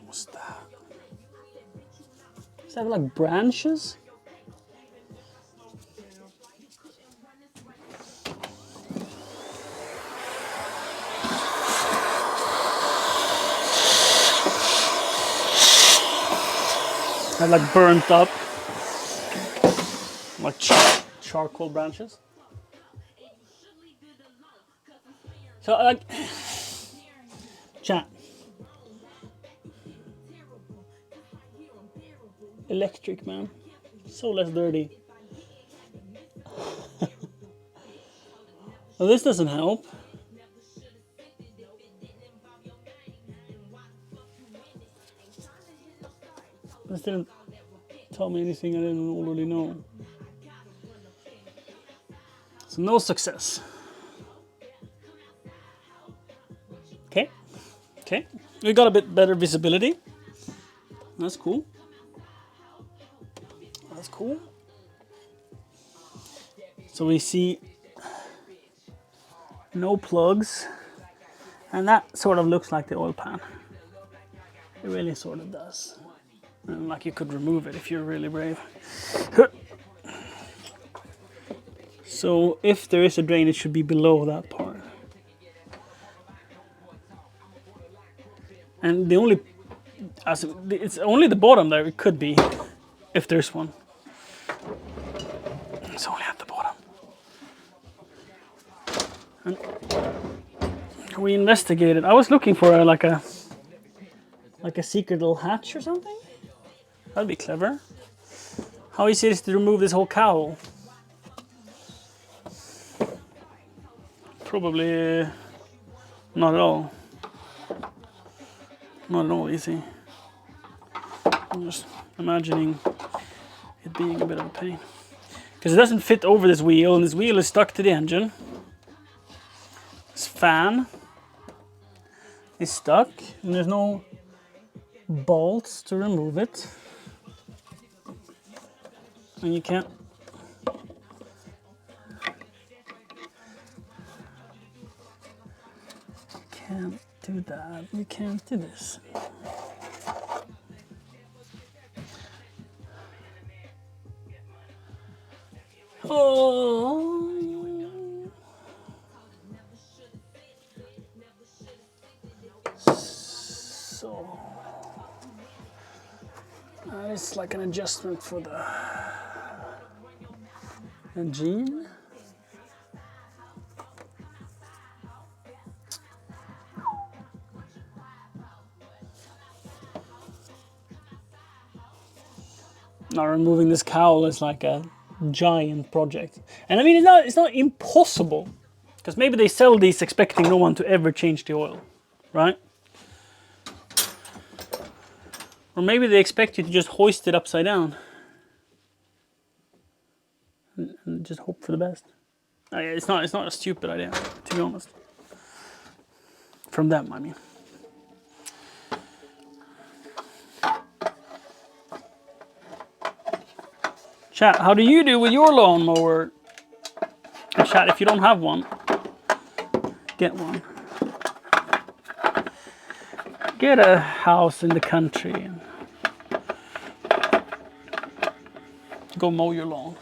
What's that? Is that like branches? They're like burnt up, like charcoal branches. So like, chat. Electric, man, so less dirty. Well, this doesn't help. This didn't tell me anything I didn't already know. So no success. Okay. We got a bit better visibility. That's cool. So we see no plugs, and that sort of looks like the oil pan. It really sort of does. And like you could remove it if you're really brave. So if there is a drain, it should be below that part. And it's only the bottom there it could be, if there's one. It's only at the bottom. And we investigated. I was looking for like a secret little hatch or something. That'd be clever. How easy is it to remove this whole cowl? Probably not at all. Not at all easy. I'm just imagining it being a bit of a pain. Because it doesn't fit over this wheel, and this wheel is stuck to the engine. This fan is stuck, and there's no bolts to remove it. And you can't do that. You can't do this. Oh. So it's like an adjustment for the engine. Now removing this cowl is like a giant project, and I mean it's not impossible, because maybe they sell these expecting no one to ever change the oil, right? Or maybe they expect you to just hoist it upside down and just hope for the best. It's not a stupid idea, to be honest. From them, I mean. Chat, how do you do with your lawnmower? Chat, if you don't have one, get one. Get a house in the country and go mow your lawn.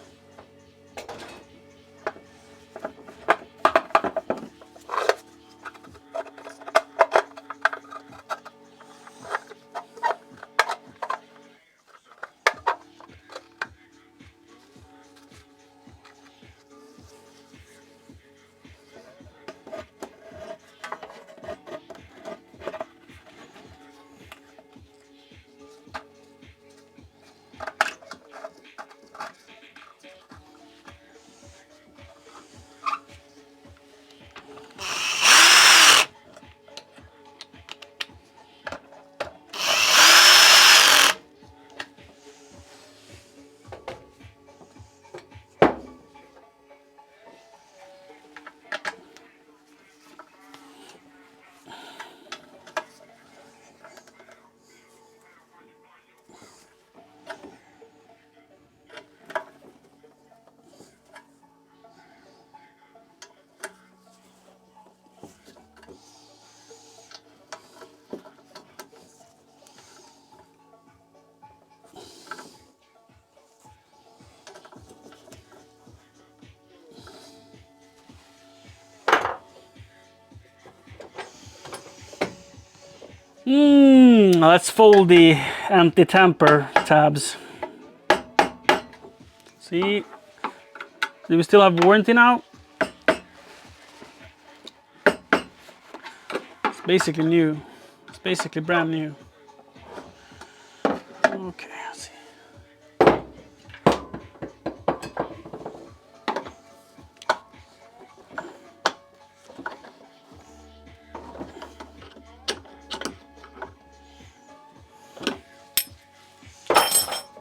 Let's fold the anti-tamper tabs. See? Do we still have warranty now? It's basically new. It's basically brand new. Okay, let's see.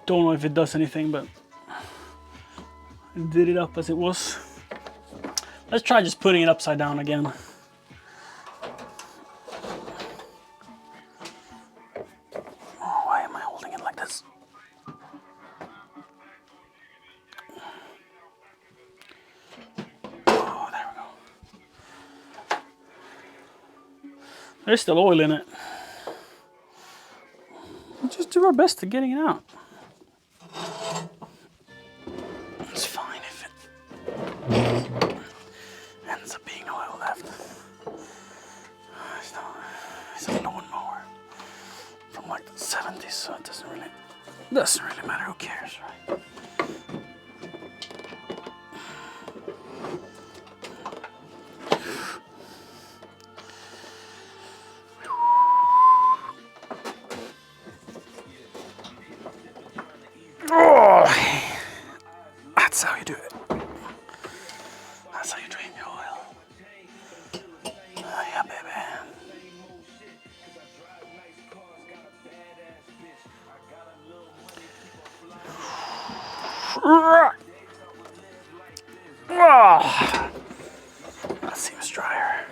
Don't know if it does anything, but I did it up as it was. Let's try just putting it upside down again. Oh, why am I holding it like this? Oh, there we go. There's still oil in it. We'll just do our best at getting it out. It's fine if it ends up being oil left. It's a lawnmower from like the 70s, so it doesn't really matter. Who cares, right? Oh, that's how you do it. That's how you drain your oil. Oh, yeah, baby. Oh, that seems drier.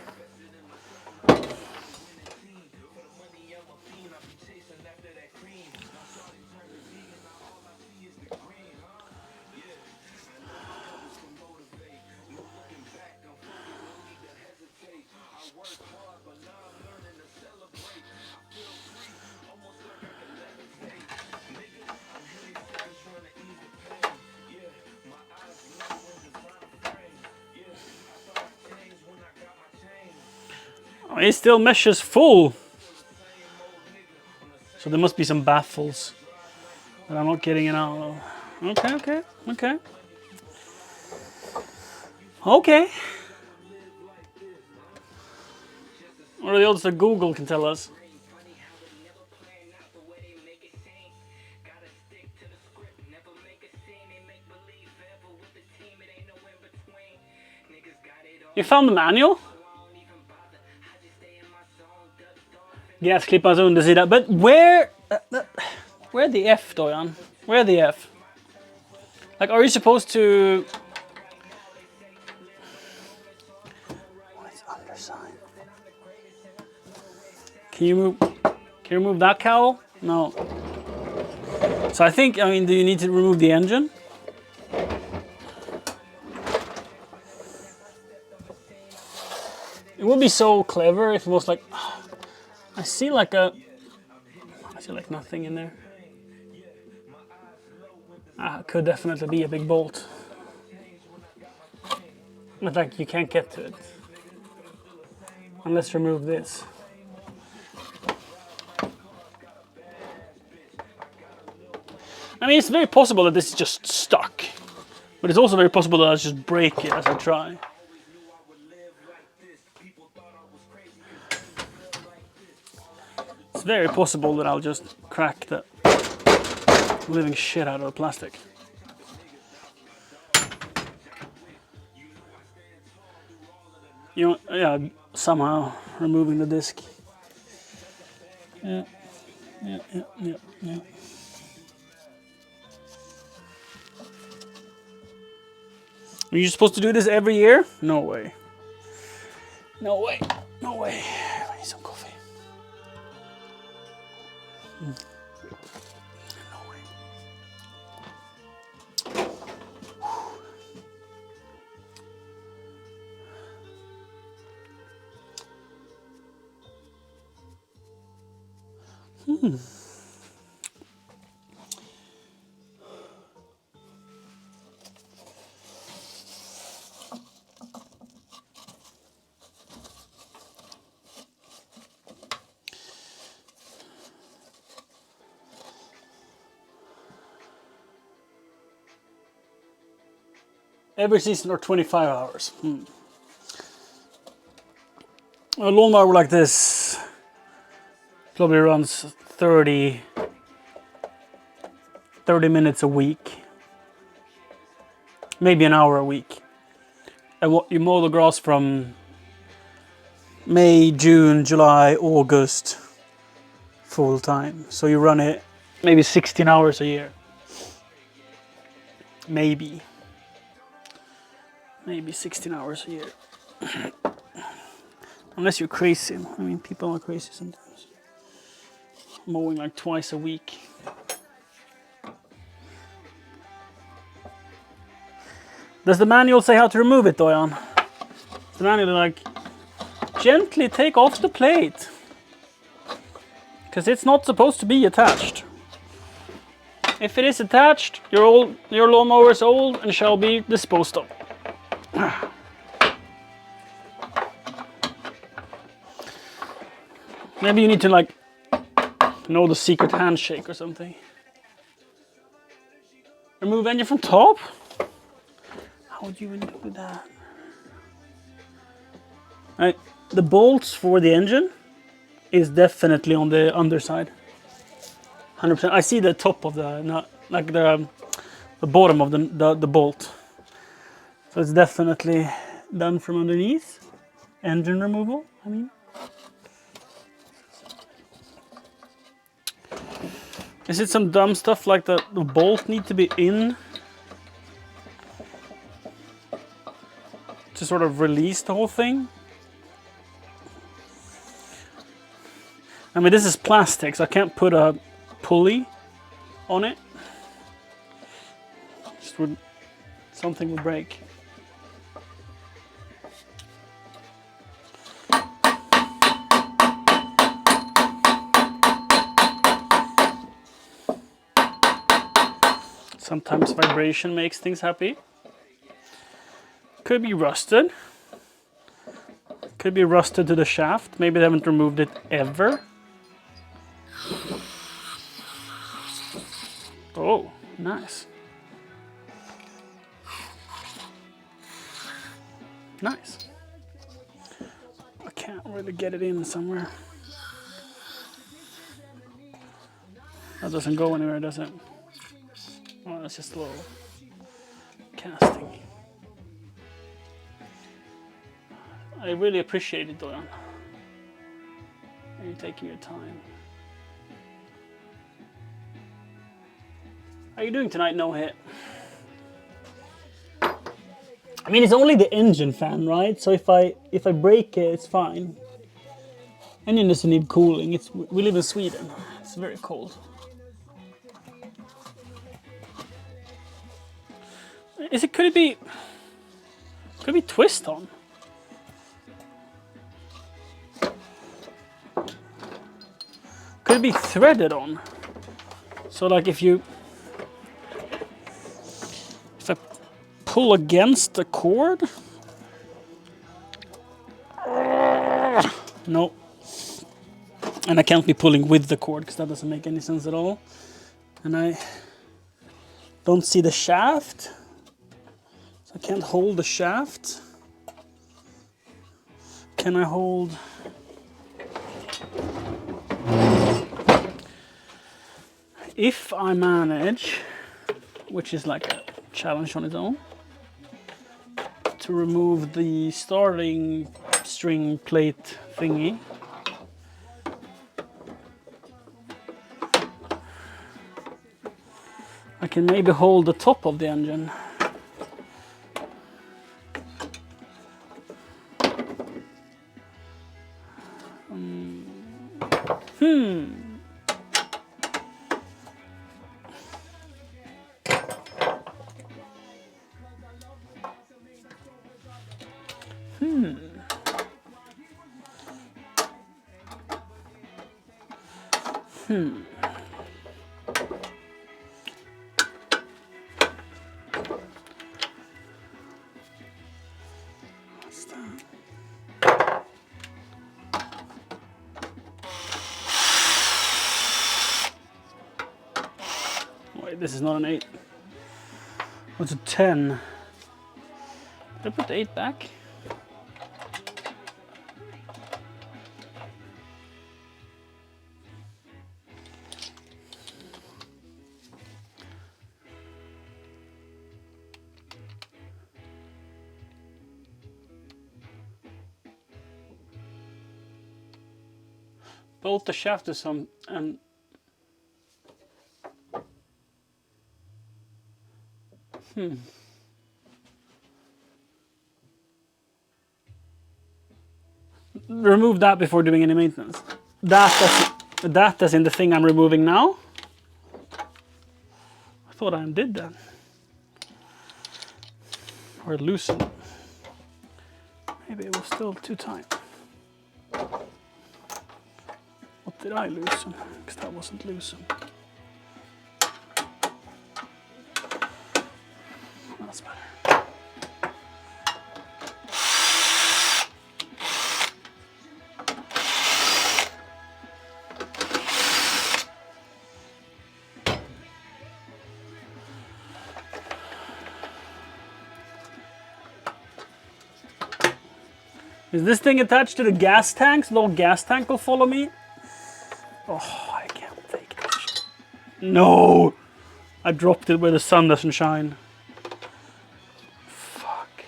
Oh, it still meshes full. So there must be some baffles that I'm not getting it out of. Okay. Okay. What are the odds that Google can tell us? You found the manual? Gräsklipparens undersida. But where the F, Dojan? Where the F? Like, are you supposed to... Oh, it's underside. Can you remove that cowl? No. So I think, I mean, do you need to remove the engine? It would be so clever if it was like... I see like nothing in there. Could definitely be a big bolt. But like you can't get to it. And let's remove this. I mean, it's very possible that this is just stuck. But it's also very possible that I'll just break it as I try. It's very possible that I'll just crack the living shit out of the plastic. You know, yeah, somehow removing the disc. Yeah. Are you supposed to do this every year? No way. No way. I need some coffee. No way. Every season or 25 hours. A lawnmower like this probably runs 30 minutes a week. Maybe an hour a week. And you mow the grass from May, June, July, August, full time. So you run it maybe 16 hours a year. Maybe 16 hours a year. Unless you're crazy. I mean, people are crazy sometimes. Mowing like twice a week. Does the manual say how to remove it, Doyan? The manual is like, gently take off the plate. Because it's not supposed to be attached. If it is attached, your lawnmower is old and shall be disposed of. Maybe you need to like know the secret handshake or something. Remove engine from top? How would you even do that? Right, the bolts for the engine is definitely on the underside. 100%. I see the top of the, not like the bottom of the bolt. So it's definitely done from underneath. Engine removal, I mean. Is it some dumb stuff like the bolt need to be in to sort of release the whole thing? I mean, this is plastic, so I can't put a pulley on it. Just would, something would break. Sometimes vibration makes things happy. Could be rusted. Could be rusted to the shaft. Maybe they haven't removed it ever. Oh, nice. Nice. I can't really get it in somewhere. That doesn't go anywhere, does it? Oh, that's just a little casting. I really appreciate it, Doyan. You taking your time. How are you doing tonight, No Hit? I mean, it's only the engine fan, right? So if I break it, it's fine. Engine doesn't need cooling. We live in Sweden. It's very cold. Could it be twist on? Could it be threaded on? So like if I pull against the cord? No. And I can't be pulling with the cord because that doesn't make any sense at all. And I don't see the shaft. So I can't hold the shaft. Can I hold... If I manage, which is like a challenge on its own, to remove the starting string plate thingy, I can maybe hold the top of the engine. What's that? Wait, this is not an 8. What's a 10? Did I put the 8 back? Bolt the shaft to some and remove that before doing any maintenance. That's in the thing I'm removing now. I thought I undid that. Or loosened. Maybe it was still too tight. What did I loosen? Because that wasn't loosened. That's better. Is this thing attached to the gas tank so the old gas tank will follow me? Oh, I can't take this. No! I dropped it where the sun doesn't shine. Fuck.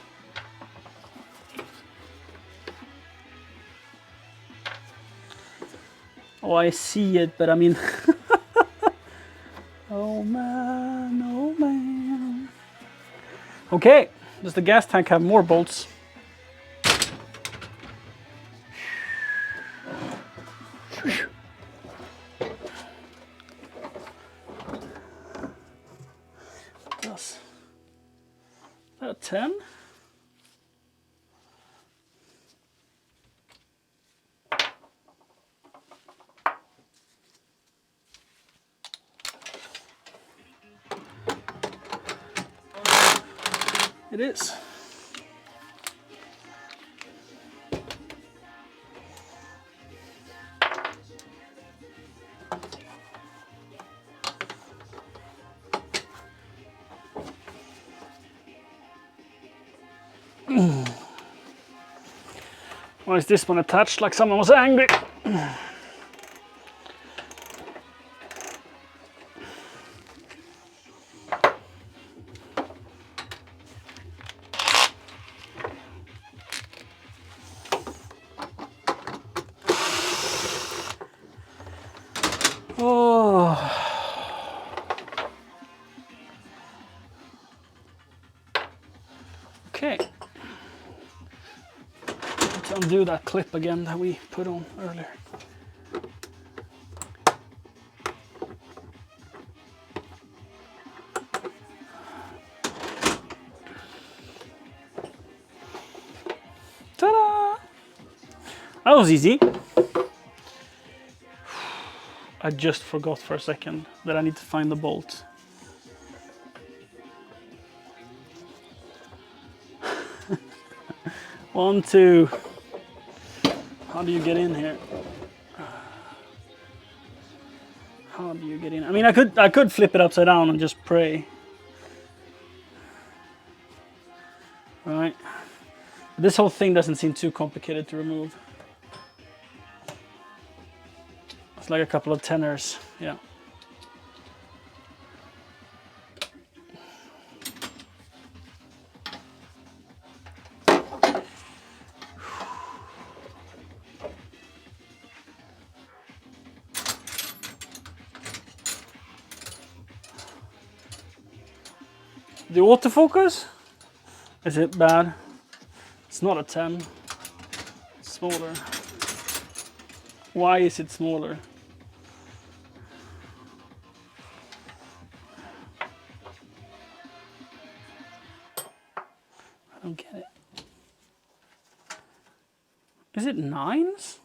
Oh, I see it, but I mean... Oh man, oh man. Okay, does the gas tank have more bolts? Is that a 10? It is. Why is this one attached like someone was angry? Oh. Okay. Let's undo that clip again that we put on earlier. Ta-da! That was easy. I just forgot for a second that I need to find the bolt. One, two. How do you get in here? How do you get in? I mean, I could flip it upside down and just pray. Right. This whole thing doesn't seem too complicated to remove. It's like a couple of tenors, yeah. The autofocus? Is it bad? It's not a 10. It's smaller. Why is it smaller? I don't get it. Is it 9s?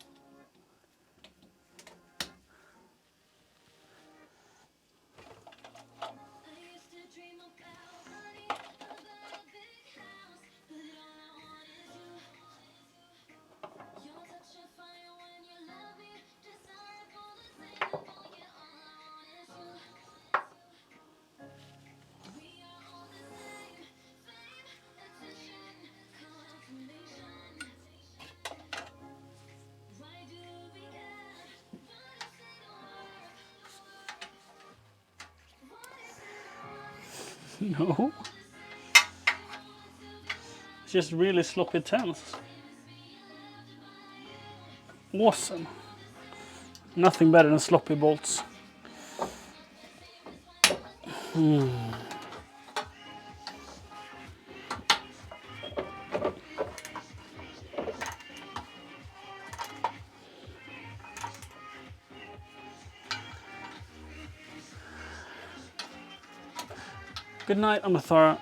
No. It's just really sloppy tense. Awesome. Nothing better than sloppy bolts. Good night, Amathara.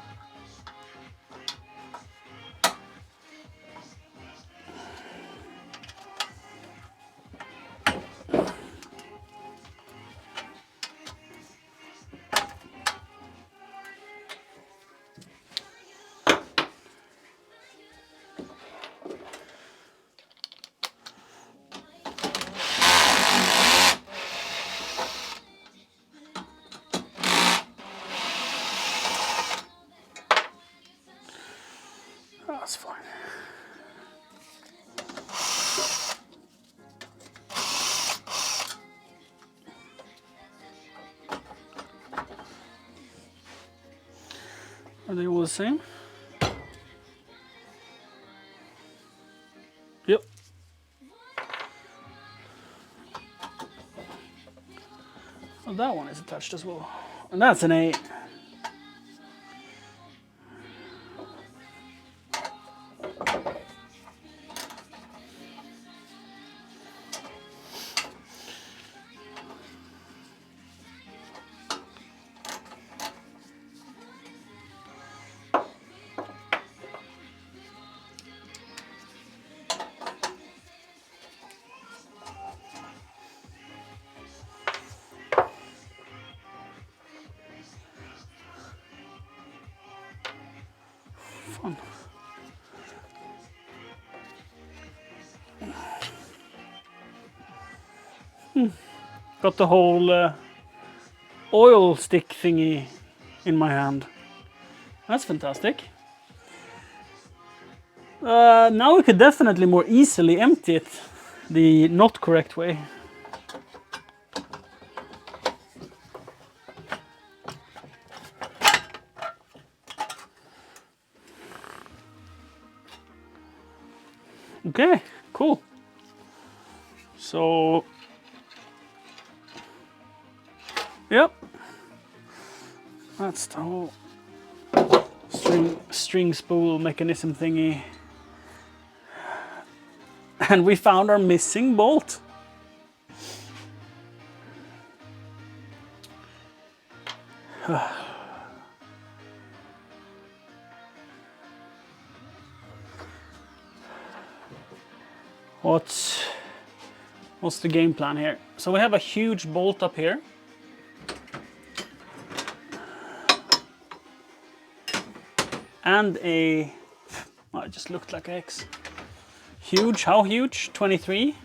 That's fine. Are they all the same? Yep. Well, that one is attached as well. And that's an 8. Fun. Got the whole oil stick thingy in my hand. That's fantastic. Now we could definitely more easily empty it the not correct way. Okay, cool. So, yep, that's the whole string spool mechanism thingy. And we found our missing bolt. What's the game plan here? So we have a huge bolt up here. And it just looked like X. Huge, how huge? 23.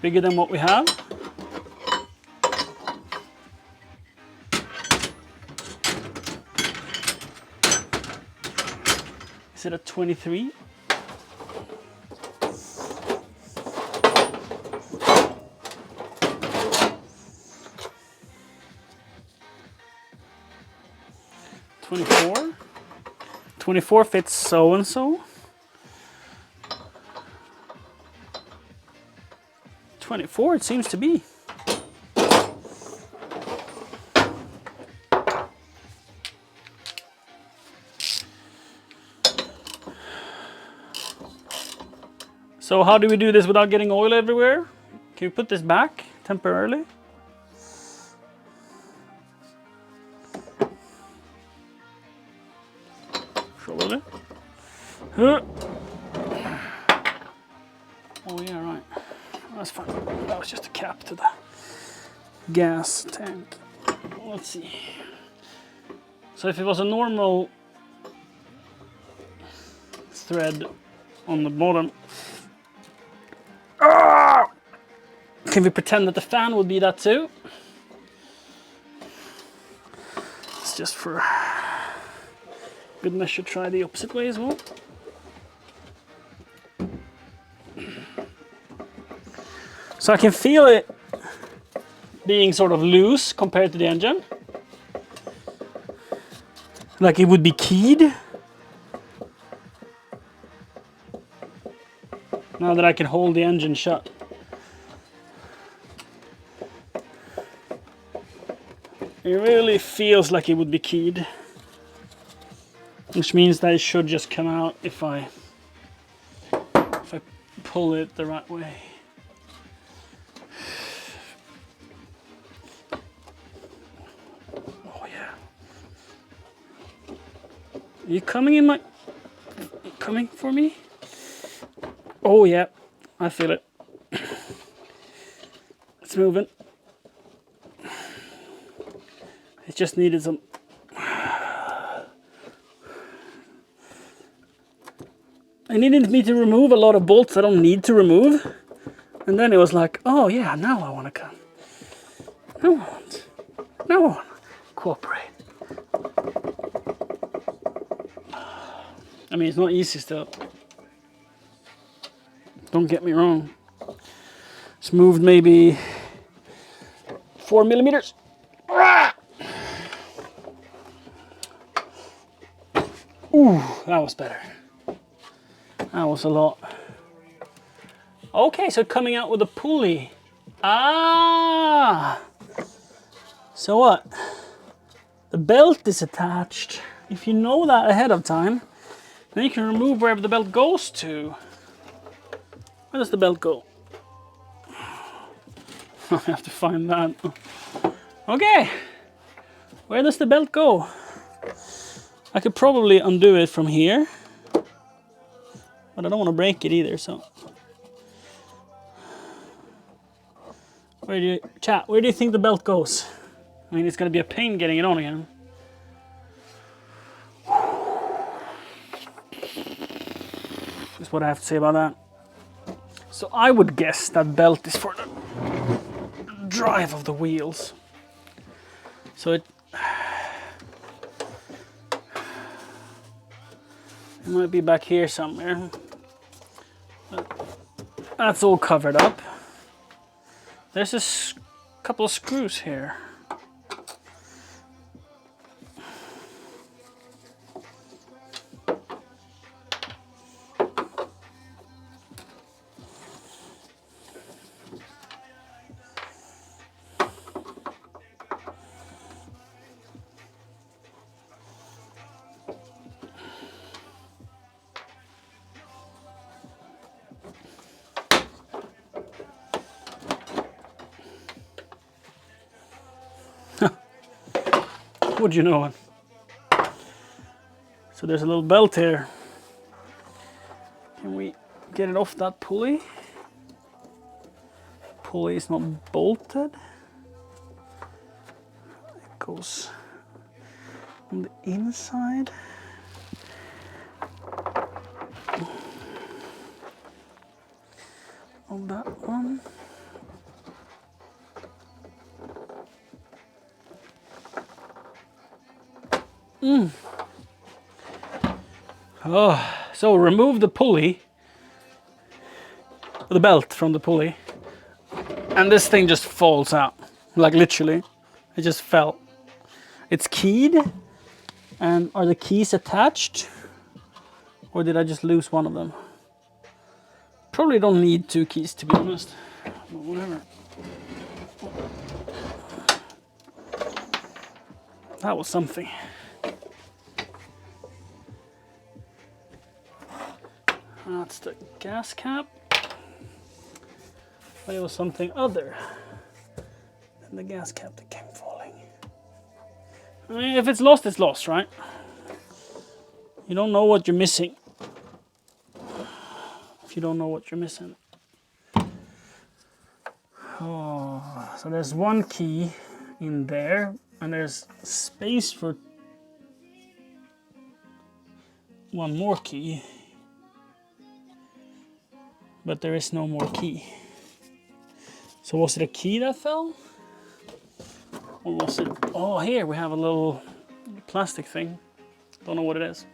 Bigger than what we have. Is it a 23? $24. 24 fits so and so. 24 it seems to be. So how do we do this without getting oil everywhere? Can we put this back temporarily? Surely. Oh yeah, right. That's fine. That was just a cap to the gas tank. Let's see. So if it was a normal thread on the bottom, can we pretend that the fan would be that too? It's just for good measure, try the opposite way as well. So I can feel it being sort of loose compared to the engine. Like it would be keyed. Now that I can hold the engine shut. It really feels like it would be keyed. Which means that it should just come out if I pull it the right way. Oh yeah. Are you coming in my... Coming for me? Oh yeah, I feel it. It's moving. It just needed some... It needed me to remove a lot of bolts I don't need to remove. And then it was like, oh yeah, now I want to come. Now I want to cooperate. I mean, it's not easy still. Don't get me wrong. It's moved maybe 4 millimeters. Ooh, that was better. That was a lot. Okay, so coming out with a pulley. Ah! So what? The belt is attached. If you know that ahead of time, then you can remove wherever the belt goes to. Where does the belt go? I have to find that. Okay. Where does the belt go? I could probably undo it from here. But I don't want to break it either, so. Where do you think the belt goes? I mean, it's going to be a pain getting it on again. That's what I have to say about that. So I would guess that belt is for the drive of the wheels. So it might be back here somewhere. But that's all covered up. There's a couple of screws here. Would you know it? So there's a little belt here. Can we get it off that pulley? Pulley is not bolted. It goes on the inside. On that one. Oh, so remove the pulley, the belt from the pulley, and this thing just falls out, like literally, it just fell. It's keyed, and are the keys attached, or did I just lose one of them? Probably don't need 2 keys to be honest, but whatever. That was something. That's the gas cap. But it was something other than the gas cap that came falling. I mean, if it's lost, it's lost, right? You don't know what you're missing. If you don't know what you're missing. Oh, so there's 1 key in there, and there's space for 1 more key. But there is no more key. So was it a key that fell? Or was it... Oh, here we have a little plastic thing. Don't know what it is.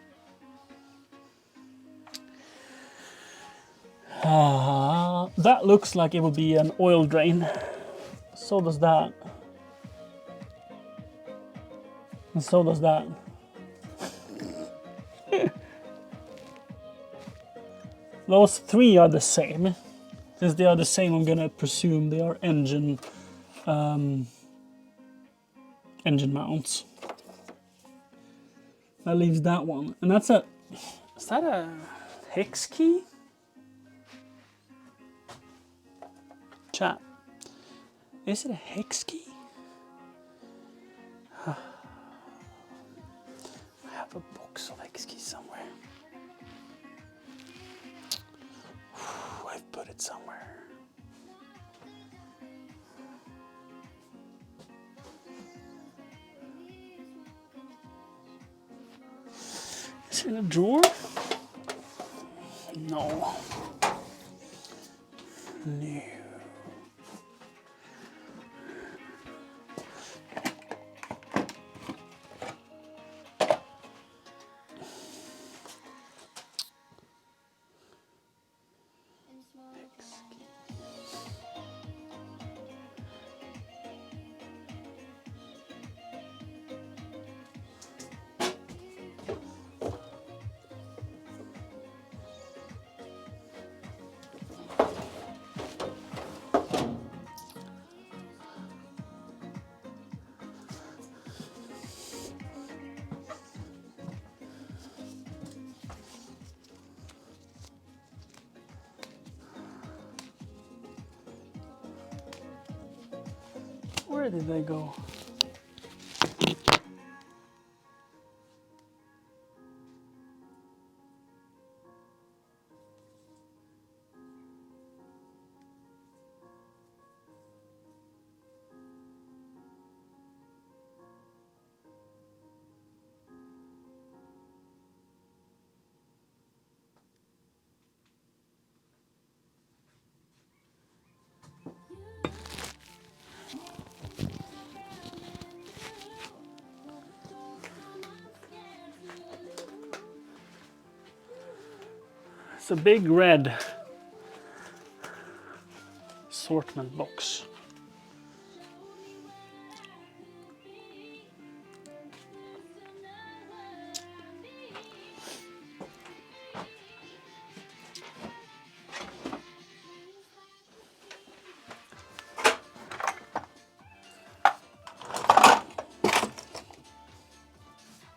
That looks like it would be an oil drain. So does that. And so does that. Those three are the same. Since they are the same, I'm gonna presume they are engine mounts. That leaves that one. And that's a... Is that a hex key? Chat. Is it a hex key? I have a box of hex keys somewhere. I've put it somewhere. Is it in a drawer? No. No. Where did they go? It's a big red assortment box.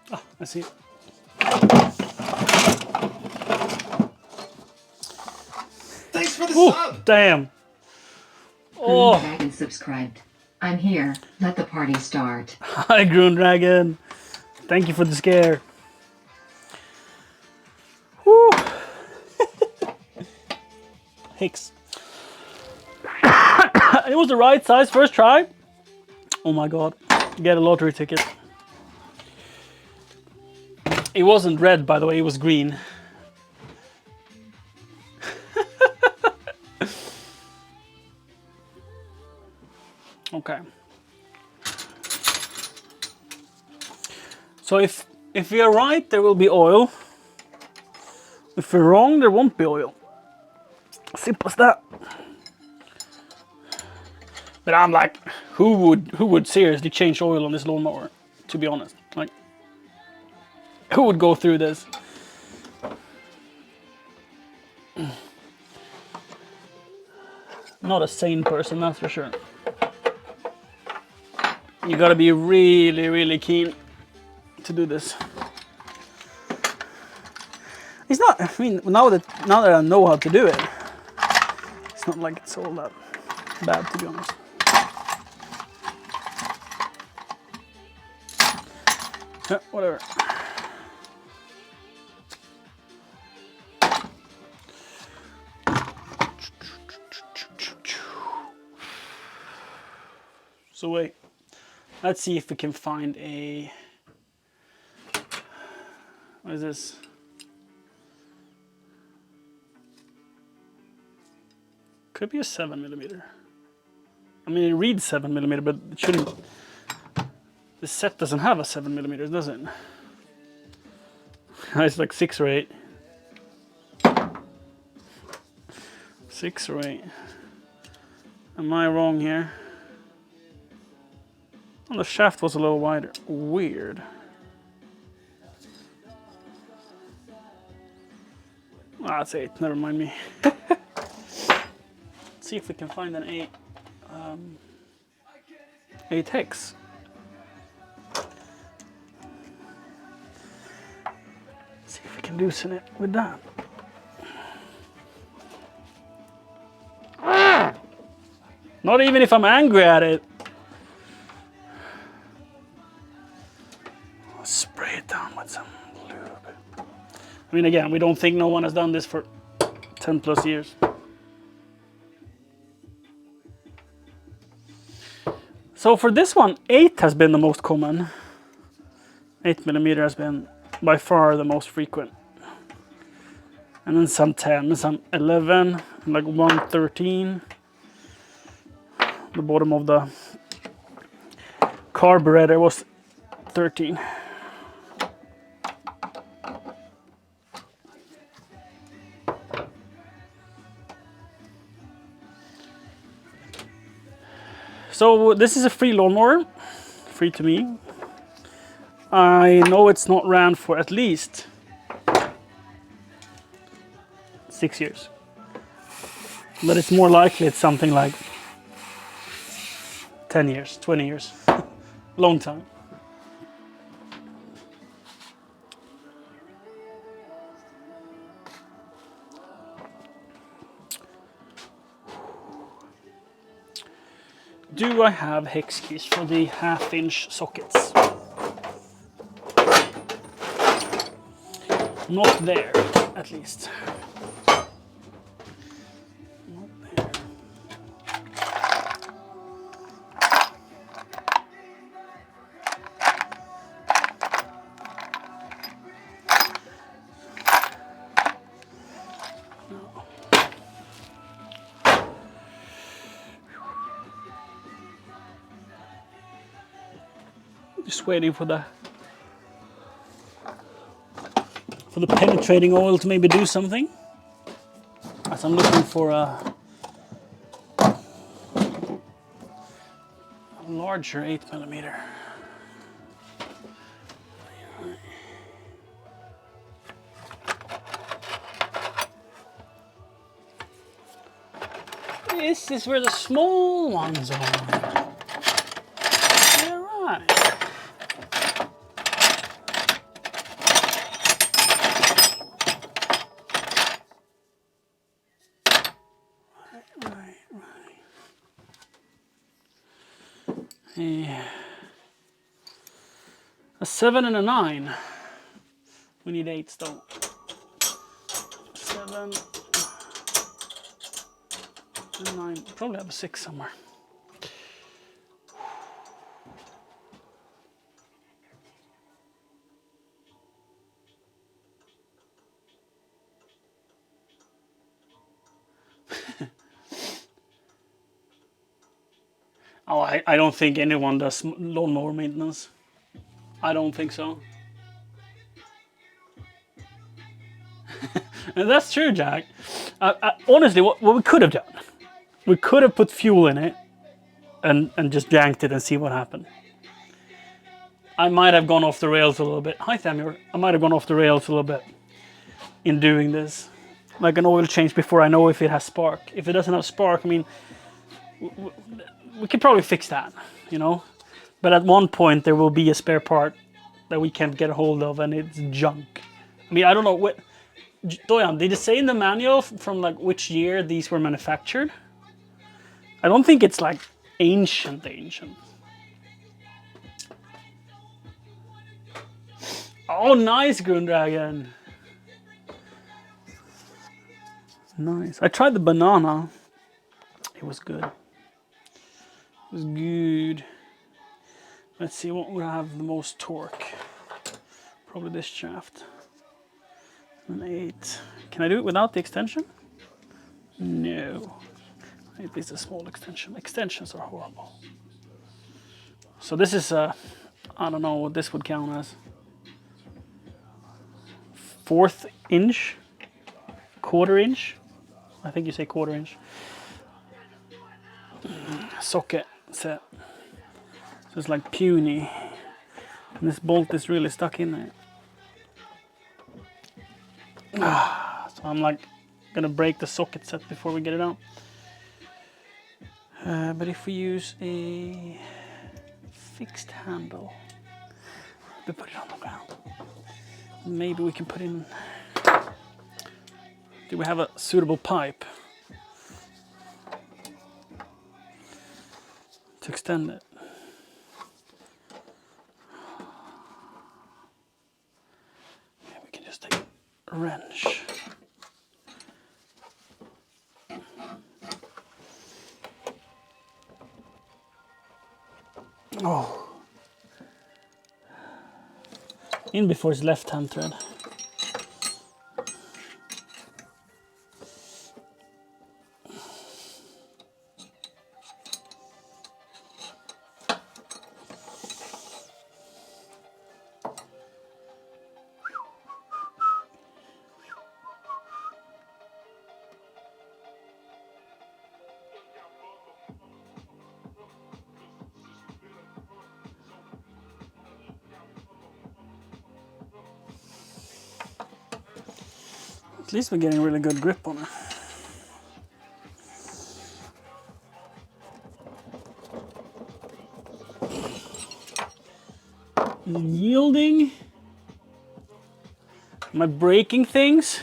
Ah, I see it. Thanks for the Oh, sub. damn. Green Oh, Dragon subscribed. I'm here. Let the party start. hi, Groon Dragon. Thank you for the scare. Woo. Hicks. It was the right size first try. Oh my god. Get a lottery ticket. It wasn't red, by the way, it was green. Okay. So if we are right, there will be oil. If we're wrong, there won't be oil. Simple as that. But I'm like, who would seriously change oil on this lawnmower? To be honest, like, who would go through this? Not a sane person, that's for sure. You gotta be really, really keen to do this. It's not. I mean, now that I know how to do it, it's not like it's all that bad, to be honest. Yeah, whatever. So wait, let's see if we can find a. What is this? Could be a 7mm. I mean, it reads 7mm, but it shouldn't. The set doesn't have a 7mm, does it? It's like 6 or 8. 6 or 8. Am I wrong here? And the shaft was a little wider. Weird. Ah, that's 8. Never mind me. Let's see if we can find an 8 hex. See if we can loosen it with that. Not even if I'm angry at it. Spray it down with some lube. I mean, again, we don't think no one has done this for 10 plus years. So for this one, 8 has been the most common. 8mm has been by far the most frequent. And then some 10, some 11, and like 113. The bottom of the carburetor was 13. So this is a free lawnmower, free to me. I know it's not ran for at least 6 years. But it's more likely it's something like 10 years, 20 years. Long time. Do I have hex keys for the 1/2-inch sockets? Not there, at least. Not there. Just waiting for the penetrating oil to maybe do something. As I'm looking for a larger 8mm. This is where the small ones are. Yeah, right. Yeah. A 7 and a 9. We need 8 though. 7 and 9. Probably have a 6 somewhere. Oh, I don't think anyone does lawnmower maintenance. I don't think so. And that's true, Jack. Honestly, what we could have done, we could have put fuel in it and just yanked it and see what happened. I might have gone off the rails a little bit. Hi, Thamir. I might have gone off the rails a little bit in doing this. Like an oil change before I know if it has spark. If it doesn't have spark, I mean, we could probably fix that, you know? But at one point there will be a spare part that we can't get a hold of and it's junk. I mean, I don't know what... Doyan, did it say in the manual from like which year these were manufactured? I don't think it's like ancient. Oh, nice, Grundragon. Nice. I tried the banana. It was good. It was good. Let's see what would have the most torque. Probably this shaft. An 8. Can I do it without the extension? No. At least a small extension. Extensions are horrible. So this is I don't know what this would count as. 1/4 inch? 1/4 inch? I think you say 1/4 inch. Socket set. So it's like puny. And this bolt is really stuck in there. So I'm like gonna break the socket set before we get it out. But if we use a fixed handle, we put it on the ground. Maybe we can put in. Do we have a suitable pipe to extend it? Yeah, we can just take a wrench. Oh. In before his left hand thread. At least we're getting a really good grip on it. Is it yielding? Am I breaking things?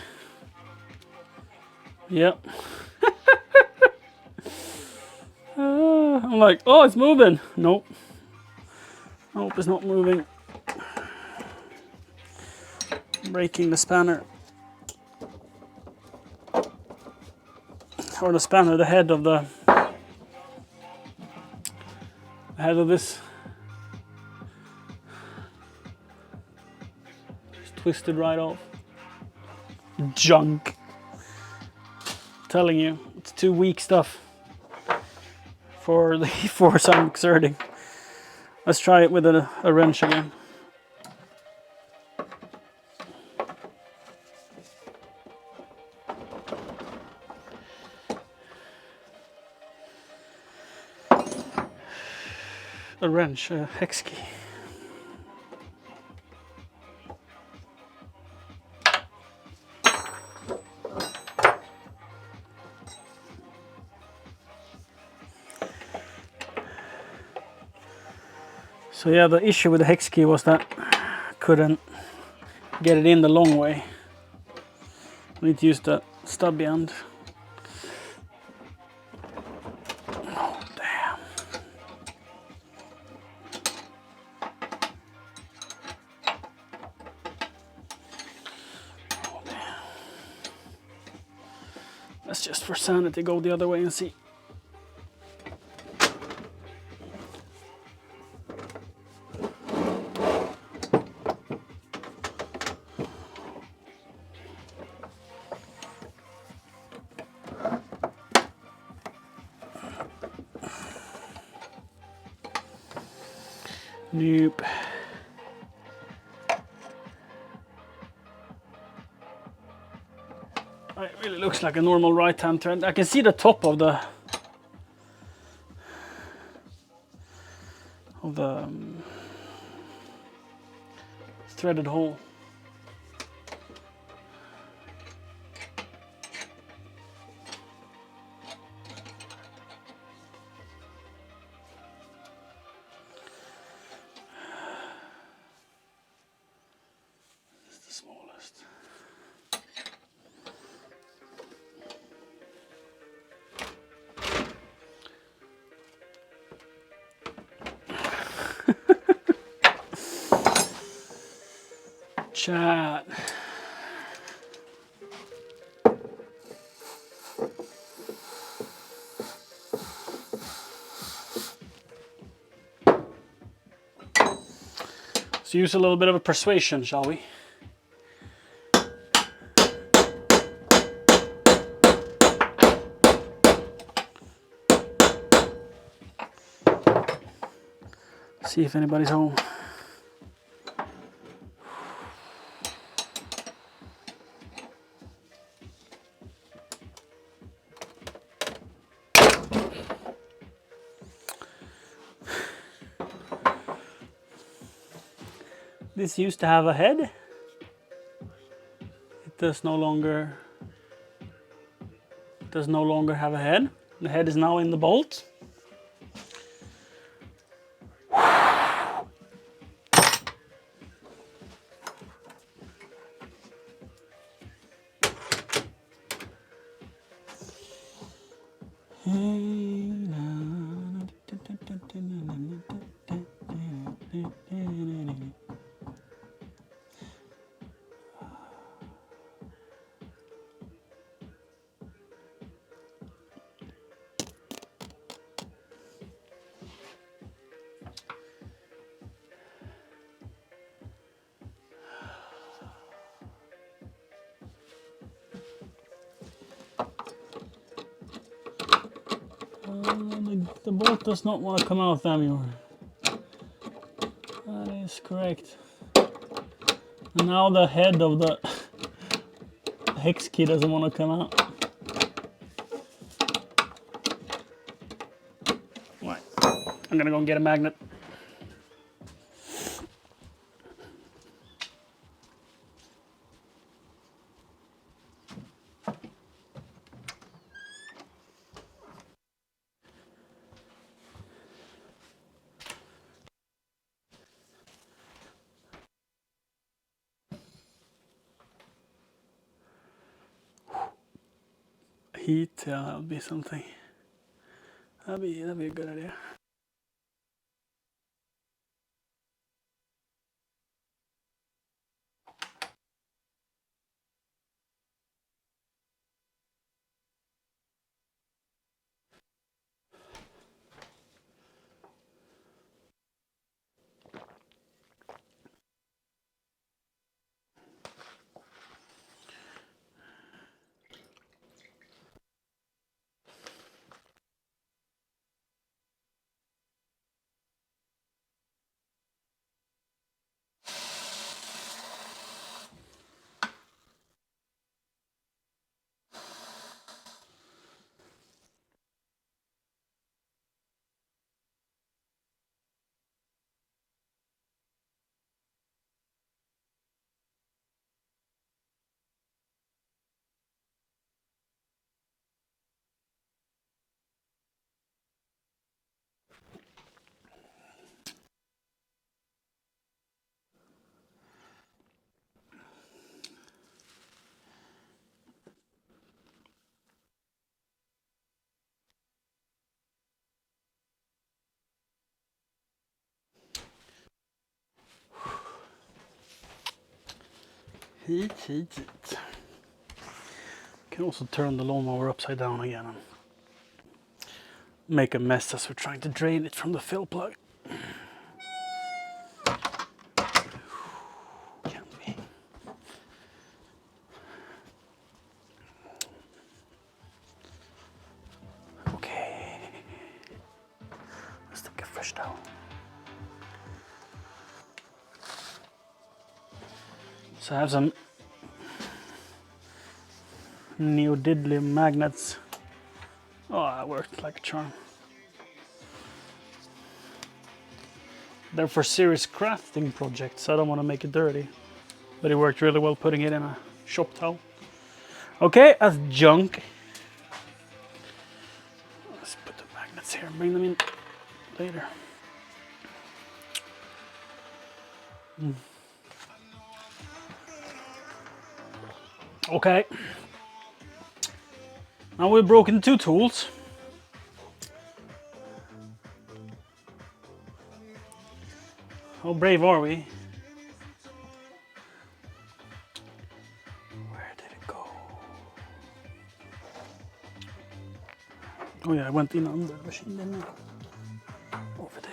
Yep. I'm like, oh, it's moving. Nope. Nope, it's not moving. Breaking the spanner. Or the spanner, the head of this. Just twisted right off. Junk. Telling you, it's too weak stuff for the force I'm exerting. Let's try it with a wrench again. A wrench, a hex key. So yeah, the issue with the hex key was that I couldn't get it in the long way. I need to use the stubby end. Oh, damn. Oh, damn. Let's just for sanity go the other way and see. Nope. It really looks like a normal right-hand thread. I can see the top of the threaded hole. This is the smallest. Chat. Let's use a little bit of a persuasion, shall we? See if anybody's home. This used to have a head. It does no longer have a head. The head is now in the bolt. The bolt does not want to come out, Lawnmower. That is correct. And now the head of the hex key doesn't want to come out. Right. I'm gonna go and get a magnet. Heat, yeah, that would be something. That'd be a good idea. Heat. Can also turn the lawnmower upside down again and make a mess as we're trying to drain it from the fill plug. Can't we? Okay. Let's take a fresh towel. So I have some neodymium magnets. Oh, that worked like a charm. They're for serious crafting projects, so I don't want to make it dirty. But it worked really well putting it in a shop towel. Okay, that's junk. Let's put the magnets here and bring them in later. Okay. Now we've broken 2 tools. How brave are we? Where did it go? Oh yeah, I went in under the machine, didn't I? Over there.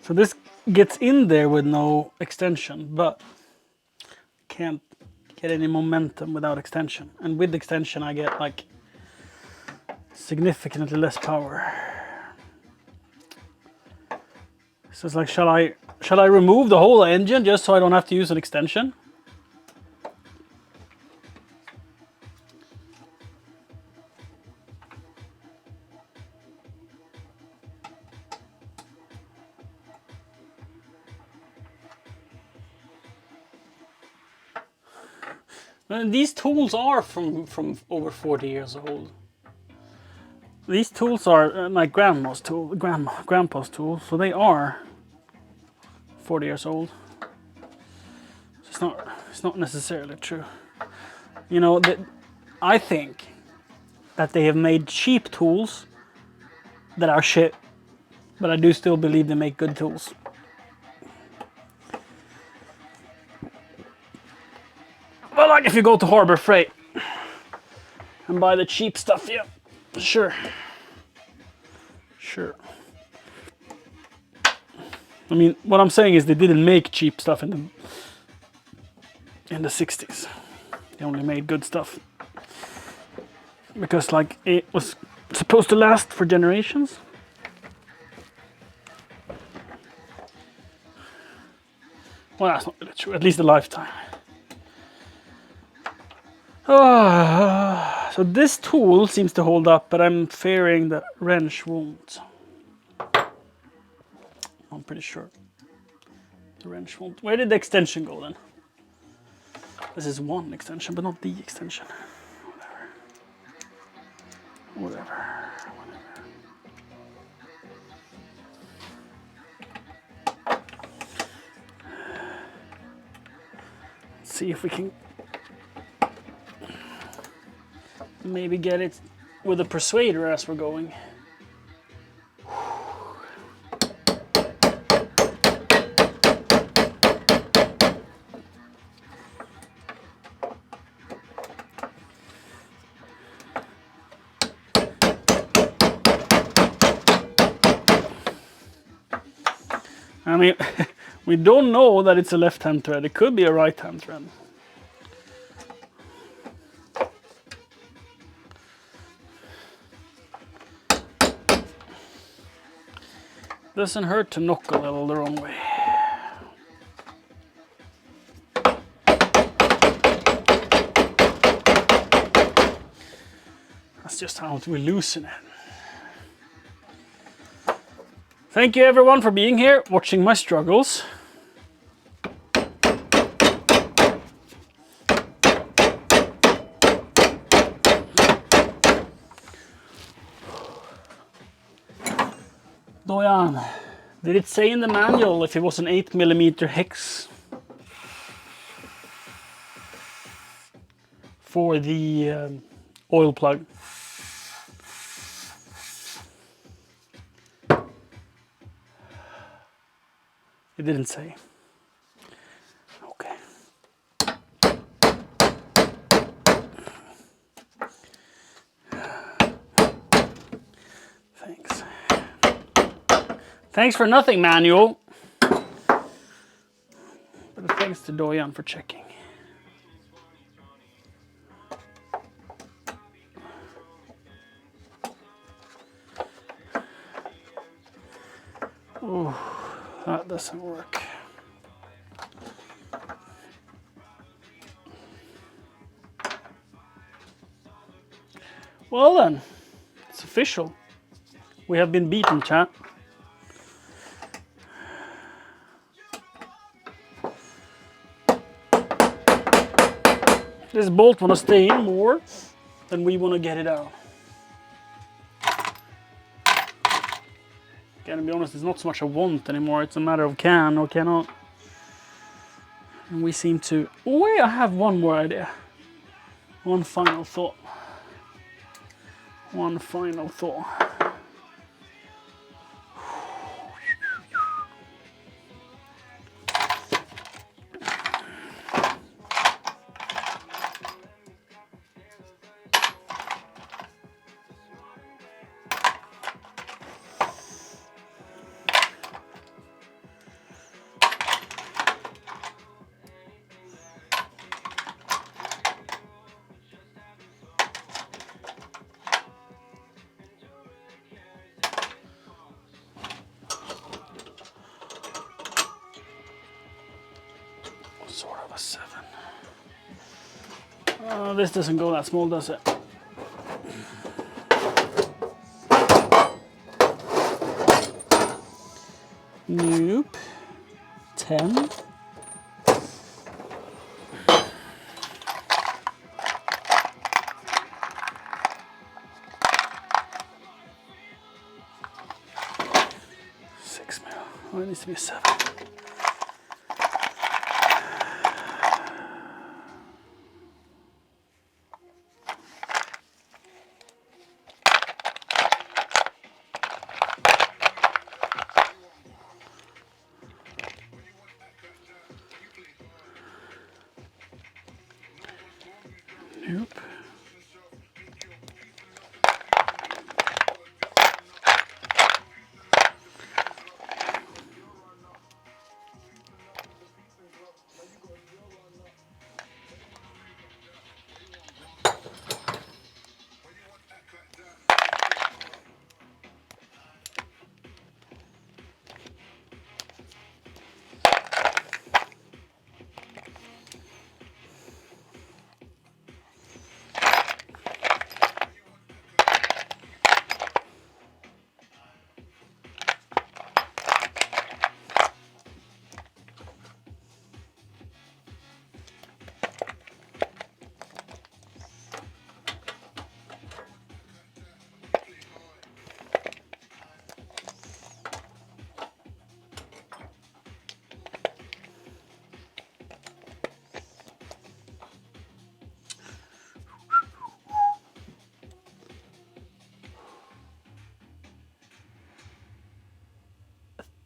So this gets in there with no extension, but can't get any momentum without extension. And with extension I get like significantly less power. So it's like, shall I remove the whole engine just so I don't have to use an extension? And these tools are from over 40 years old. These tools are my grandpa's tools, so they are 40 years old. It's not necessarily true. You know, I think that they have made cheap tools that are shit, but I do still believe they make good tools. But like if you go to Harbor Freight and buy the cheap stuff, yeah, sure. Sure. I mean, what I'm saying is they didn't make cheap stuff in the 60s. They only made good stuff. Because like it was supposed to last for generations. Well, that's not really true, at least a lifetime. So this tool seems to hold up, but I'm fearing the wrench won't. I'm pretty sure the wrench won't. Where did the extension go then? This is one extension, but not the extension. Whatever. Let's see if we can maybe get it with a persuader as we're going. I mean, we don't know that it's a left-hand thread. It could be a right-hand thread. Doesn't hurt to knock a little the wrong way. That's just how we loosen it. Thank you everyone for being here, watching my struggles. Dojan, did it say in the manual if it was an 8mm hex for the oil plug? It didn't say. Okay. Thanks. Thanks for nothing, manual. But thanks to Dojan for checking. Oh, that doesn't work. Well then, it's official. We have been beaten, chat. This bolt want to stay in more than we want to get it out. Gotta be honest, it's not so much a want anymore, it's a matter of can or cannot. And we seem to... Wait, I have one more idea. One final thought. One final thought. Sort of a 7. This doesn't go that small, does it? Nope. 10. Oh, it needs to be a 7. Nope.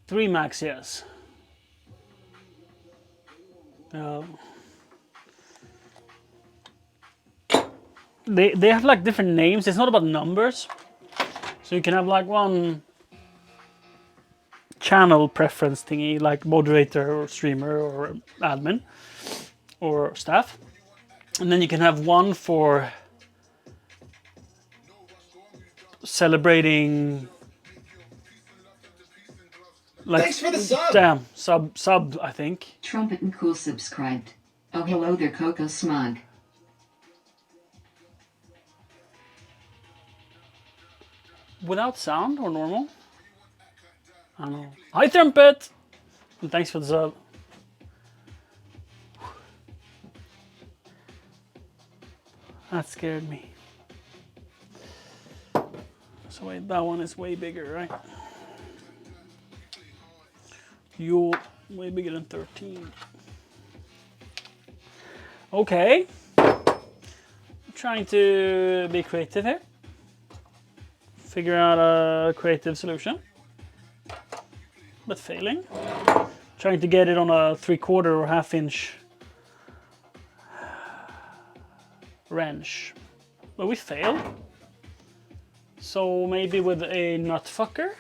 Three max, yes. They have like different names. It's not about numbers. So you can have like one channel preference thingy, like moderator or streamer or admin or staff. And then you can have one for celebrating, like, Thanks for the sub. Damn, sub, I think. Trumpet and Cool subscribed. Oh, hello there, Coco Smug. Without sound or normal? I don't know. Hi, Trumpet! And thanks for the sub. That scared me. So wait, that one is way bigger, right? You're way bigger than 13. Okay. I'm trying to be creative here. Figure out a creative solution. But failing. Trying to get it on a 3/4 or 1/2 inch wrench. But we failed. So maybe with a nut fucker.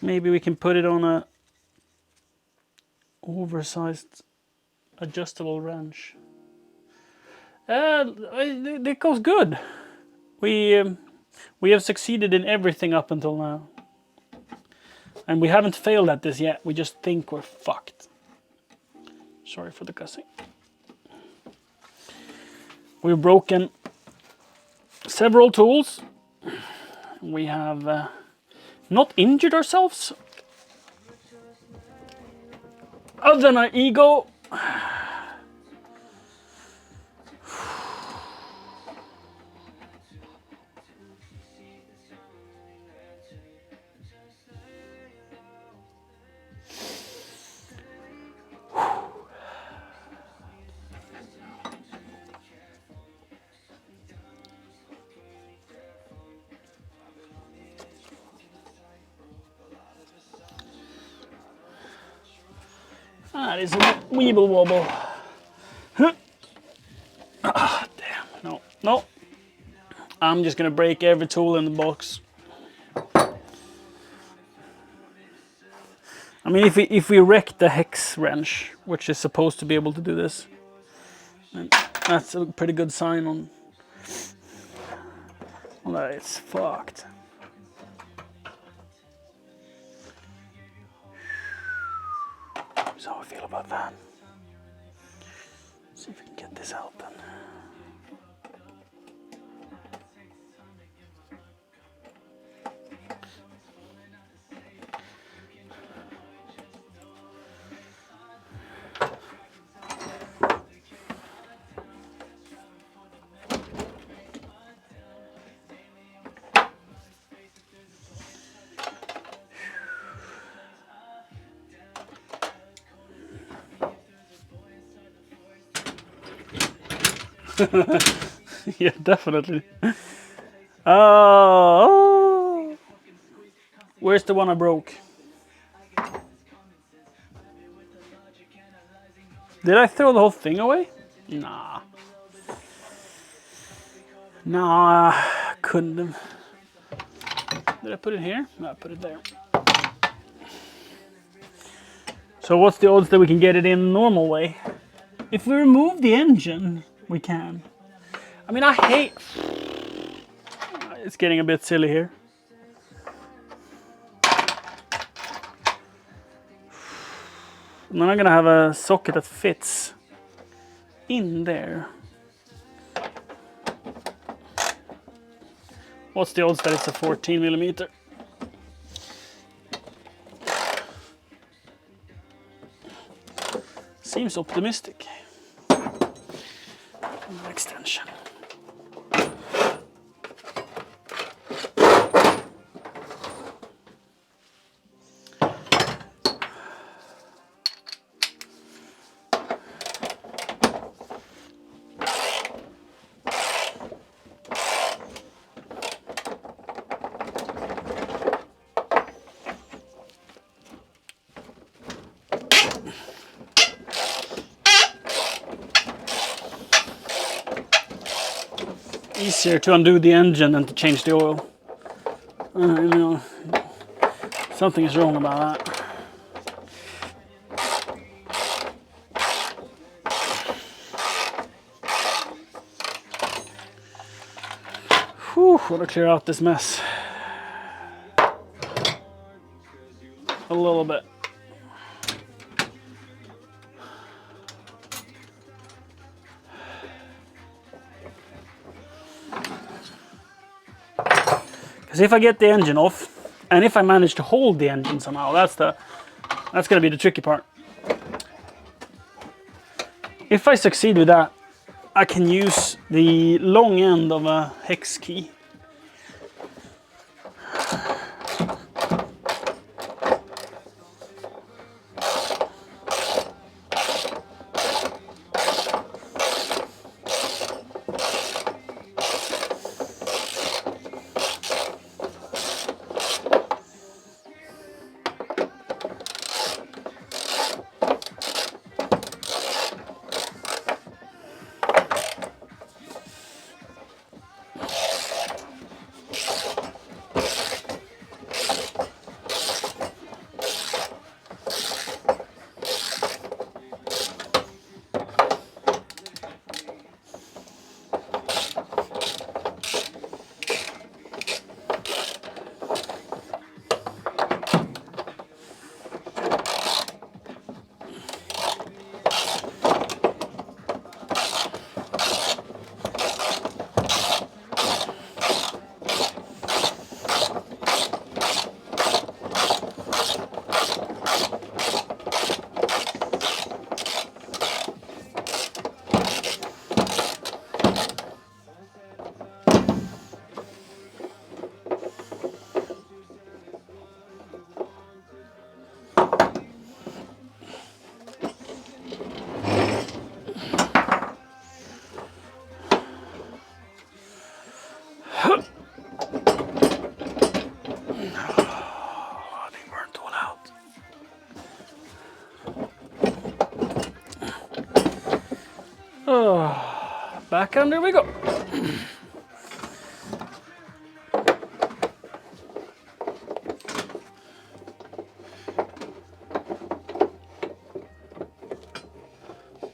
Maybe we can put it on a oversized adjustable wrench. It goes good. We have succeeded in everything up until now. And we haven't failed at this yet. We just think we're fucked. Sorry for the cussing. We've broken several tools. We have not injured ourselves. Other than our ego. That is a weeble wobble. Ah, damn, no. I'm just gonna break every tool in the box. I mean, if we wreck the hex wrench, which is supposed to be able to do this, then that's a pretty good sign on that it's fucked. So how I feel about that. See if we can get this out then. Yeah, definitely. Oh, where's the one I broke? Did I throw the whole thing away? Nah. Nah, couldn't have. Did I put it here? No, I put it there. So what's the odds that we can get it in the normal way? If we remove the engine, we can. I mean, I hate... It's getting a bit silly here. And then I'm gonna have a socket that fits in there. What's the odds that it's a 14mm? Seems optimistic. Extension. Easier to undo the engine than to change the oil. You know, something is wrong about that. Whew, want to clear out this mess a little bit. Because if I get the engine off, and if I manage to hold the engine somehow, that's going to be the tricky part. If I succeed with that, I can use the long end of a hex key. Back under we go.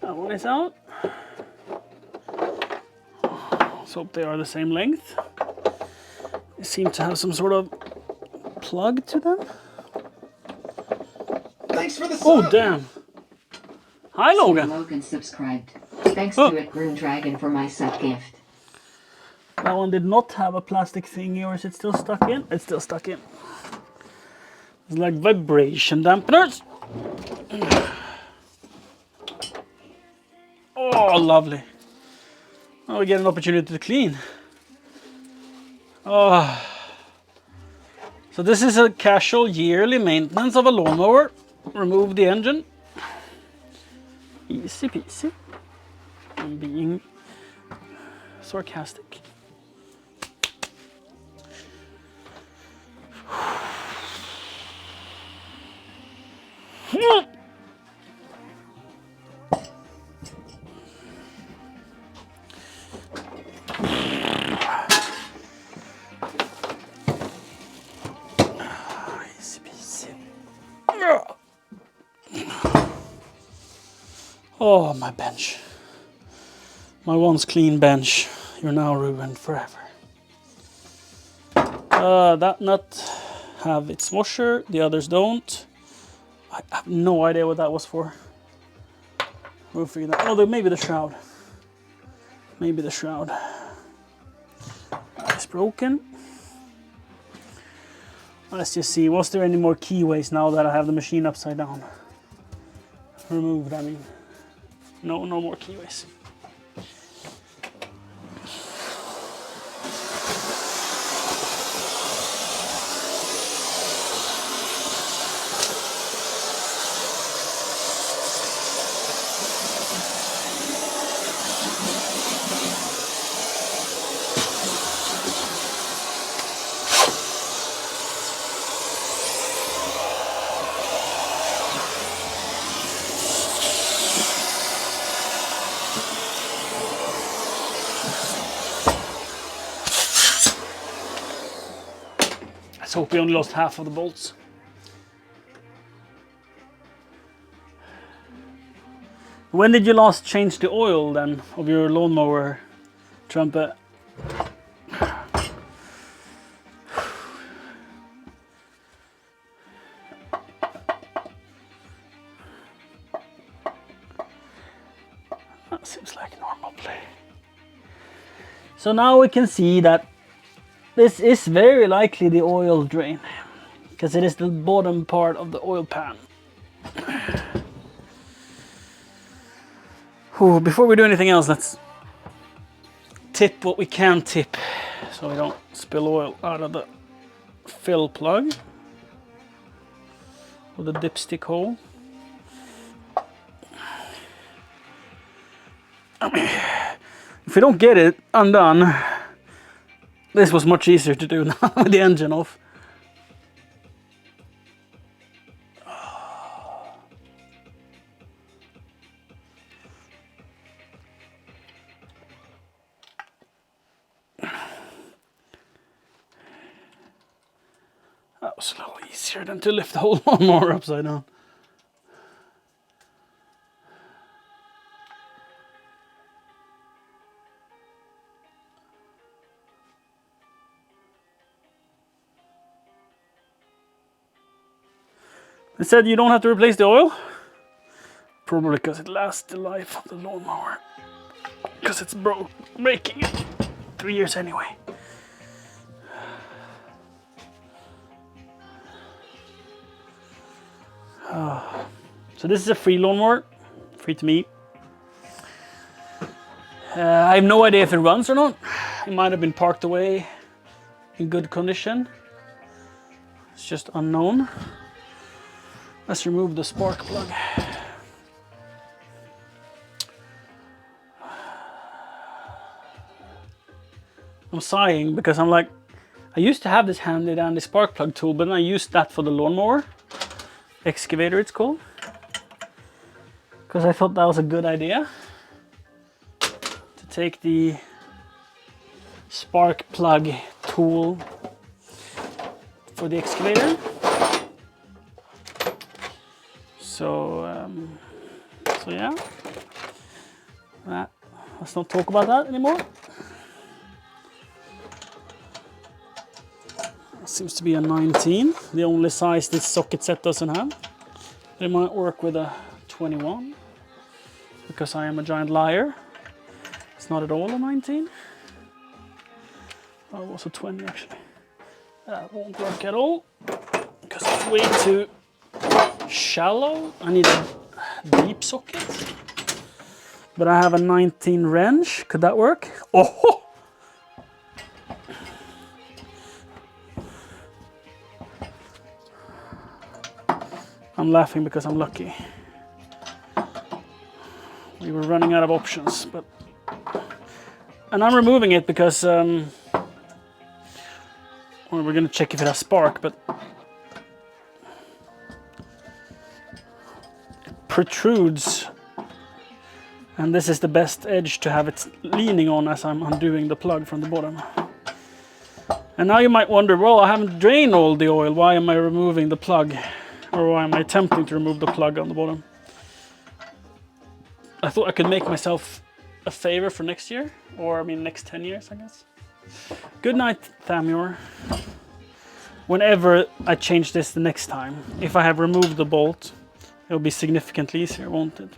That one is out. Let's hope they are the same length. They seem to have some sort of plug to them. Thanks for the Oh, sub. damn. Hi, See, Logan. Logan subscribed. Thanks Oh. to it, Rune Dragon, for my sub gift. That one did not have a plastic thingy, or is it still stuck in? It's still stuck in. It's like vibration dampeners. Oh, lovely. Now we get an opportunity to clean. Oh. So this is a casual yearly maintenance of a lawnmower. Remove the engine. Easy peasy. I'm being sarcastic. Easy peasy. Oh, my bench. My once clean bench. You're now ruined forever. That nut have its washer, the others don't. I have no idea what that was for. We'll figure that out. Oh, maybe the shroud. Maybe the shroud. It's broken. Let's just see, was there any more keyways now that I have the machine upside down? Removed, I mean. No more keyways. Let's hope we only lost half of the bolts. When did you last change the oil then of your lawnmower, Trumpet? That seems like normal play. So now we can see that this is very likely the oil drain, because it is the bottom part of the oil pan. Ooh, before we do anything else, let's tip what we can tip so we don't spill oil out of the fill plug or the dipstick hole. If we don't get it undone, this was much easier to do now with the engine off. That was a little easier than to lift the whole lawnmower upside down. It said you don't have to replace the oil. Probably because it lasts the life of the lawnmower. Because it's breaking it 3 years anyway. So this is a free lawnmower, free to me. I have no idea if it runs or not. It might have been parked away in good condition. It's just unknown. Let's remove the spark plug. I'm sighing because I'm like, I used to have this handy dandy spark plug tool, but then I used that for the lawnmower. Excavator it's called. Because I thought that was a good idea. To take the spark plug tool for the excavator. So yeah. Let's not talk about that anymore. Seems to be a 19, the only size this socket set doesn't have. It might work with a 21. because I am a giant liar. It's not at all a 19. Oh, it was a 20 actually. That won't work at all because it's way too shallow. I need a deep socket. But I have a 19 wrench. Could that work? Oh! I'm laughing because I'm lucky. We were running out of options, but... And I'm removing it because... Well, we're gonna check if it has spark, but... It protrudes. And this is the best edge to have it leaning on as I'm undoing the plug from the bottom. And now you might wonder, well, I haven't drained all the oil. Why am I removing the plug? Or why am I attempting to remove the plug on the bottom? I thought I could make myself a favor for next year. Or, I mean, next 10 years, I guess. Good night, Thamur. Whenever I change this the next time, if I have removed the bolt, it'll be significantly easier, won't it?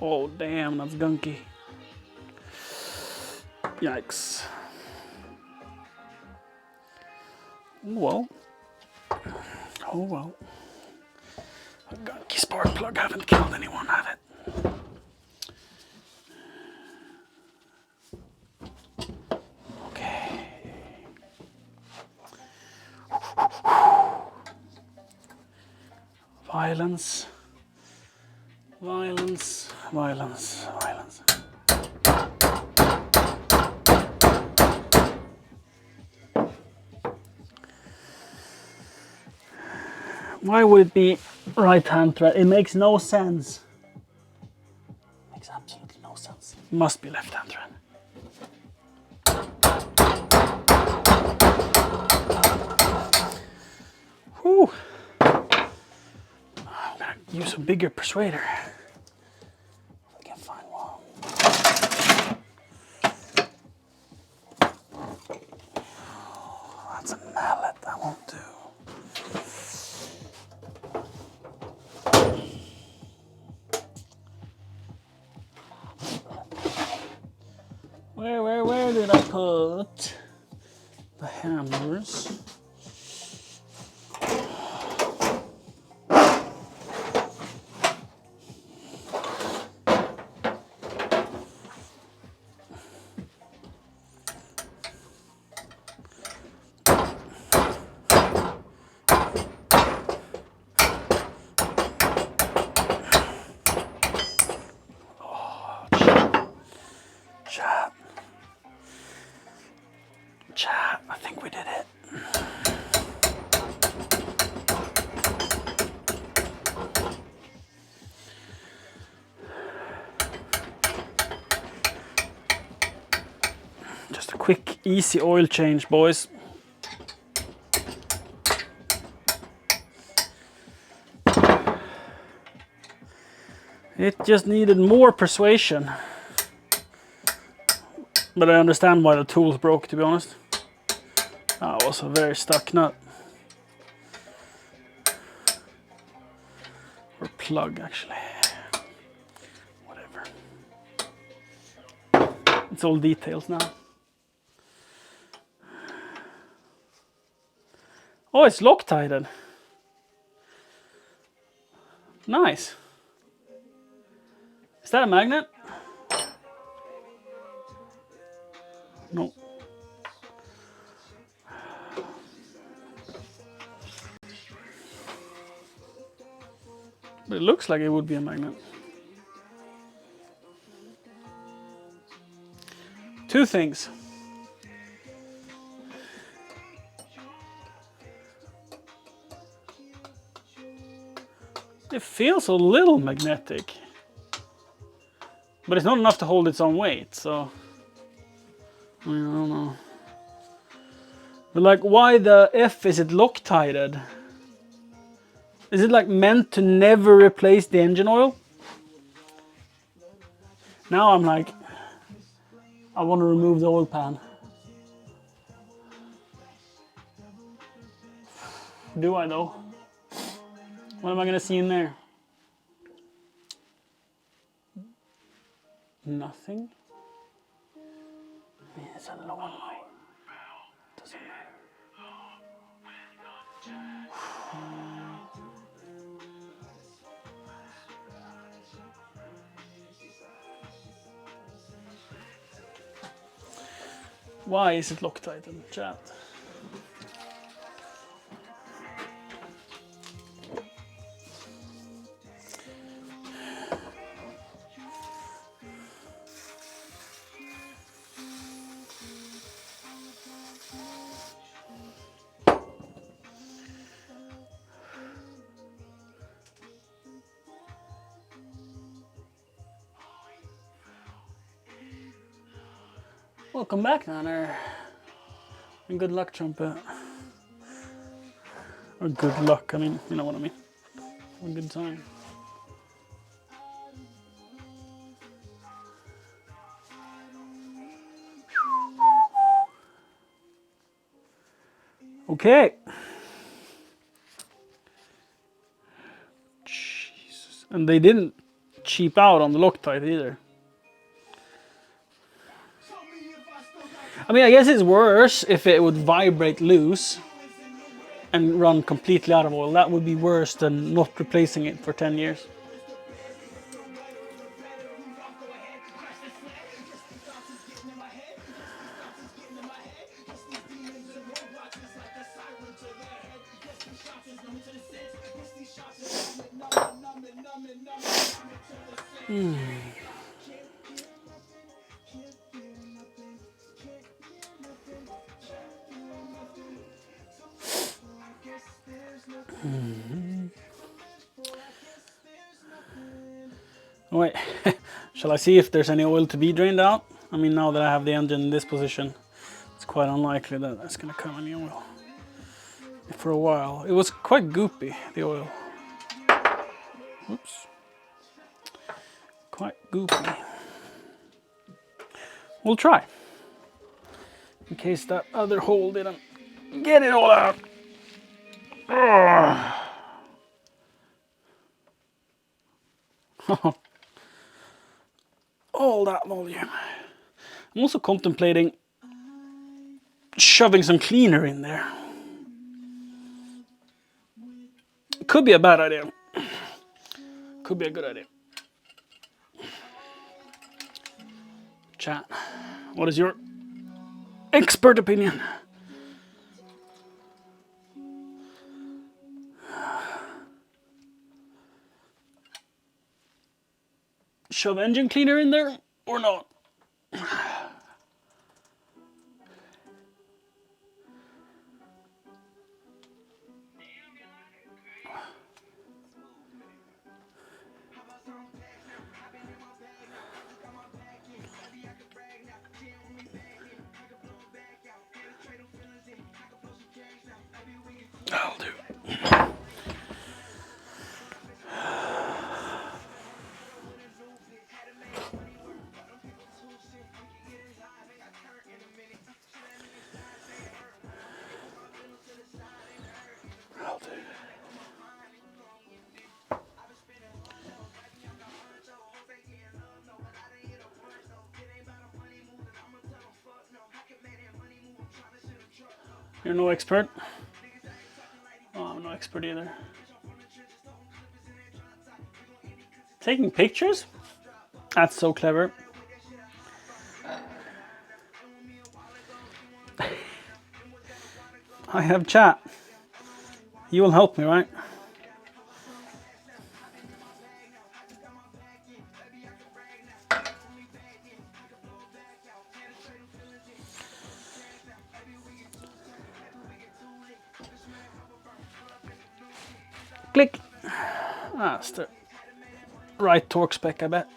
Oh damn, that's gunky. Yikes. Well. Oh well. A gunky spark plug haven't killed anyone, have it? Okay. Violence. Violence, violence, violence. Why would it be right-hand thread? It makes no sense. Makes absolutely no sense. It must be left-hand thread. Whew. I'm gonna use a bigger persuader. If I can find one. Oh, that's a mallet, that won't do. Where did I put the hammers? Chat, I think we did it. Just a quick, easy oil change, boys. It just needed more persuasion. But I understand why the tools broke, to be honest. That was a very stuck nut. Or plug, actually. Whatever. It's all details now. Oh, it's Loctited. Nice. Is that a magnet? No. But it looks like it would be a magnet. Two things. It feels a little magnetic. But it's not enough to hold its own weight, so... I mean, I don't know. But like, why the F is it Loctited? Is it like meant to never replace the engine oil? Now I'm like, I want to remove the oil pan. Do I though? What am I gonna see in there? Nothing. It's a lawnmower. Doesn't matter. Why is it Loctite in chat? Welcome back, Nanner. And good luck, Trumpet. Or good luck, I mean, you know what I mean. Have a good time. Okay. Jesus. And they didn't cheap out on the Loctite either. I mean, I guess it's worse if it would vibrate loose and run completely out of oil. That would be worse than not replacing it for 10 years. Wait, shall I see if there's any oil to be drained out? I mean, now that I have the engine in this position, it's quite unlikely that there's gonna come any oil. For a while, it was quite goopy, the oil. Whoops. Quite goopy. We'll try. In case that other hole didn't get it all out. All that volume. I'm also contemplating shoving some cleaner in there. Could be a bad idea. Could be a good idea. Chat, what is your expert opinion? Shove engine cleaner in there or not? I'll do. You're no expert? Oh, I'm no expert either. Taking pictures? That's so clever. I have chat. You will help me, right? Click. That's the right torque spec, I bet.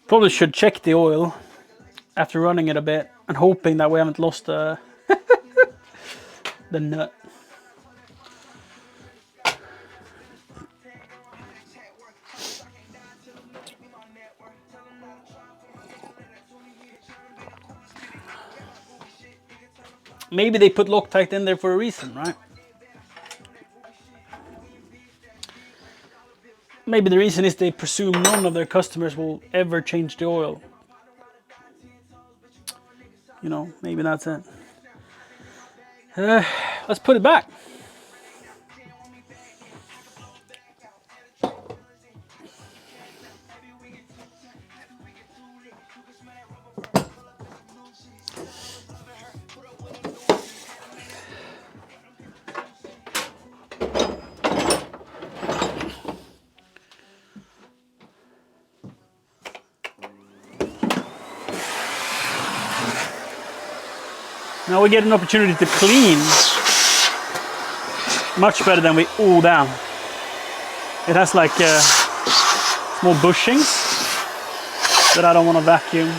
Probably should check the oil after running it a bit and hoping that we haven't lost the nut. Maybe they put Loctite in there for a reason, right? Maybe the reason is they presume none of their customers will ever change the oil. You know, maybe that's it. Let's put it back. Now we get an opportunity to clean much better than we... Oh, damn. It has like small bushings that I don't want to vacuum.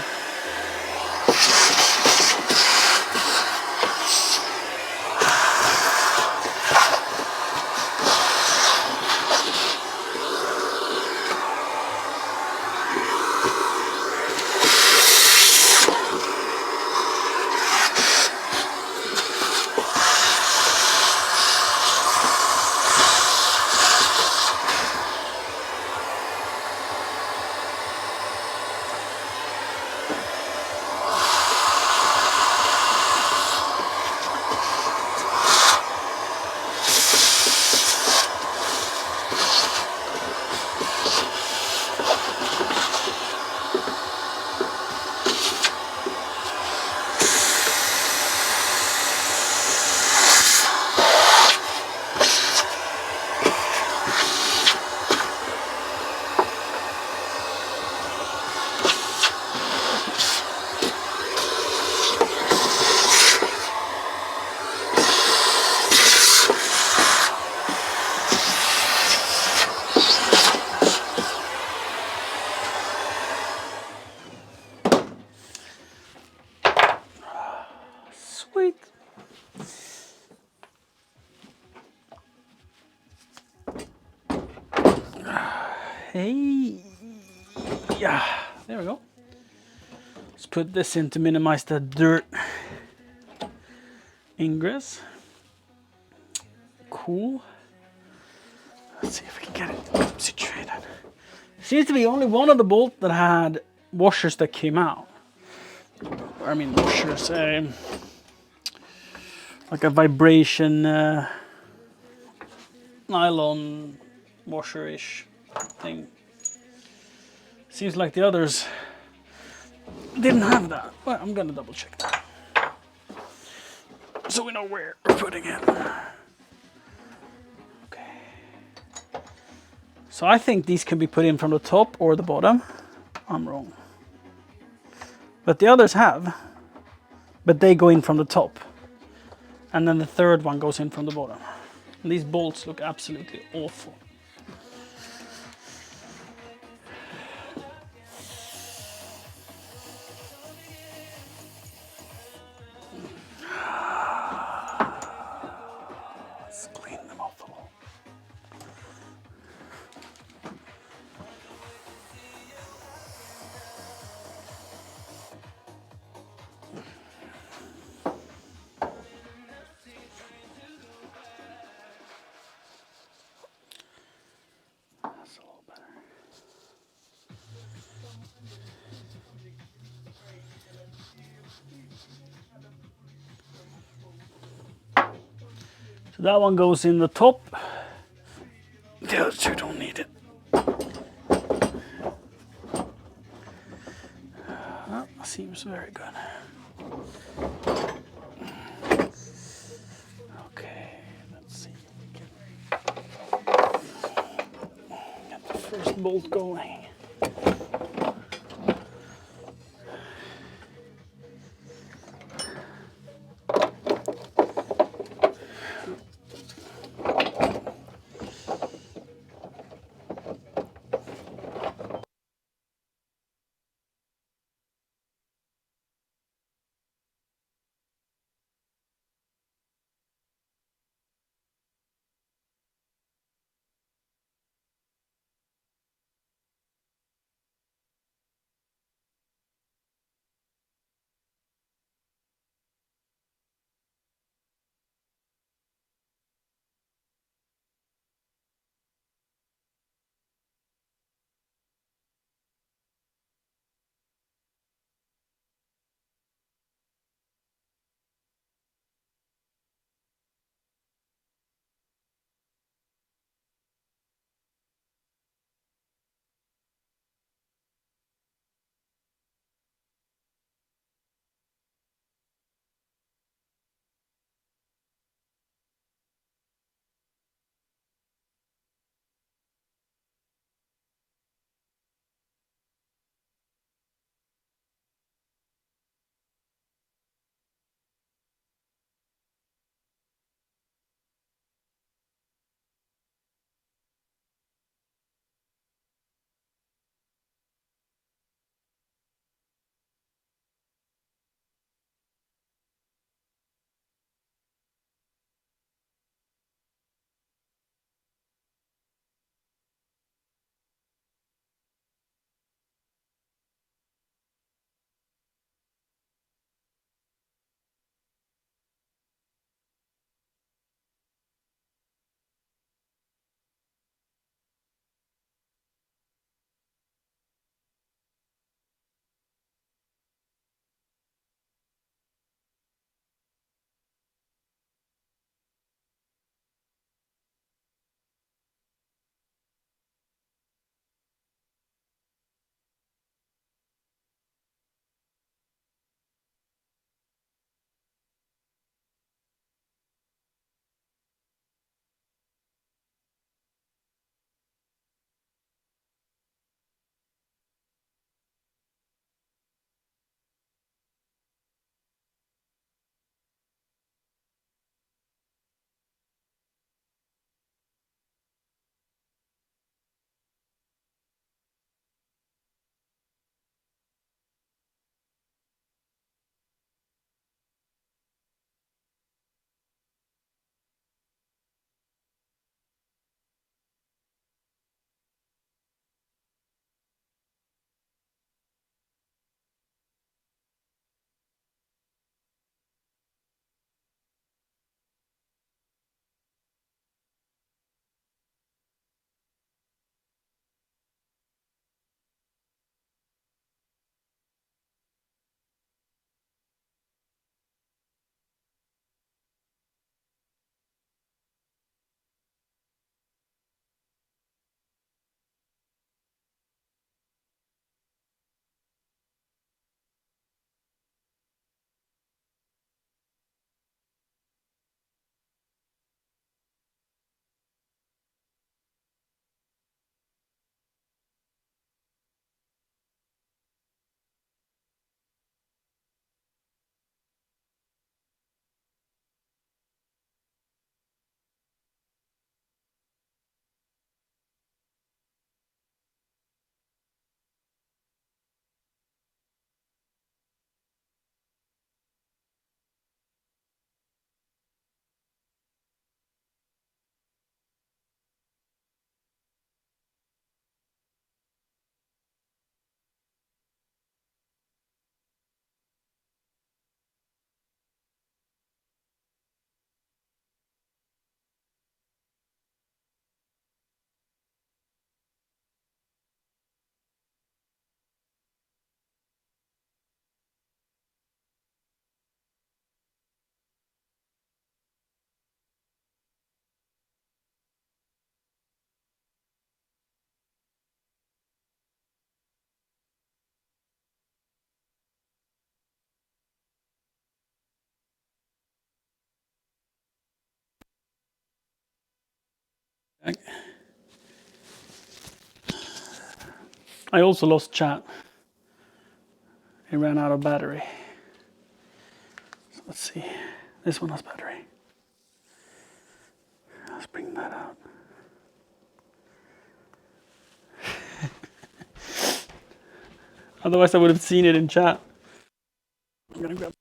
Sweet. Hey. Yeah. There we go. Let's put this in to minimize the dirt ingress. Cool. Let's see if we can get it situated. Seems to be only one of the bolts that had washers that came out. I mean washers, like a vibration nylon washer-ish thing. Seems like the others didn't have that. Well, I'm gonna double check that, so we know where we're putting it. Okay. So I think these can be put in from the top or the bottom. I'm wrong. But the others have. But they go in from the top. And then the third one goes in from the bottom. And these bolts look absolutely awful. Let's clean them off a little. That's a little better. So that one goes in the top. The other two don't need it. That seems very good. Okay, let's see if we can get the first bolt going. I also lost chat. It ran out of battery. So let's see. This one has battery. Let's bring that out. Otherwise I would have seen it in chat. I'm gonna grab.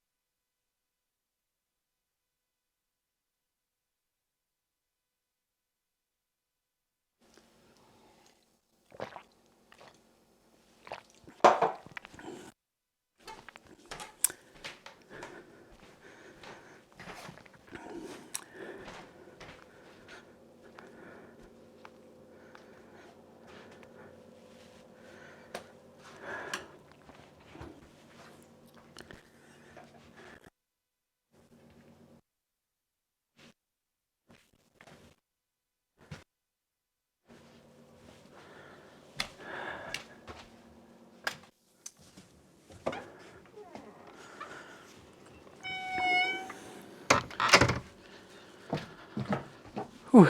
Whew.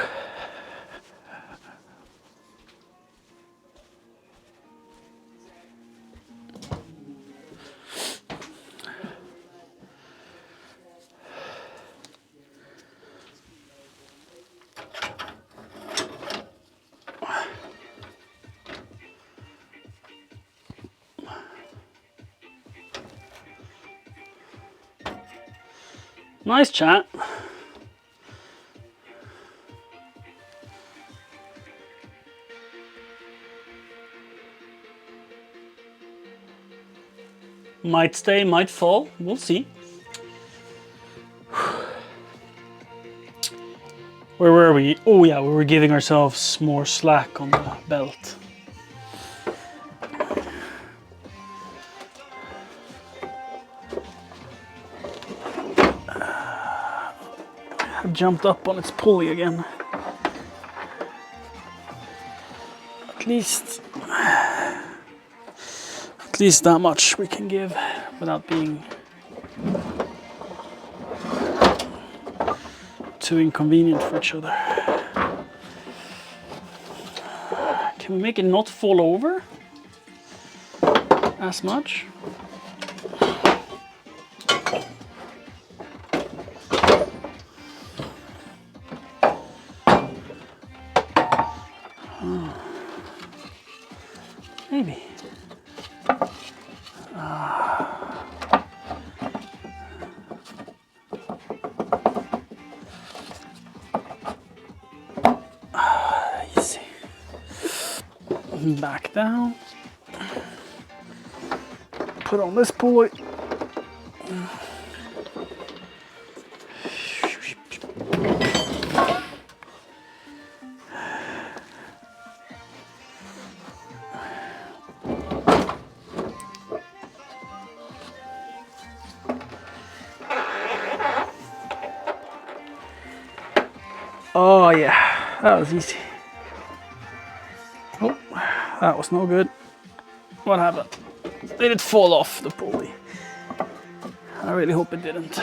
Nice chat. Might stay, might fall. We'll see. Where were we? Oh yeah, we were giving ourselves more slack on the belt. I've jumped up on its pulley again. At least that much we can give without being too inconvenient for each other. Can we make it not fall over as much? Maybe. Easy. Back down. Put on this pulley. Oh yeah, that was easy. Oh, that was no good. What happened? Did it fall off the pulley? I really hope it didn't.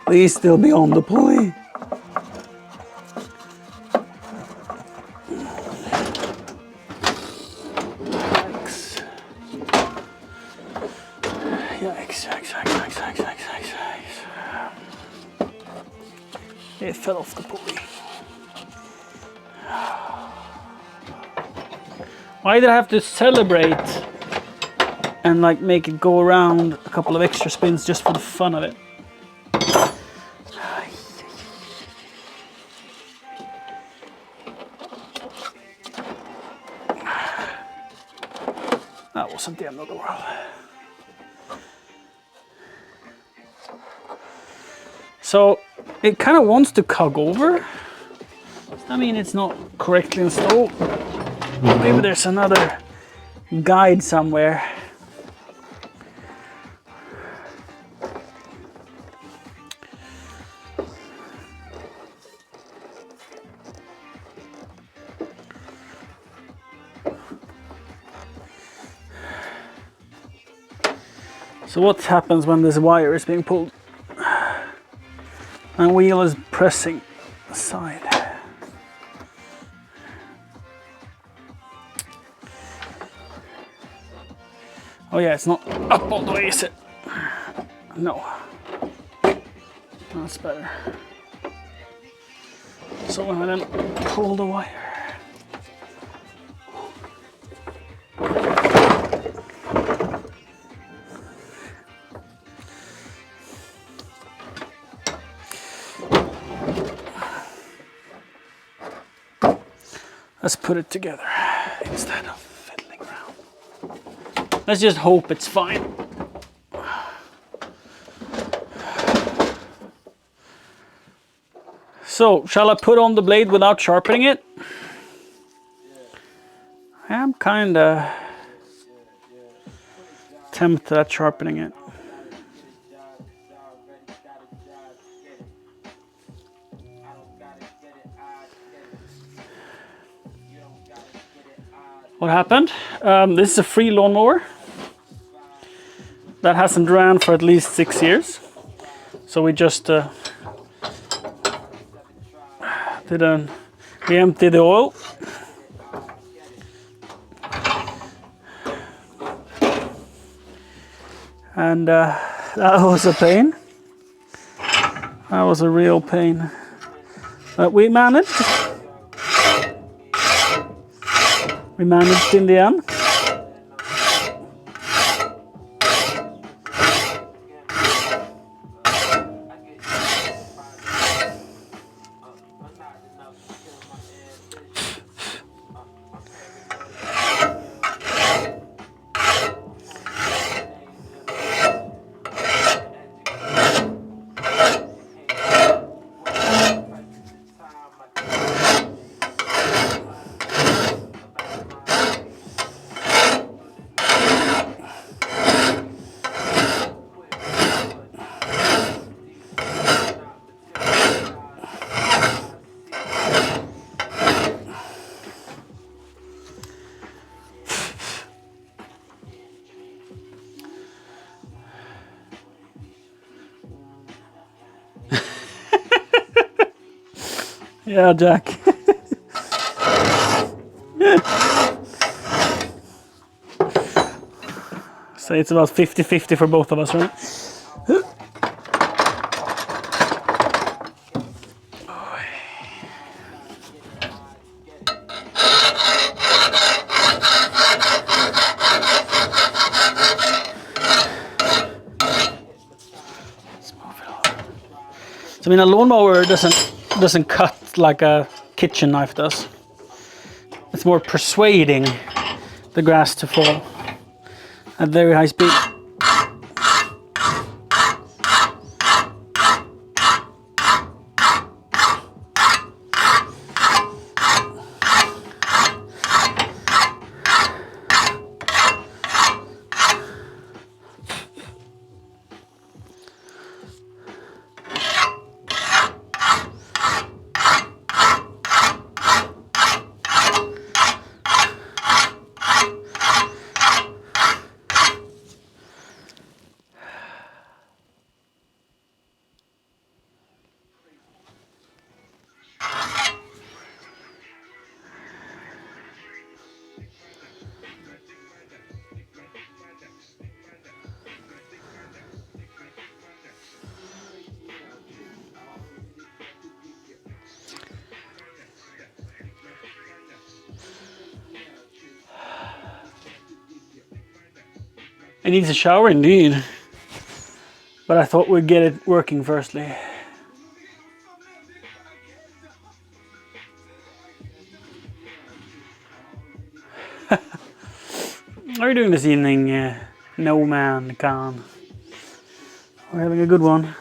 Please still be on the pulley. Yikes. Yikes. It fell off the pulley. Why did I have to celebrate and like make it go around a couple of extra spins just for the fun of it? That wasn't the end of the world. So it kind of wants to cog over. I mean, it's not correctly installed. Maybe there's another guide somewhere. So what happens when this wire is being pulled? And wheel is pressing aside. Oh yeah, it's not up all the way, is it? No. That's better. So when I then pull the wire. Let's put it together instead of fiddling around. Let's just hope it's fine. So, shall I put on the blade without sharpening it? I am kinda tempted at sharpening it. What happened? This is a free lawnmower that hasn't ran for at least 6 years. So we just we emptied the oil. And that was a pain. That was a real pain. But we managed. We managed in the end. Yeah, Jack. So it's about 50-50 for both of us, right? So, I mean, a lawnmower doesn't cut like a kitchen knife does. It's more persuading the grass to fall at very high speed. It needs a shower indeed. But I thought we'd get it working firstly. How are you doing this evening, No Man Khan? We're having a good one.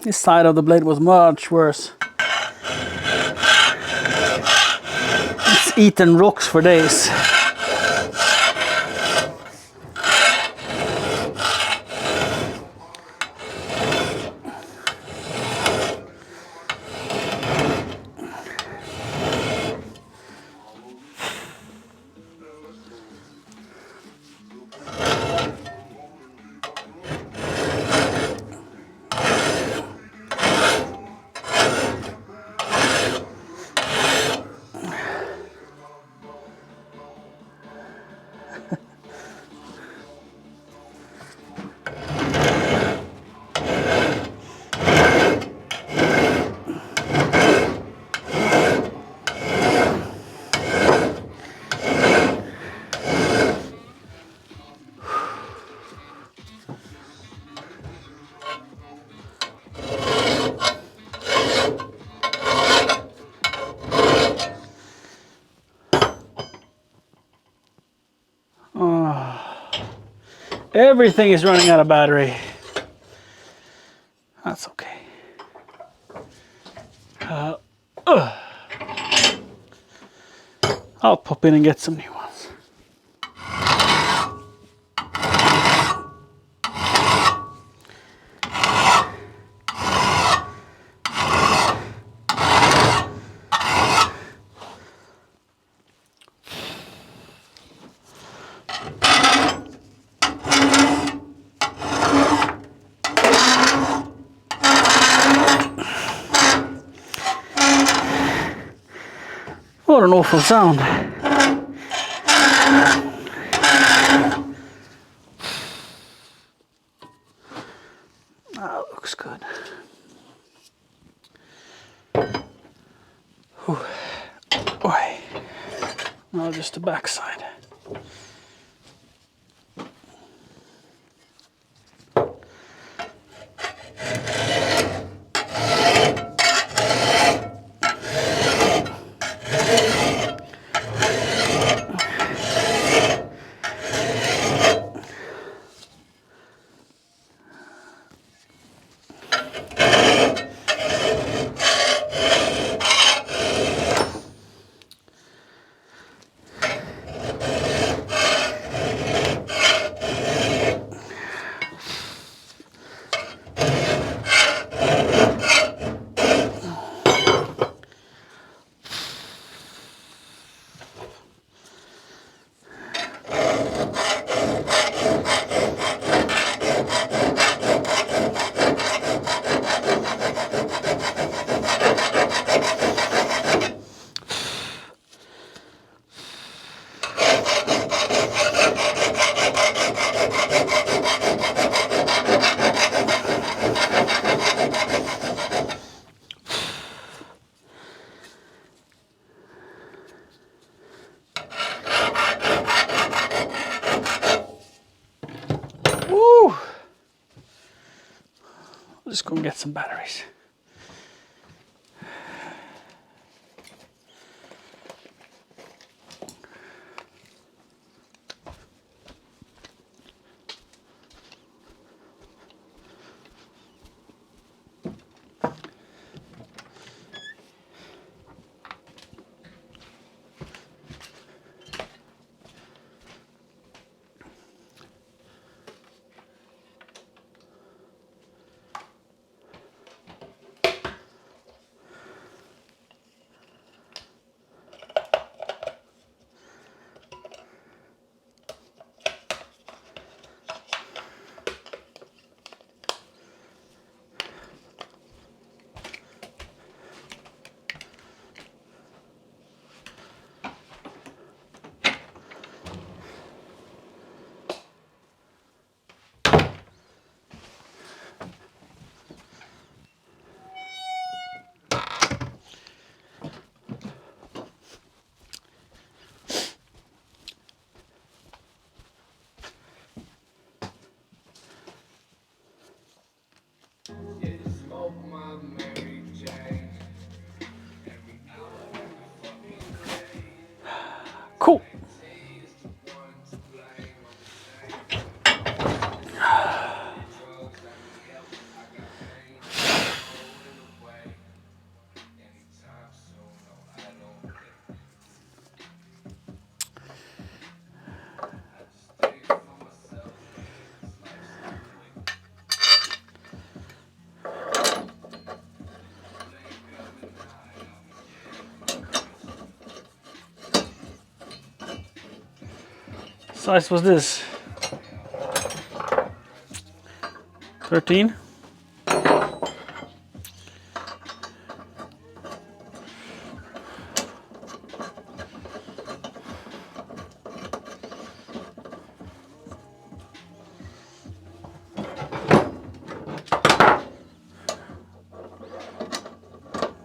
This side of the blade was much worse. It's eaten rocks for days. Everything is running out of battery. That's okay. I'll pop in and get some new ones. What an awful sound. That looks good. Whew. Oi. Now just the back side. Woo! Let's go and get some batteries. size was this? 13?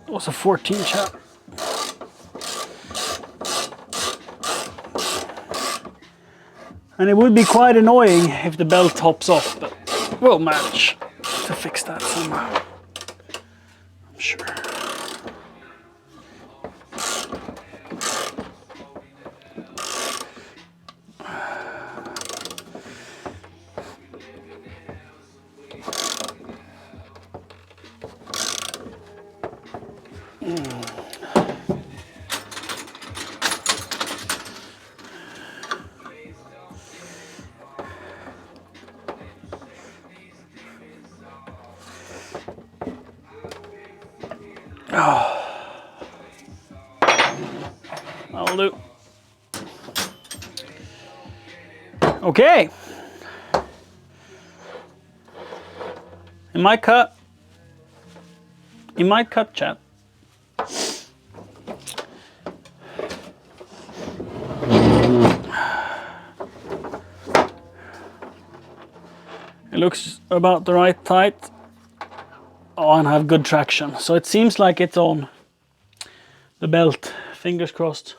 It was a 14, chat. And it would be quite annoying if the belt hops off, but we'll manage to fix that somehow. I'm sure. That'll do. Okay. It might cut. It might cut, chat. It looks about the right height. Oh, and have good traction. So it seems like it's on the belt. Fingers crossed.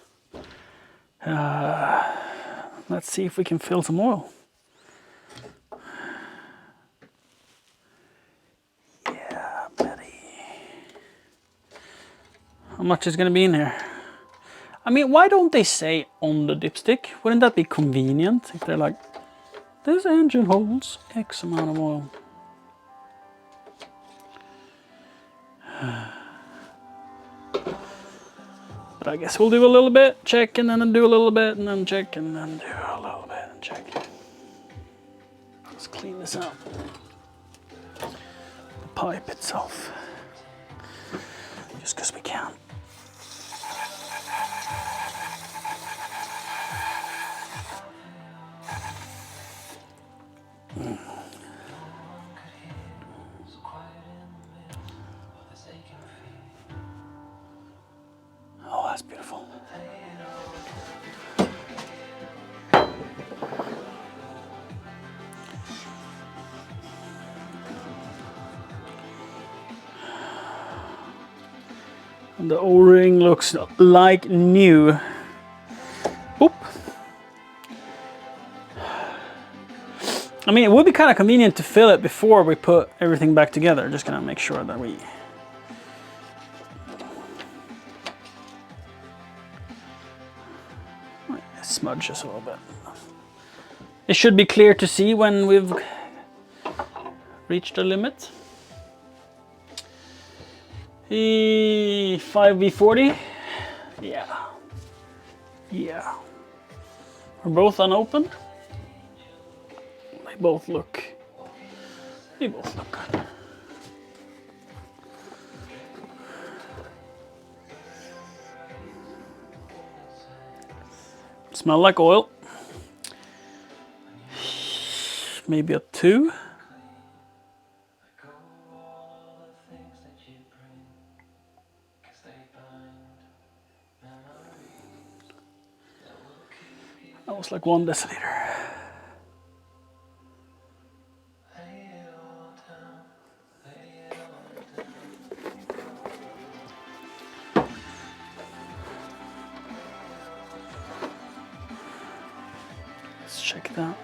Let's see if we can fill some oil. Yeah, buddy. How much is going to be in here? I mean, why don't they say on the dipstick? Wouldn't that be convenient if they're like, this engine holds X amount of oil. But I guess we'll do a little bit, check, and then do a little bit, and then check, and then do a little bit, and check. Let's clean this out. The pipe itself. Just because we can. Oh, that's beautiful. And the O-ring looks like new. Oop. I mean, it would be kind of convenient to fill it before we put everything back together. Just gonna make sure that we... Smudge just a little bit. It should be clear to see when we've reached the limit. 5v40. Yeah. Yeah. We're both unopened. They both look good. Smell like oil. Maybe a 2. That was like 1 deciliter. Let's check it out.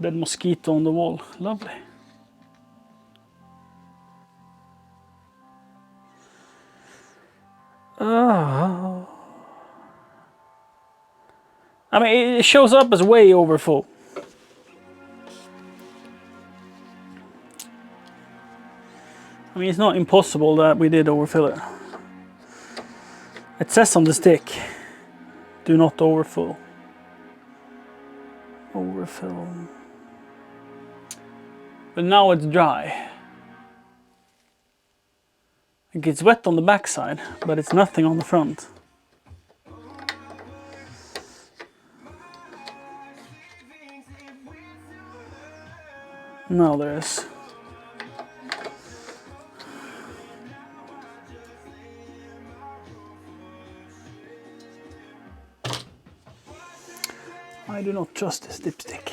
Dead mosquito on the wall. Lovely. Oh. I mean, it shows up as way over full. I mean, it's not impossible that we did overfill it. It says on the stick, do not overfill. Overfill. But now it's dry. It gets wet on the backside, but it's nothing on the front. Now there is. I do not trust this dipstick.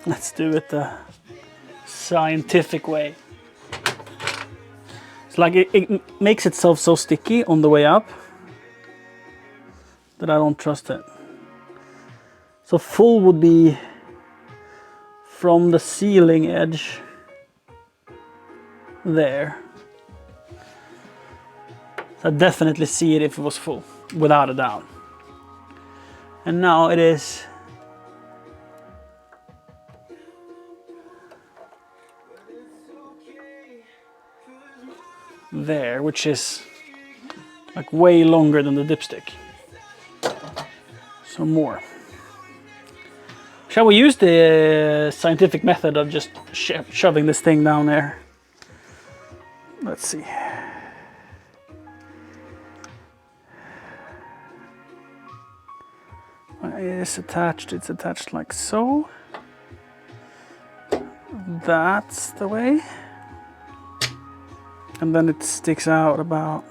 Let's do it the scientific way. It's like it makes itself so sticky on the way up that I don't trust it. So full would be from the ceiling edge there. So I definitely see it if it was full, without a doubt. And now it is there, which is like way longer than the dipstick. So more. Shall we use the scientific method of just shoving this thing down there? Let's see. It is attached, it's attached like so. That's the way. And then it sticks out about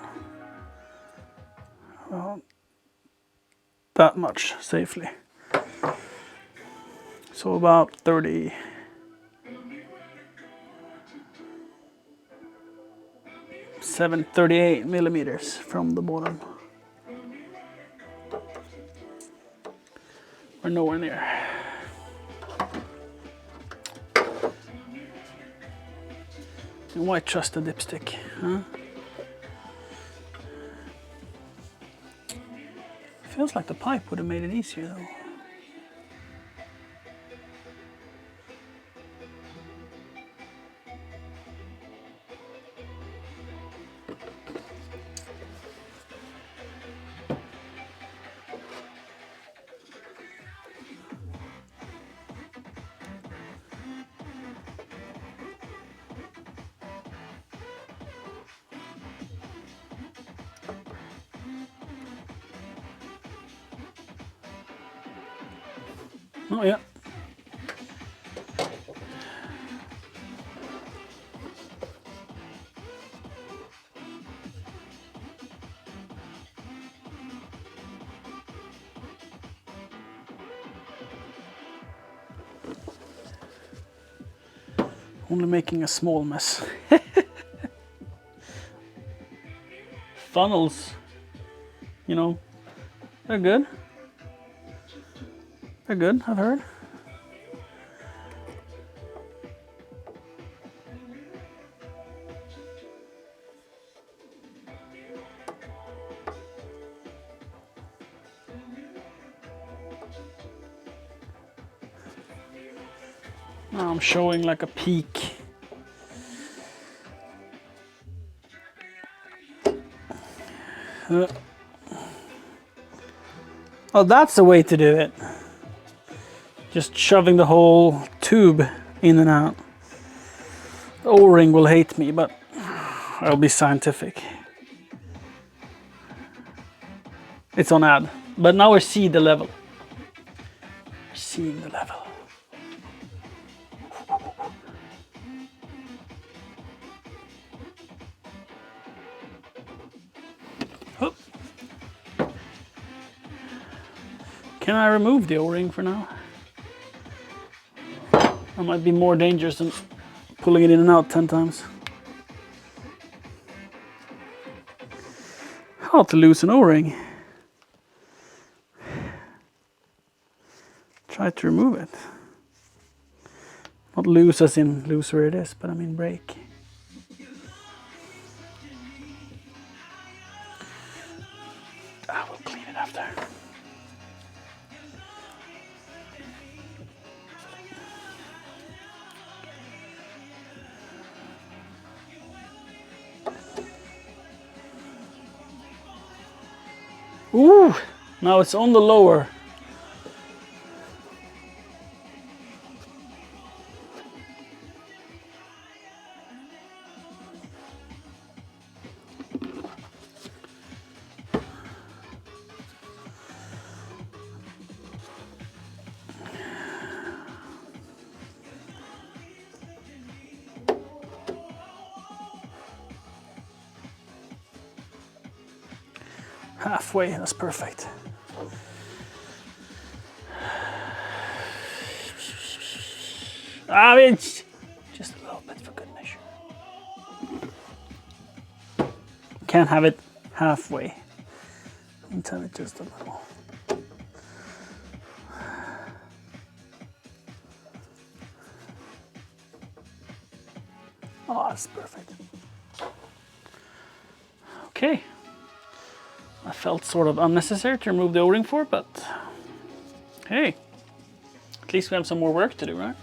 that much safely. So about 38 millimeters from the bottom. We're nowhere near. And why trust a dipstick, huh? Feels like the pipe would have made it easier though. Oh yeah. Only making a small mess. Funnels, you know, they're good. They're good, I've heard. Now I'm showing like a peak. Oh, that's the way to do it. Just shoving the whole tube in and out. The O-ring will hate me, but I'll be scientific. It's on ad. But now we see the level. We're seeing the level. Oh. Can I remove the O-ring for now? That might be more dangerous than pulling it in and out 10 times. How to lose an O-ring? try to remove it. Not loose as in loose where it is, but I mean break. I will clean it after. Ooh, now it's on the lower. Halfway, that's perfect. I mean, just a little bit for good measure. Can't have it halfway. Until it just a little. Oh, that's perfect. Okay. I felt sort of unnecessary to remove the O-ring for, but hey, at least we have some more work to do, right?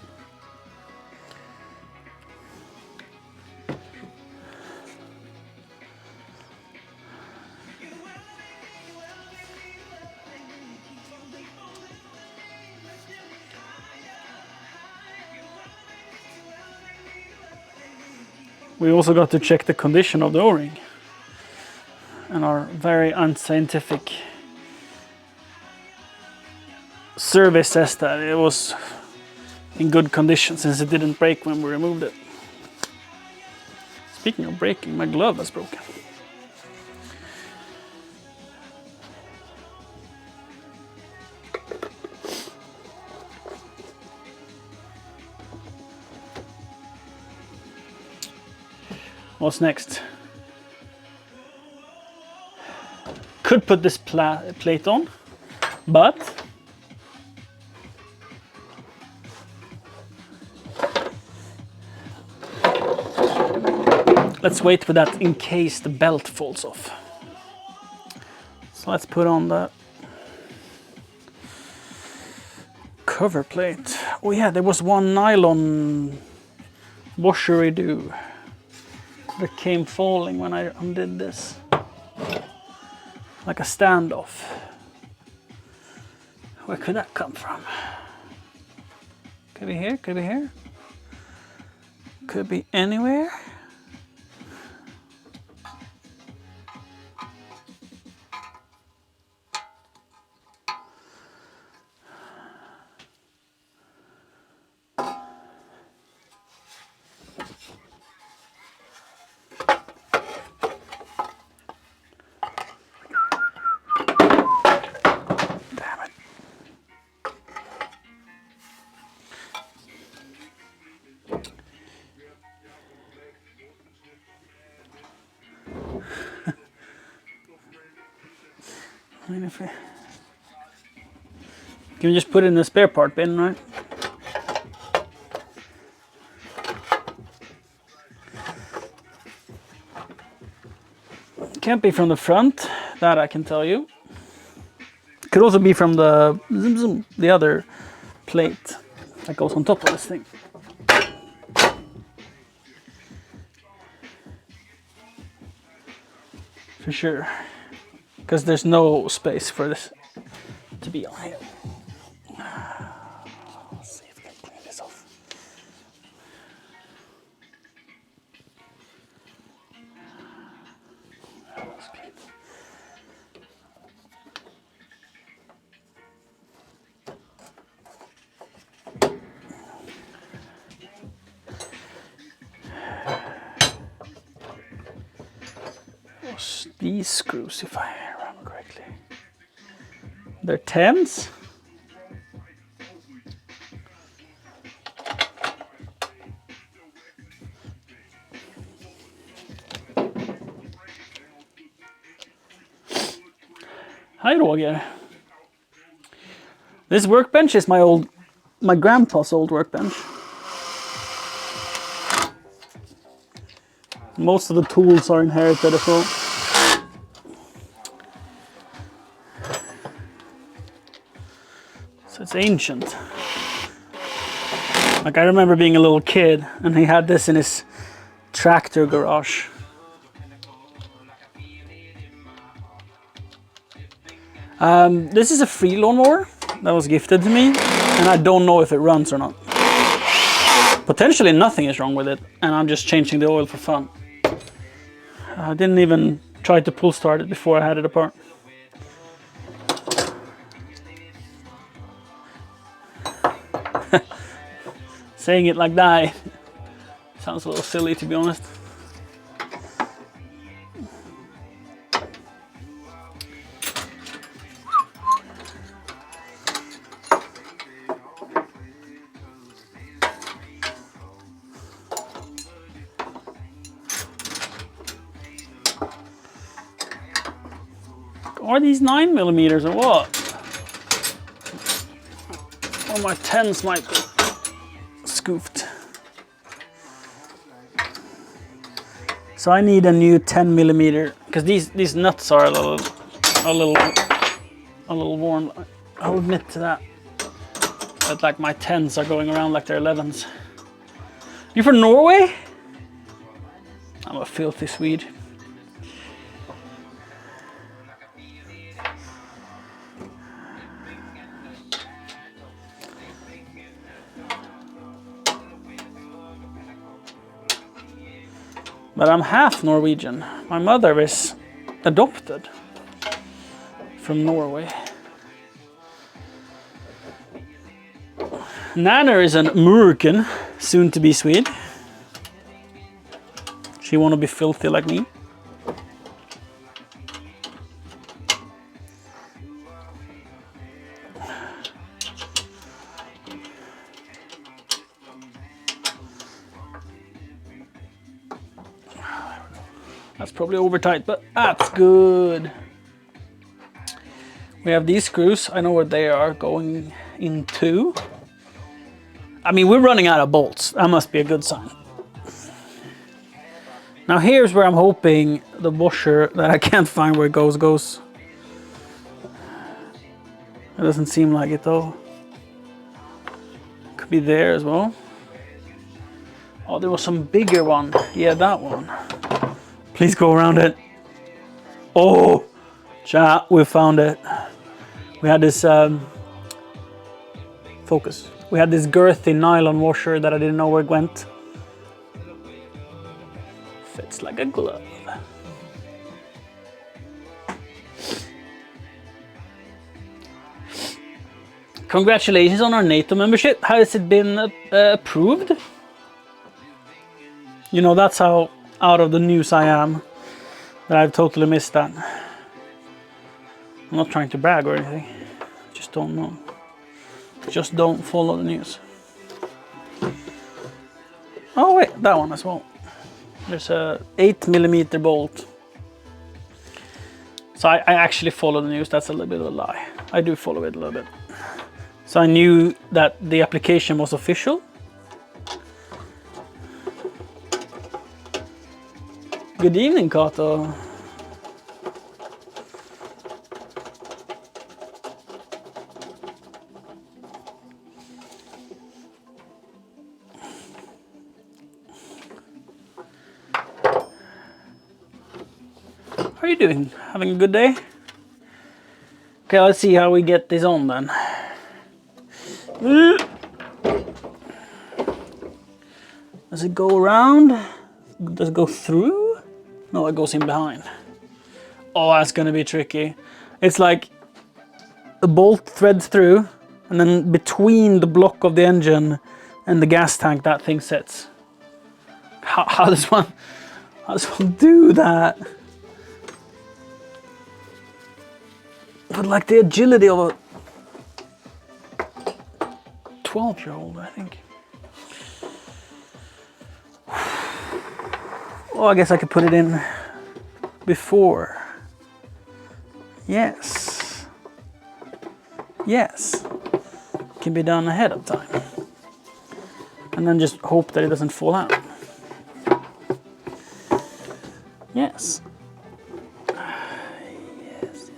We also got to check the condition of the O-ring. And our very unscientific survey says that it was in good condition since it didn't break when we removed it. Speaking of breaking, my glove is broken. What's next? Could put this plate on, but let's wait for that in case the belt falls off. So let's put on the cover plate. Oh yeah, there was one nylon washery-do that came falling when I undid this. Like a standoff. Where could that come from? Could be here, could be here. Could be anywhere. I mean, if we can we just put it in the spare part bin, right? Can't be from the front, that I can tell you. Could also be from the other plate that goes on top of this thing. For sure. Because there's no space for this to be on here. Let's see if we can clean this off. That's clean. These screws, if I remember correctly. They're 10s. Hi Roger. This workbench is my grandpa's old workbench. Most of the tools are inherited as well. So it's ancient. Like I remember being a little kid and he had this in his tractor garage. This is a free lawnmower that was gifted to me, and I don't know if it runs or not. Potentially nothing is wrong with it, and I'm just changing the oil for fun. I didn't even try to pull start it before I had it apart. Saying it like that sounds a little silly, to be honest. Are these 9mm or what? Or my 10s might be scooped. So I need a new 10mm because these nuts are a little worn. I'll admit to that. But like my 10s are going around like they're 11s. You from Norway? I'm a filthy Swede. But I'm half Norwegian. My mother is adopted from Norway. Nana is an American, soon to be Swede. She wanna be filthy like me. That's probably over tight, but that's good. We have these screws. I know where they are going into. I mean, we're running out of bolts. That must be a good sign. Now here's where I'm hoping the washer that I can't find where it goes. It doesn't seem like it though. Could be there as well. Oh, there was some bigger one. Yeah, that one. Please go around it. Oh, chat, we found it. We had this, focus. We had this girthy nylon washer that I didn't know where it went. Fits like a glove. Congratulations on our NATO membership. Has it been approved? You know, that's how out of the news I am, that I've totally missed that. I'm not trying to brag or anything, just don't know. Just don't follow the news. Oh wait, that one as well. There's a 8mm bolt. So I actually follow the news, that's a little bit of a lie. I do follow it a little bit. So I knew that the application was official. Good evening, Kato. How are you doing? Having a good day? Okay, let's see how we get this on then. Does it go around? Does it go through? No, it goes in behind. Oh, that's gonna be tricky. It's like a bolt threads through, and then between the block of the engine and the gas tank, that thing sits. How does one do that? But like the agility of a 12-year-old, I think. Oh, I guess I could put it in before. Yes. Yes. can be done ahead of time. And then just hope that it doesn't fall out. Yes. Yes.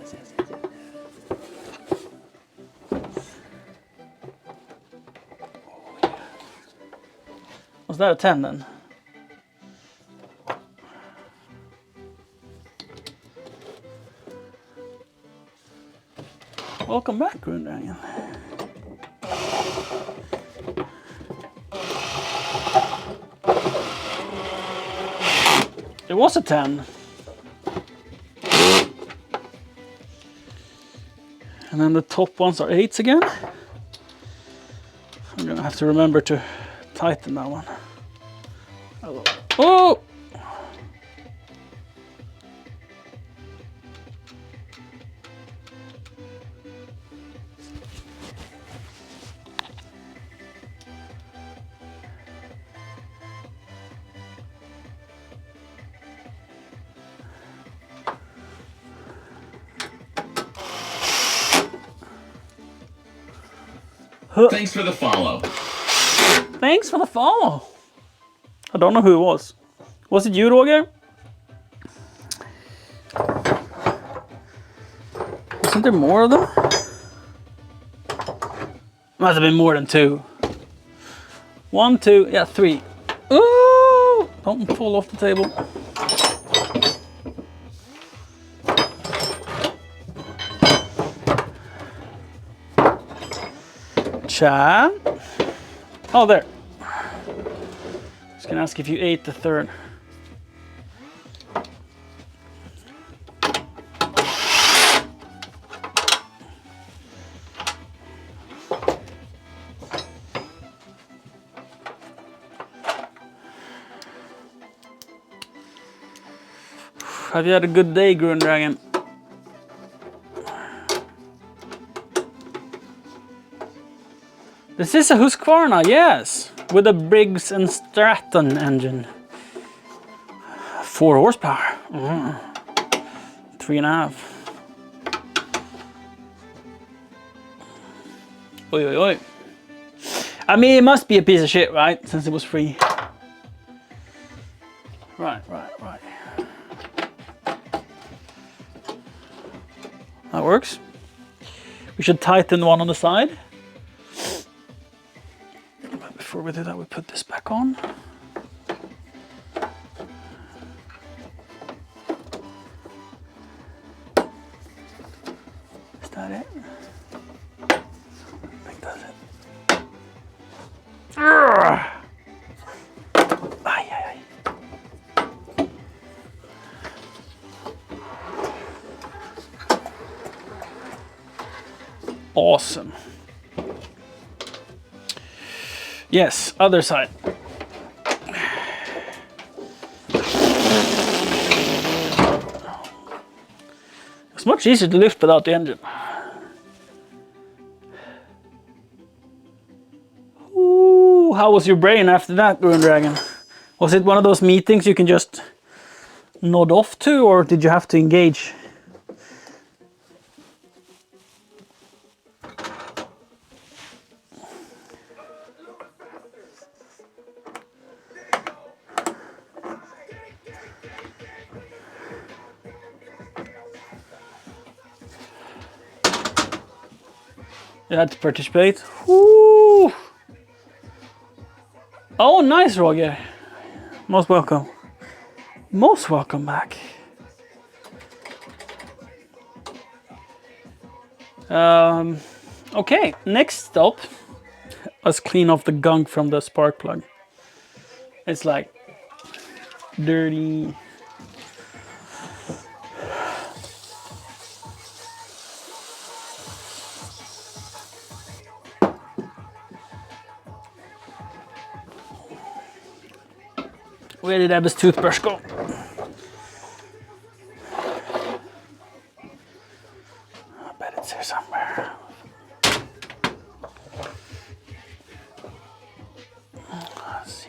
Was that a 10 then? Welcome back, Green Dragon. It was a 10. And then the top ones are 8s again. I'm gonna have to remember to tighten that one. Oh! Thanks for the follow. Thanks for the follow. I don't know who it was. Was it you, Roger? Wasn't there more of them? Must have been more than 2. 1, 2, yeah, 3. Ooh! Don't fall off the table. Chat. Oh, there. Just gonna ask if you ate the 3rd. Have you had a good day, Green Dragon? This is a Husqvarna, yes, with a Briggs and Stratton engine. 4 horsepower. 3.5. Oi, oi, oi. I mean, it must be a piece of shit, right? Since it was free. Right. That works. We should tighten one on the side. But before we do that, we put this back on. Is that it? I think that's it. Ay. Awesome. Yes, other side. It's much easier to lift without the engine. Ooh, how was your brain after that, Green Dragon? Was it one of those meetings you can just nod off to, or did you have to engage? You had to participate. Woo! Oh, nice, Roger. Most welcome. Most welcome back. Okay, next stop. Let's clean off the gunk from the spark plug. It's like dirty. Where did Abby's toothbrush go? I bet it's here somewhere. Let's see.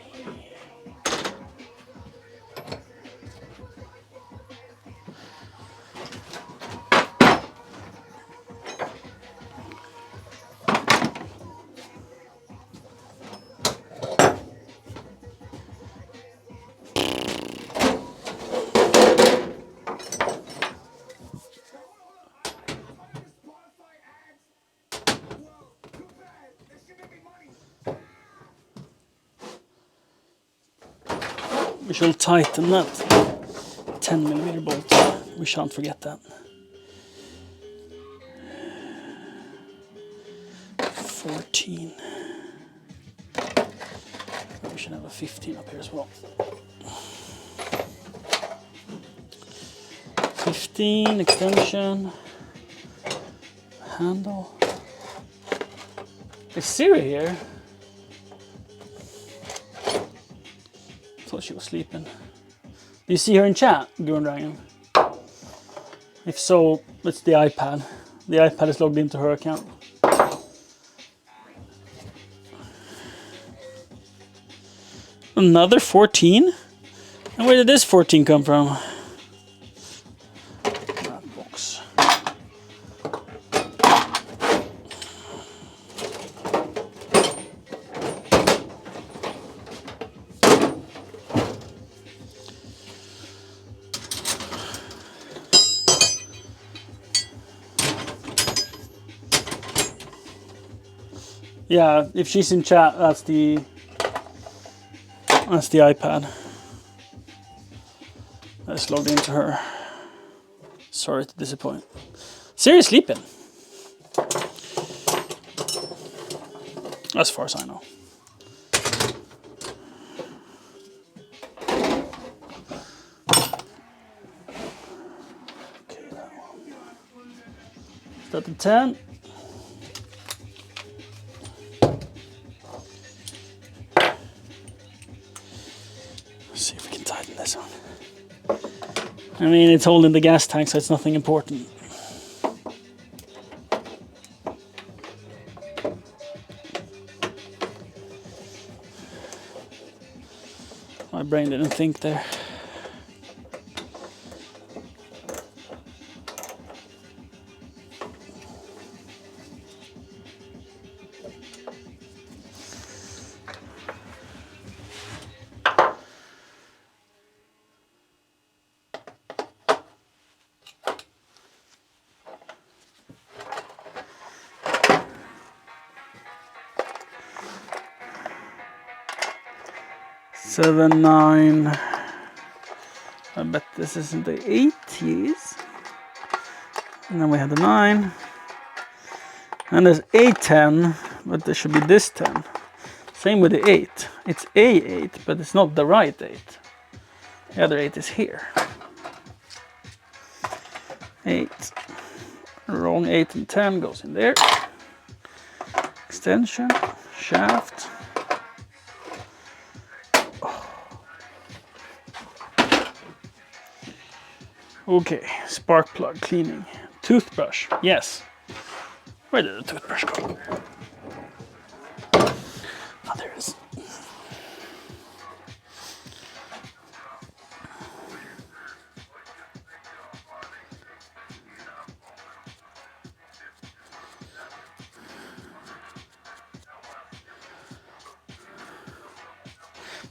We shall tighten that 10mm bolt. We shan't forget that. 14. We should have a 15 up here as well. 15 extension. Handle. Is Siri here? Thought she was sleeping. Do you see her in chat, Gurren Dragon? If so, it's the iPad. The iPad is logged into her account. Another 14? And where did this 14 come from? That box. Yeah, if she's in chat, that's the iPad. That's logged into her. Sorry to disappoint. Siri's sleeping. As far as I know. Okay, that one. Is that the 10? Let's see if we can tighten this one. I mean, it's holding the gas tank, so it's nothing important. My brain didn't think there. Seven, 9. I bet this isn't the 8, yes. And then we have the 9. And there's a 10, but there should be this 10. Same with the 8. It's a 8, but it's not the right 8. The other 8 is here. 8. Wrong 8 and 10 goes in there. Extension, shaft. Okay, spark plug cleaning. Toothbrush, yes. Where did the toothbrush go? Oh, there it is.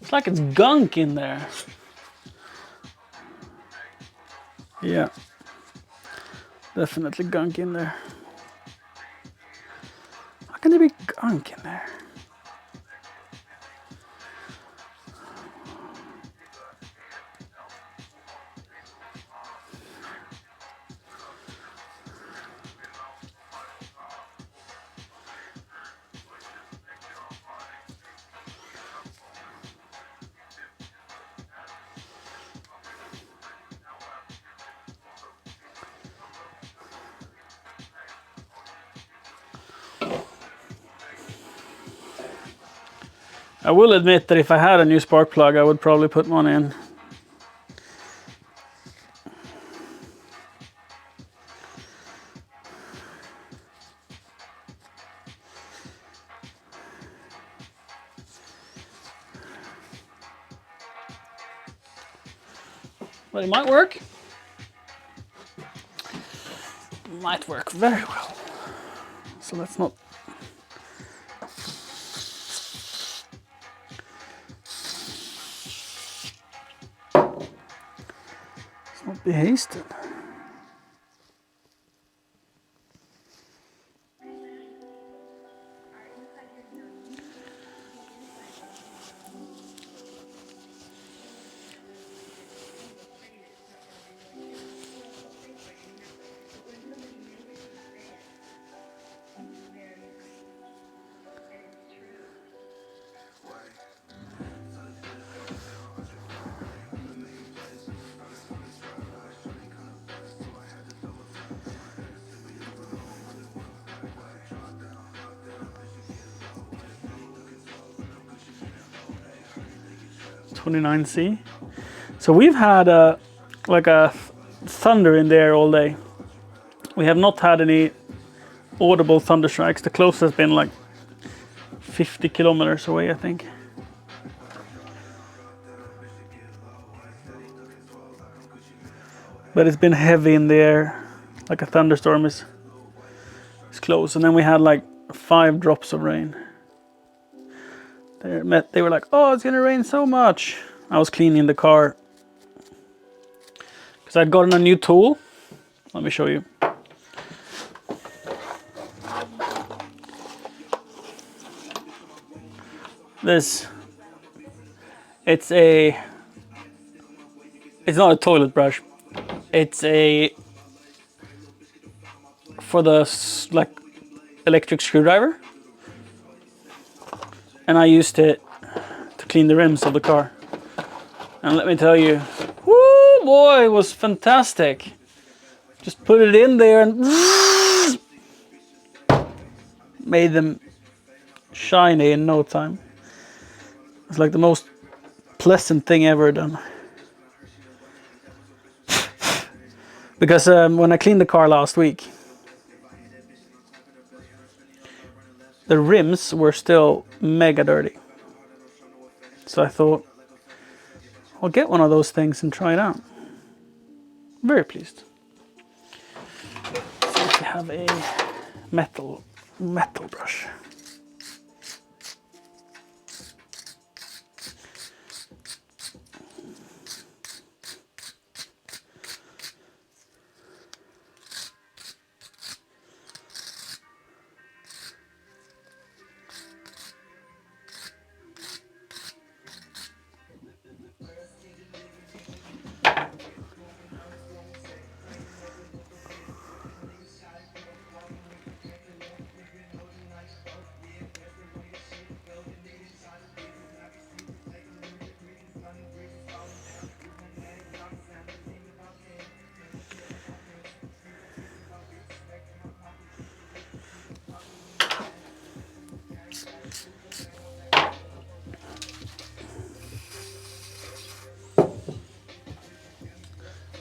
It's like it's gunk in there. Yeah, definitely gunk in there. How can there be gunk in there? I will admit that if I had a new spark plug, I would probably put one in. But it might work. It might work very well. So let's not. Let's not be hasted. 29C. So we've had like a thunder in there all day. We have not had any audible thunder strikes. The closest has been like 50 kilometers away, I think. But it's been heavy in the air, like a thunderstorm is close. And then we had like 5 drops of rain. They were like, oh, it's gonna rain so much. I was cleaning the car because I'd gotten a new tool. Let me show you. It's not a toilet brush. It's for the like electric screwdriver, and I used it to clean the rims of the car. And let me tell you, whoo boy, it was fantastic. Just put it in there and made them shiny in no time. It's like the most pleasant thing ever done. Because when I cleaned the car last week, the rims were still mega dirty. So I thought, I'll get one of those things and try it out. Very pleased. So if we have a metal brush.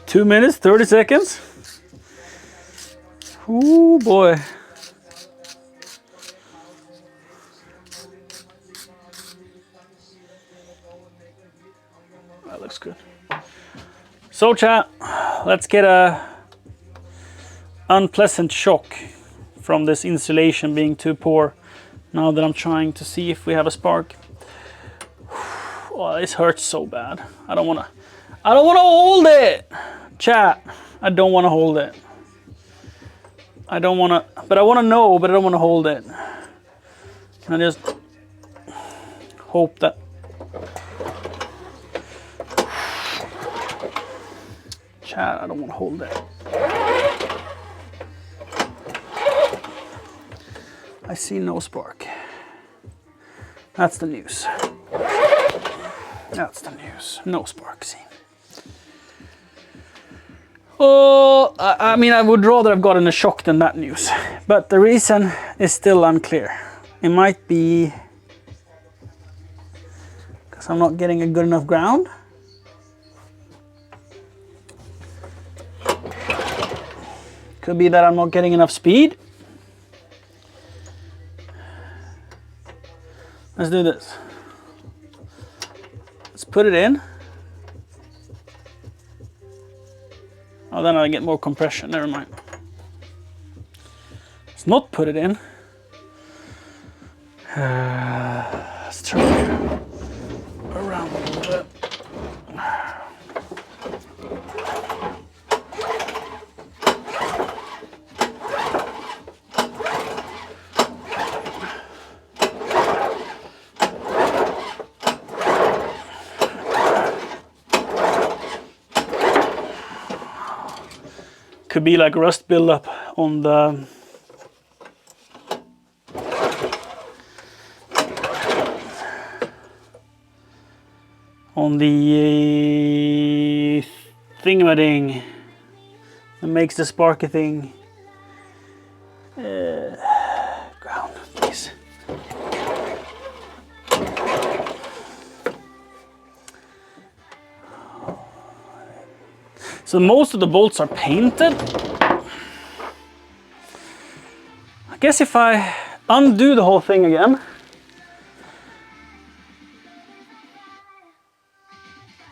Two minutes, 30 seconds. Ooh boy. That looks good. So chat, let's get a unpleasant shock from this insulation being too poor. Now that I'm trying to see if we have a spark. Oh, this hurts so bad. I don't wanna hold it. Chat, I don't wanna hold it. I don't wanna, but I wanna know, but I don't wanna hold it. Can I just hope that. Chat, I don't wanna hold it. I see no spark. That's the news. That's the news. No spark seen. Oh, I mean, I would rather have gotten a shock than that news. But the reason is still unclear. It might be because I'm not getting a good enough ground. Could be that I'm not getting enough speed. Let's do this. Let's put it in. Oh, then I get more compression. Never mind. Let's not put it in. Let's try around a little bit. Could be like rust buildup on the thingamading that makes the sparky thing. Ground, please. So most of the bolts are painted. I guess if I undo the whole thing again,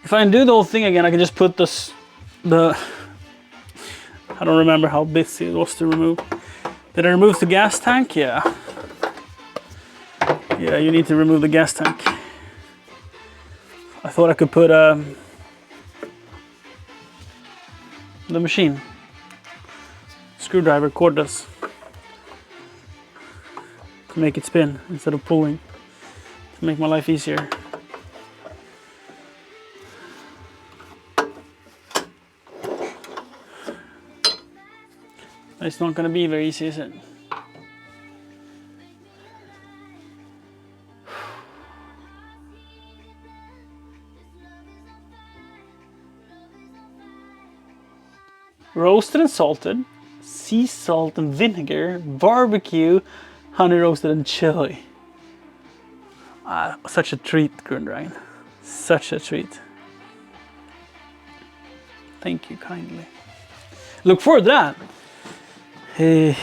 I can just put this, I don't remember how busy it was to remove. Did I remove the gas tank? Yeah. Yeah, you need to remove the gas tank. I thought I could put the machine screwdriver cordless to make it spin instead of pulling, to make my life easier. It's not going to be very easy, is it? Roasted and salted, sea salt and vinegar, barbecue, honey roasted and chili. Such a treat, Grundrein. Such a treat. Thank you kindly. Look forward to that. Hey.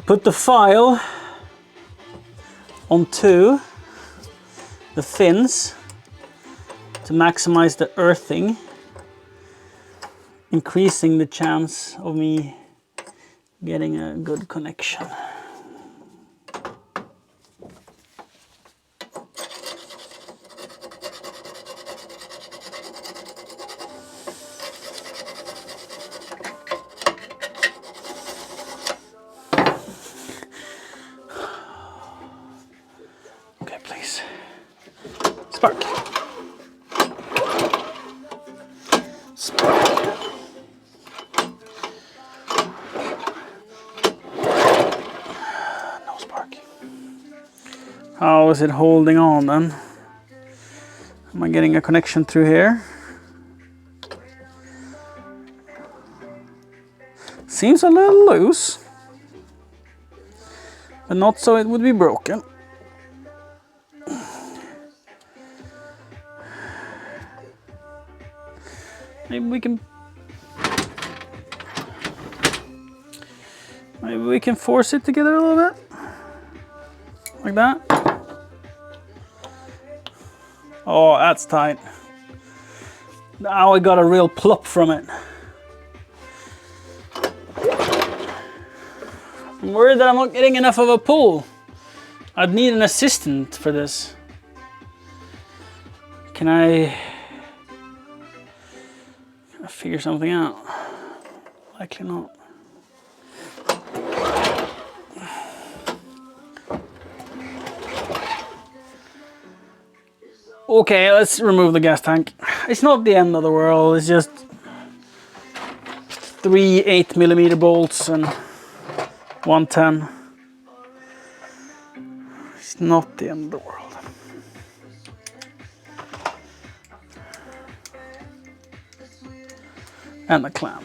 Put the file onto the fins to maximize the earthing, increasing the chance of me getting a good connection. Spark. Spark. No spark. How is it holding on then? Am I getting a connection through here? Seems a little loose, but not so it would be broken. Maybe we can force it together a little bit, like that. Oh, that's tight. Now I got a real plop from it. I'm worried that I'm not getting enough of a pull. I'd need an assistant for this. Can I figure something out? Likely not. Okay, let's remove the gas tank. It's not the end of the world, it's just 3 8mm bolts and 110. It's not the end of the world. And the clamp.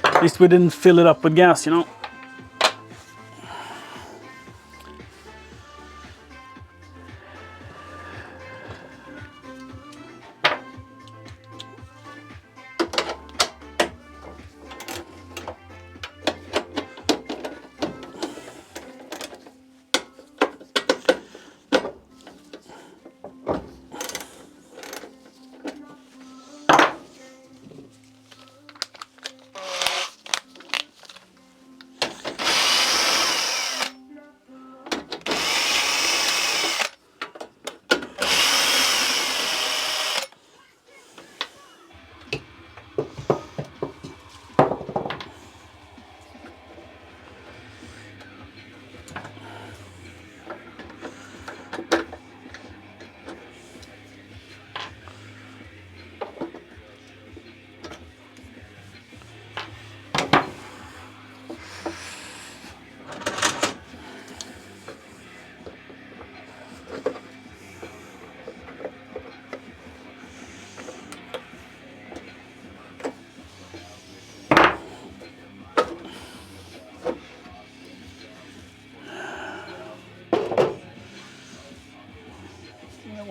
At least we didn't fill it up with gas, you know.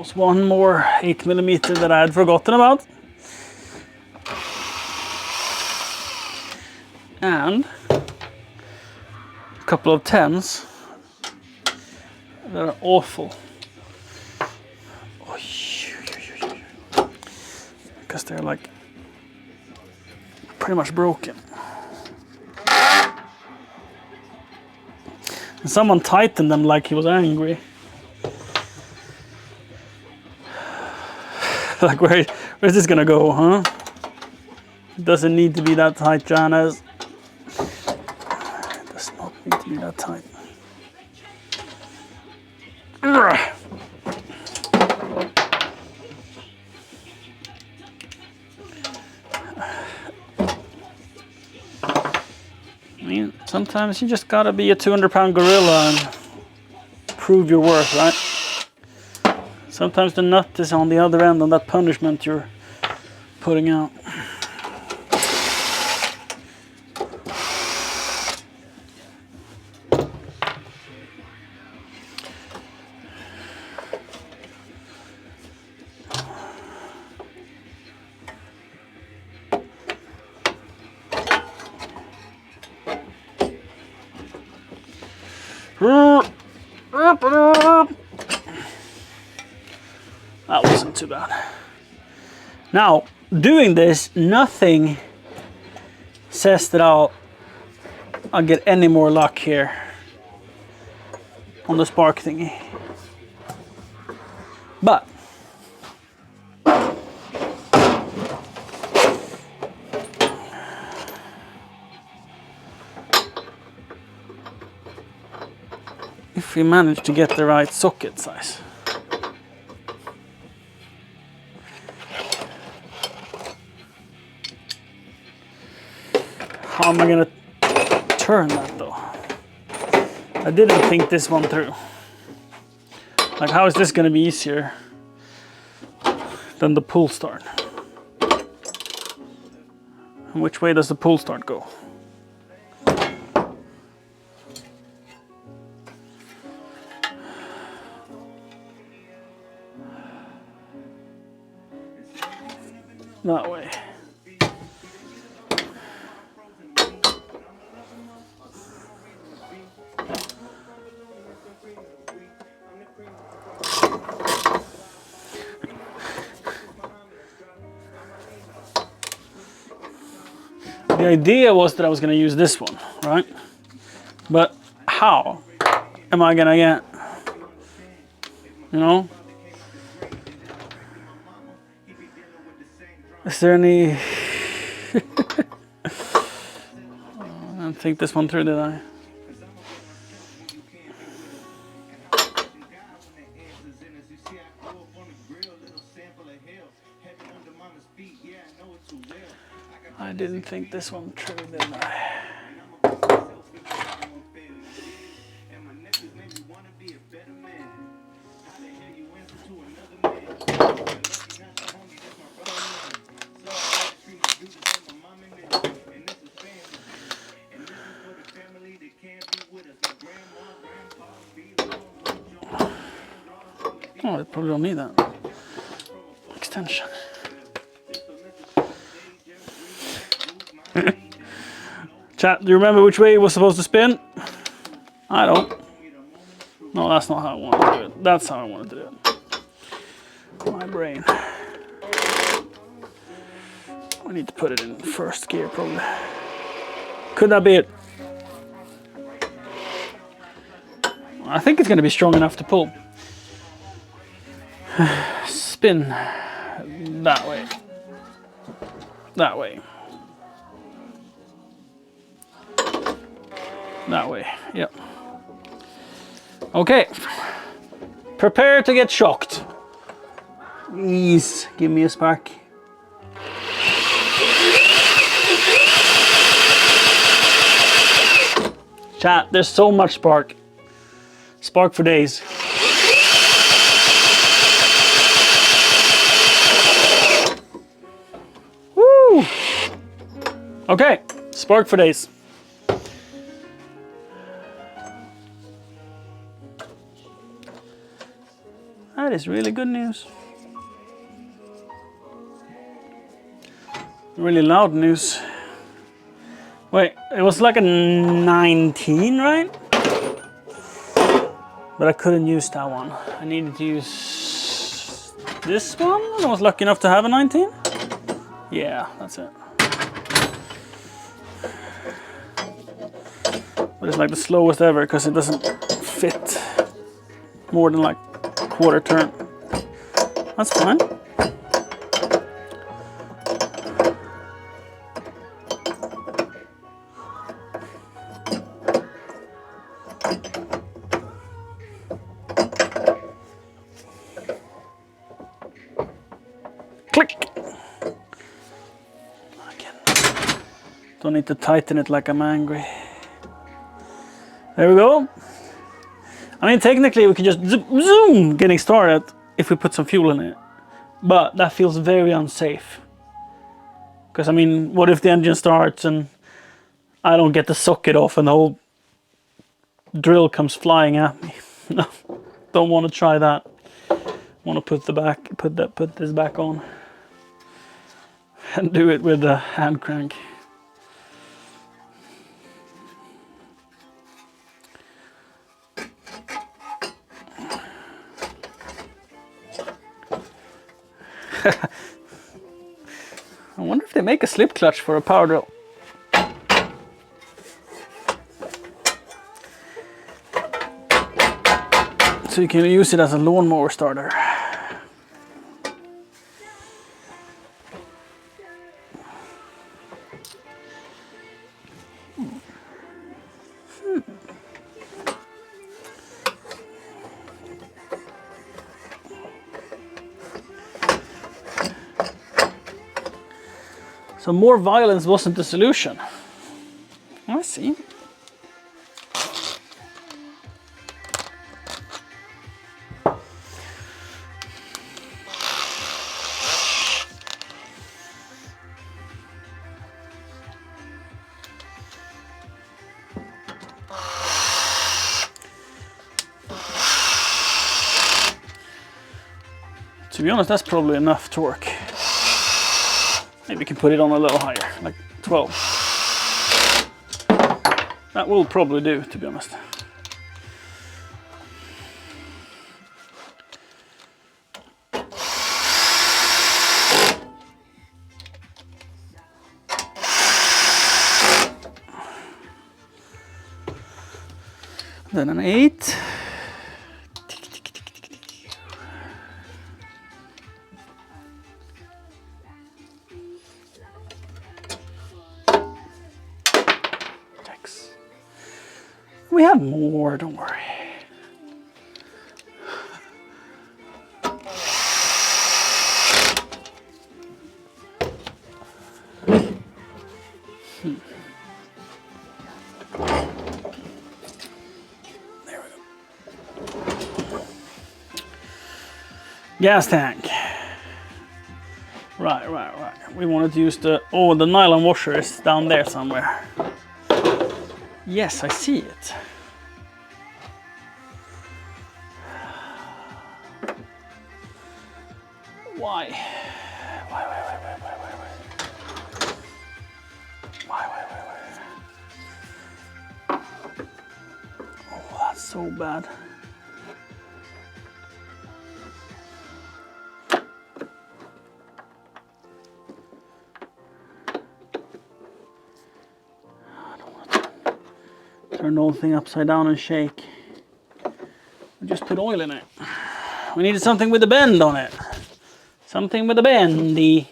was one more 8mm that I had forgotten about. And a couple of 10s that are awful. Because they're like pretty much broken. And someone tightened them like he was angry. Like where's this gonna go, huh? It doesn't need to be that tight, Janice. It does not need to be that tight. I mean, sometimes you just gotta be a 200-pound gorilla and prove your worth, right? Sometimes the nut is on the other end on that punishment you're putting out. That wasn't too bad. Now, doing this, nothing says that I'll get any more luck here on the spark thingy. But if we manage to get the right socket size. How am I gonna turn that though? I didn't think this one through. Like, how is this gonna be easier than the pull start? And which way does the pull start go? That way. The idea was that I was going to use this one, right? But how am I going to get, you know? Is there any... I didn't think this one through, did I? I didn't think this one through, did I? Oh, I probably don't need that extension. Chat, do you remember which way it was supposed to spin? I don't. No, that's not how I wanted to do it. That's how I wanted to do it. My brain. I need to put it in first gear, probably. Could that be it? I think it's going to be strong enough to pull. Spin that way. That way. That way, yep. Okay. Prepare to get shocked. Please give me a spark. Chat, there's so much spark. Spark for days. Woo! Okay, spark for days. That is really good news. Really loud news. Wait, it was like a 19, right? But I couldn't use that one. I needed to use this one. I was lucky enough to have a 19. Yeah, that's it. But it's like the slowest ever because it doesn't fit more than like a quarter turn. That's fine. Click. Again. Don't need to tighten it like I'm angry. There we go. I mean, technically we could just zoom getting started if we put some fuel in it. But that feels very unsafe. Because I mean, what if the engine starts and I don't get the socket off and the whole drill comes flying at me? No, don't want to try that. Want to put this back on and do it with the hand crank. I wonder if they make a slip clutch for a power drill. So you can use it as a lawnmower starter. So more violence wasn't the solution. I see. To be honest, that's probably enough torque. Maybe we can put it on a little higher, like 12. That will probably do, to be honest. Then an 8. We have more, don't worry. There we go. Gas tank. Right. We wanted to use the nylon washer is down there somewhere. Yes, I see it. Why? Why? Oh, that's so bad. Turn the whole thing upside down and shake. We just put oil in it. We needed something with a bend on it. Something with a bendy.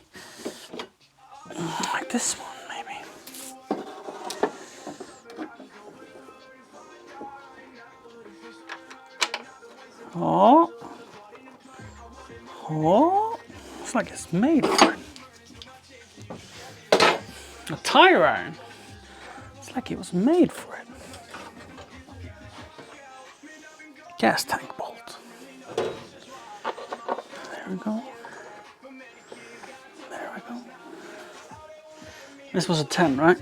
Like this one, maybe. Oh. It's like it's made for it. A tire iron. It's like it was made for it. Gas tank bolt. There we go. There we go. This was a 10, right?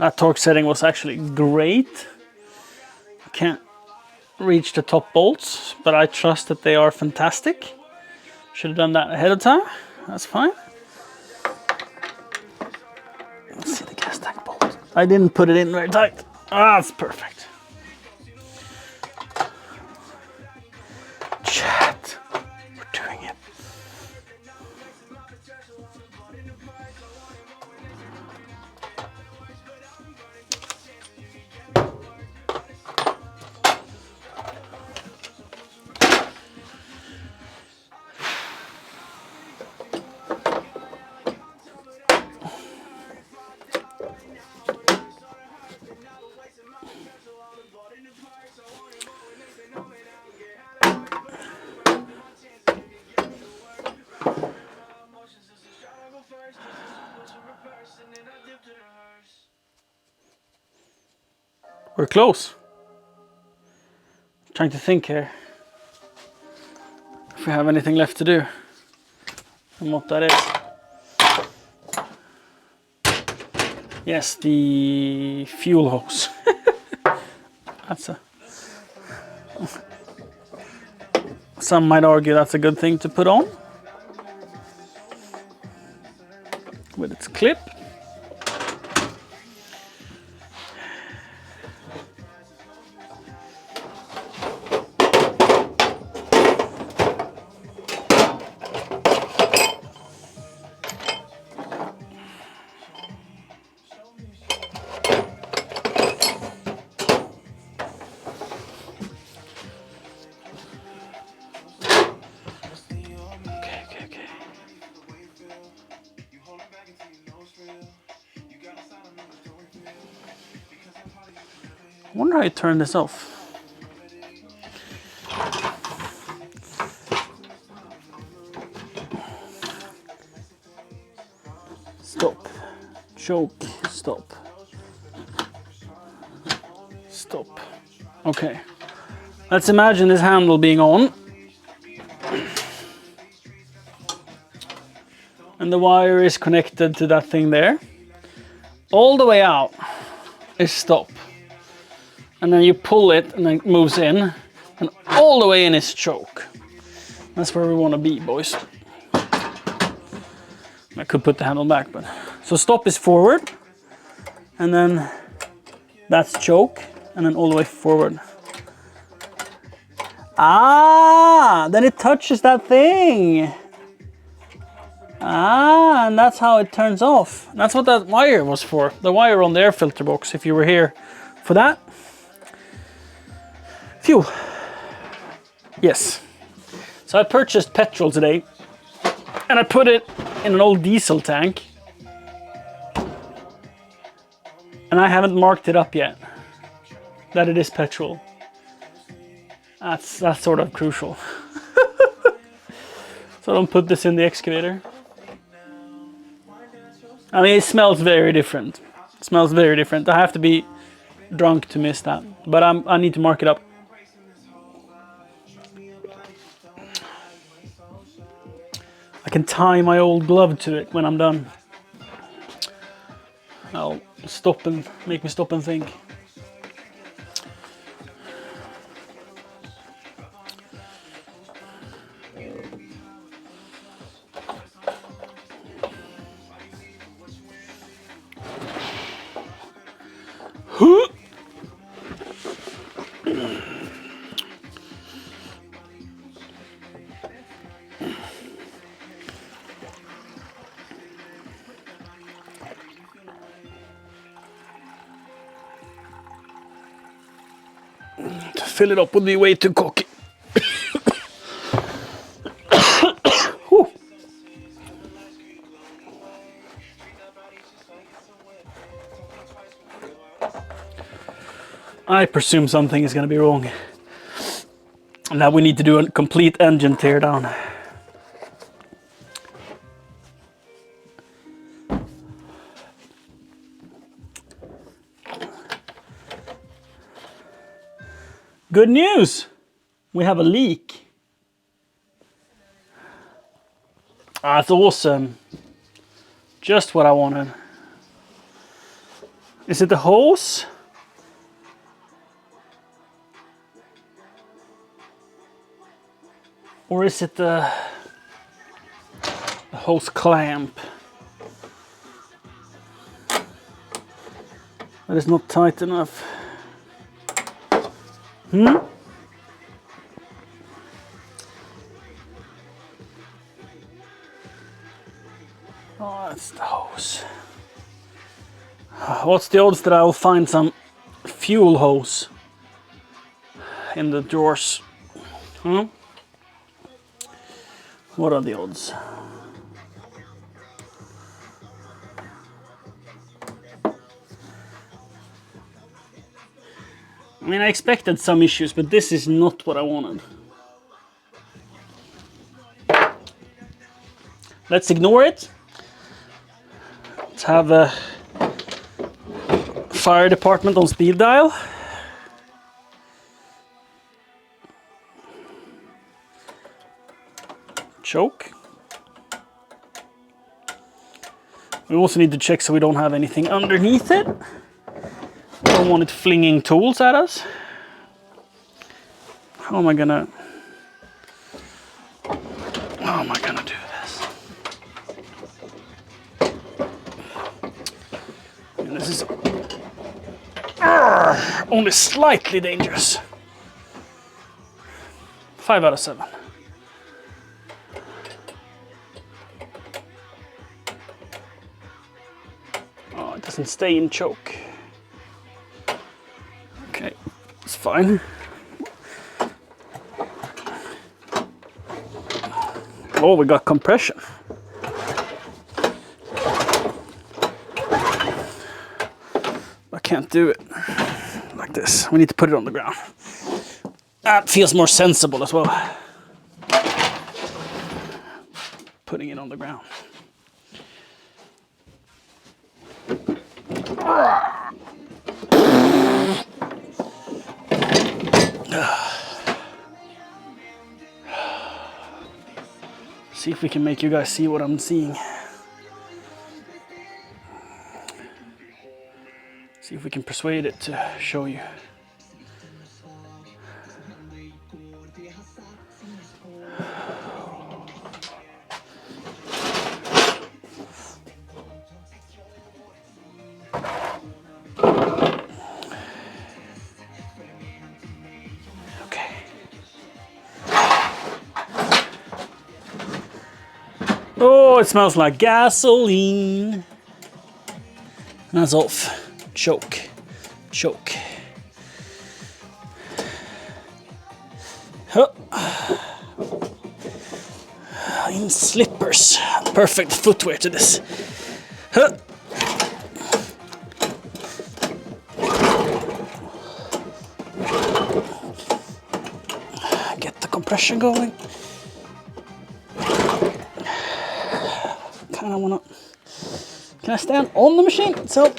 That torque setting was actually great. I can't reach the top bolts, but I trust that they are fantastic. Should have done that ahead of time. That's fine. Let's see the gas tank bolt. I didn't put it in very tight. Ah, that's perfect. Chat. We're doing it. We're close. Trying to think here if we have anything left to do and what that is. Yes, the fuel hose. That's a. Some might argue that's a good thing to put on with its clip. I wonder how you turn this off. Stop. Choke. Stop. Stop. Okay. Let's imagine this handle being on. And the wire is connected to that thing there. All the way out is stop. And then you pull it and then it moves in. And all the way in is choke. That's where we want to be, boys. I could put the handle back, but... So stop is forward. And then that's choke. And then all the way forward. Ah! Then it touches that thing. Ah, and that's how it turns off. That's what that wire was for. The wire on the air filter box, if you were here for that. Phew. Yes. So I purchased petrol today. And I put it in an old diesel tank. And I haven't marked it up yet. That it is petrol. That's sort of crucial. So I don't put this in the excavator. I mean, it smells very different. It smells very different. I have to be drunk to miss that. But I need to mark it up. I can tie my old glove to it when I'm done. I'll stop and make me stop and think. To fill it up would be way too cocky. I presume something is going to be wrong. And that we need to do a complete engine teardown. Good news! We have a leak. That's awesome. Just what I wanted. Is it the hose? Or is it the hose clamp that is not tight enough? Oh, that's the hose. What's the odds that I will find some fuel hose in the drawers? What are the odds? I mean, I expected some issues, but this is not what I wanted. Let's ignore it. Let's have a fire department on speed dial. Choke. We also need to check so we don't have anything underneath it. Don't want it flinging tools at us. How am I gonna do this? And this is only slightly dangerous. 5 out of 7. Oh, it doesn't stay in choke. Okay, it's fine. Oh, we got compression. I can't do it like this. We need to put it on the ground. That feels more sensible as well. Putting it on the ground. See if we can make you guys see what I'm seeing. See if we can persuade it to show you. Okay. Oh, it smells like gasoline. And that's off. Choke. Choke. Huh. In slippers. Perfect footwear to this. Huh. Get the compression going. Kinda wanna. Can I stand on the machine itself?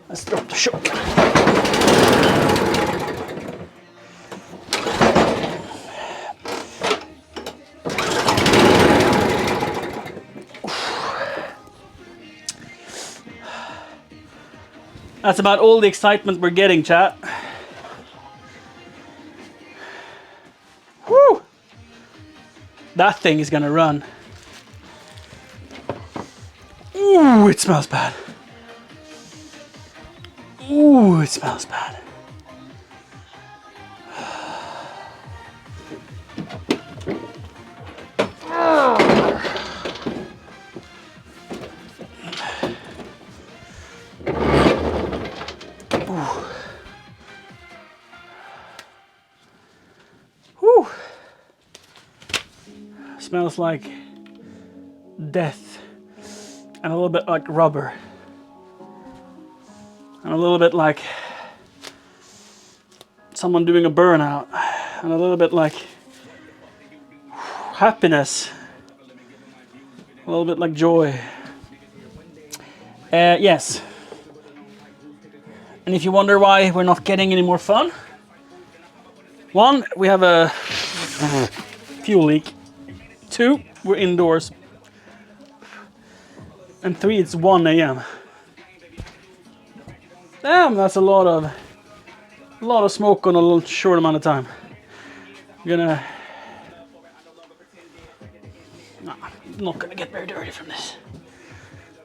Let's drop the shock. That's about all the excitement we're getting, chat. Woo! That thing is gonna run. Ooh, it smells bad. Ooh, it smells bad. Whew. Smells like death and a little bit like rubber and a little bit like someone doing a burnout and a little bit like happiness, a little bit like joy. Yes. And if you wonder why we're not getting any more fun, 1, we have a fuel leak. 2, we're indoors. And 3, it's 1 a.m. Damn, that's a lot of smoke on a little short amount of time. I'm gonna... No, I'm not gonna get very dirty from this.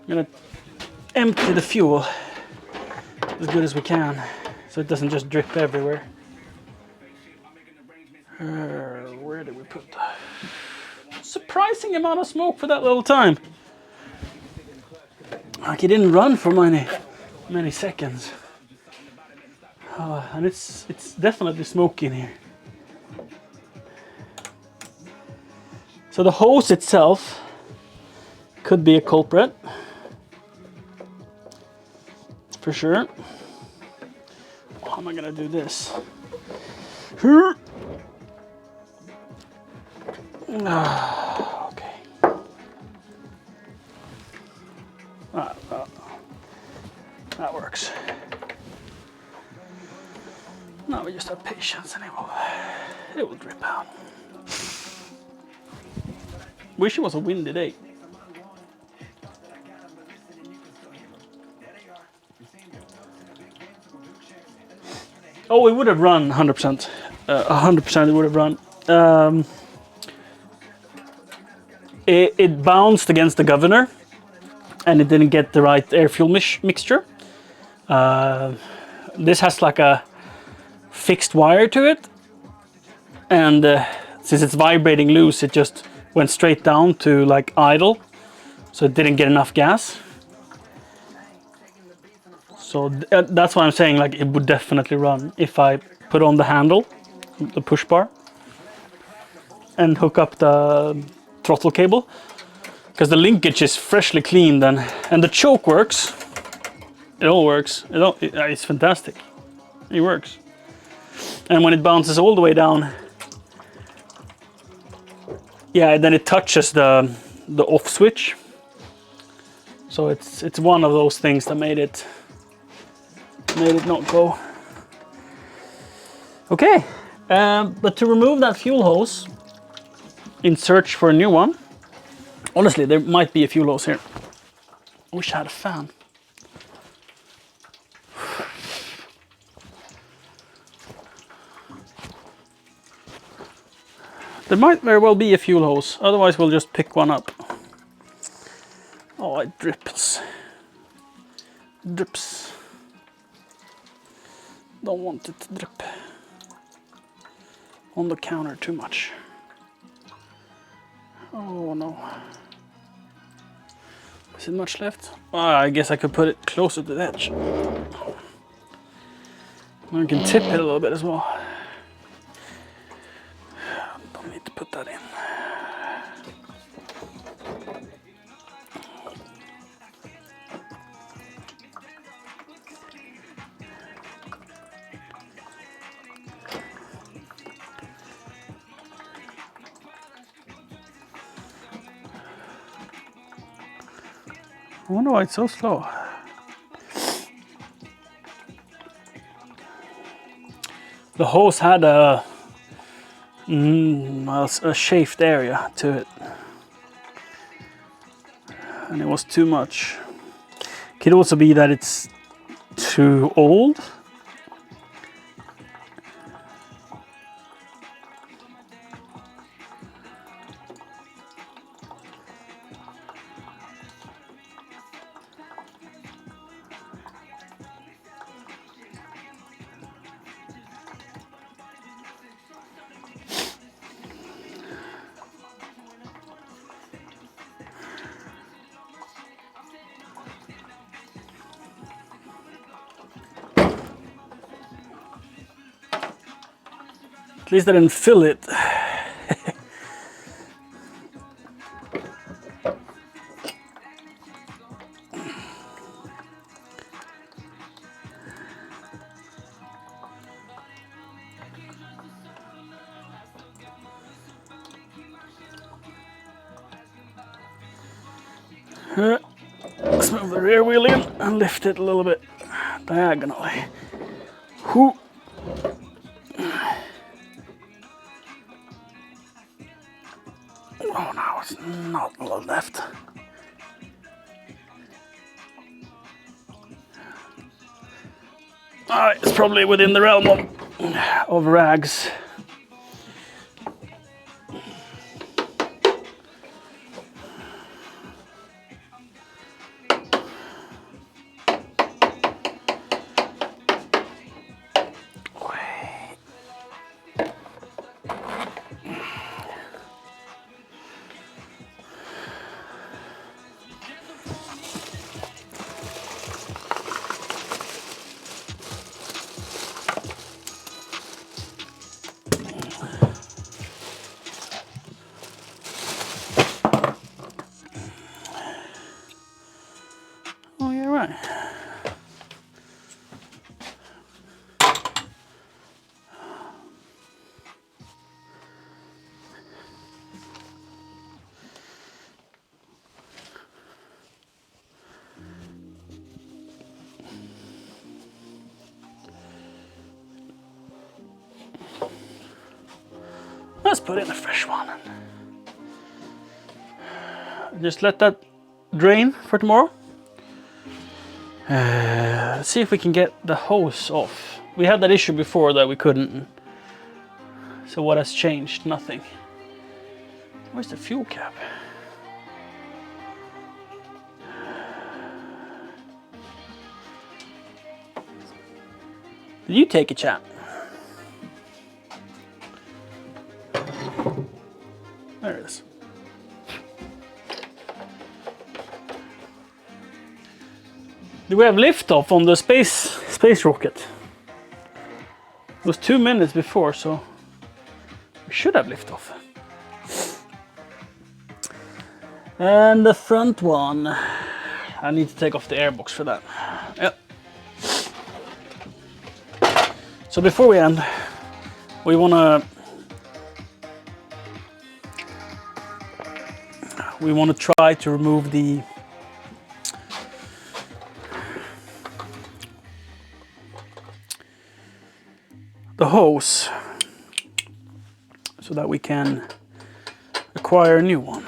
I'm gonna empty the fuel as good as we can, so it doesn't just drip everywhere. Where did we put that? Surprising amount of smoke for that little time. Like it didn't run for many seconds. And it's definitely smoky in here. So the hose itself could be a culprit, for sure. How am I gonna do this? Okay. That works. Now we just have patience and it will drip out. Wish it was a windy day. Oh, it would have run 100%. 100% it would have run. It bounced against the governor and it didn't get the right air-fuel mixture. This has like a fixed wire to it, and since it's vibrating loose, it just went straight down to like idle, so it didn't get enough gas. So that's why I'm saying like it would definitely run if I put on the handle, the push bar, and hook up the throttle cable, because the linkage is freshly cleaned and the choke works. It all works. It's fantastic. It works. And when it bounces all the way down, yeah, then it touches the off switch. So it's one of those things that made it not go. Okay, but to remove that fuel hose in search for a new one, honestly, there might be a fuel hose here. I wish I had a fan. There might very well be a fuel hose, otherwise we'll just pick one up. Oh, it drips. Drips. Don't want it to drip on the counter too much. Oh no. Is it much left? Oh, I guess I could put it closer to the edge. I can tip it a little bit as well. Don't need to put that in. I wonder why it's so slow. The hose had a shaved area to it, and it was too much. Could also be that it's too old. At least I didn't fill it. Let's move the rear wheel in and lift it a little bit diagonally. Whoo. Oh, now it's not a lot left. It's probably within the realm of rags. Oh, you're right. Let's put in a fresh one. Just let that drain for tomorrow. Let's see if we can get the hose off. We had that issue before that we couldn't. So what has changed? Nothing. Where's the fuel cap? Did you take a chat? There it is. Do we have liftoff on the space rocket? It was 2 minutes before, so we should have liftoff. And the front one, I need to take off the airbox for that. Yep. So before we end, we wanna try to remove the hose so that we can acquire a new one.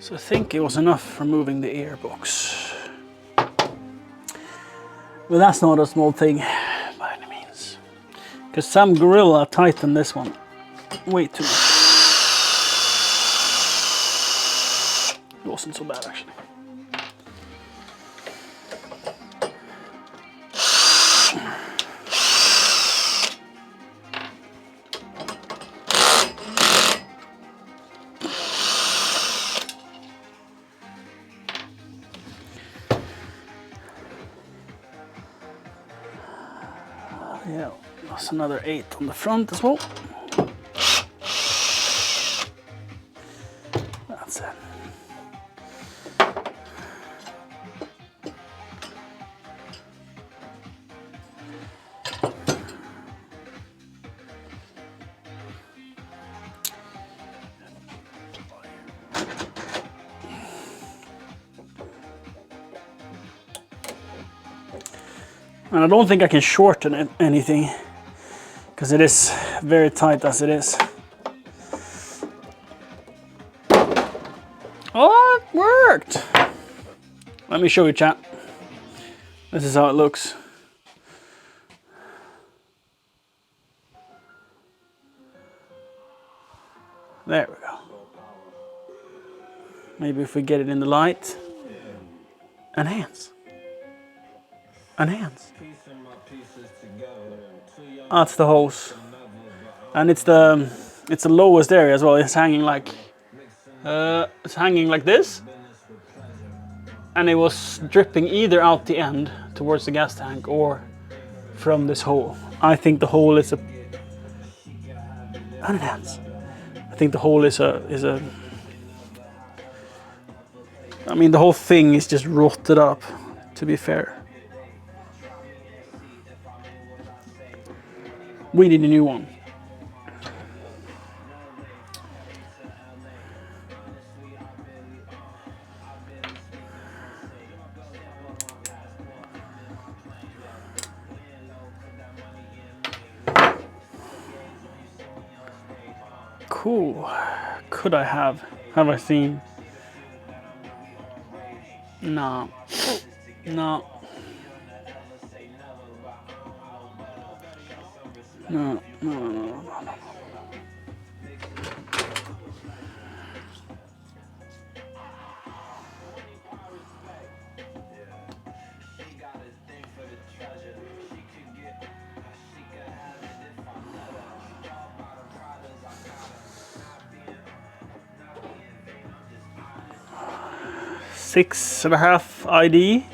So I think it was enough removing the airbox. But that's not a small thing by any means. Because some gorilla tightened this one way too much. It wasn't so bad actually. Yeah, that's another 8 on the front as well. That's it. And I don't think I can shorten it anything because it is very tight as it is. Oh, it worked! Let me show you, chat. This is how it looks. There we go. Maybe if we get it in the light. Enhance. Enhance. That's the hose. And it's the lowest area as well. It's hanging like this. And it was dripping either out the end towards the gas tank or from this hole. I think the hole is a enhance. I think the hole is a I mean the whole thing is just rotted up, to be fair. We need a new one. Who could I have? Have I seen? No. No. No, no, no, no, no. 6.5 ID.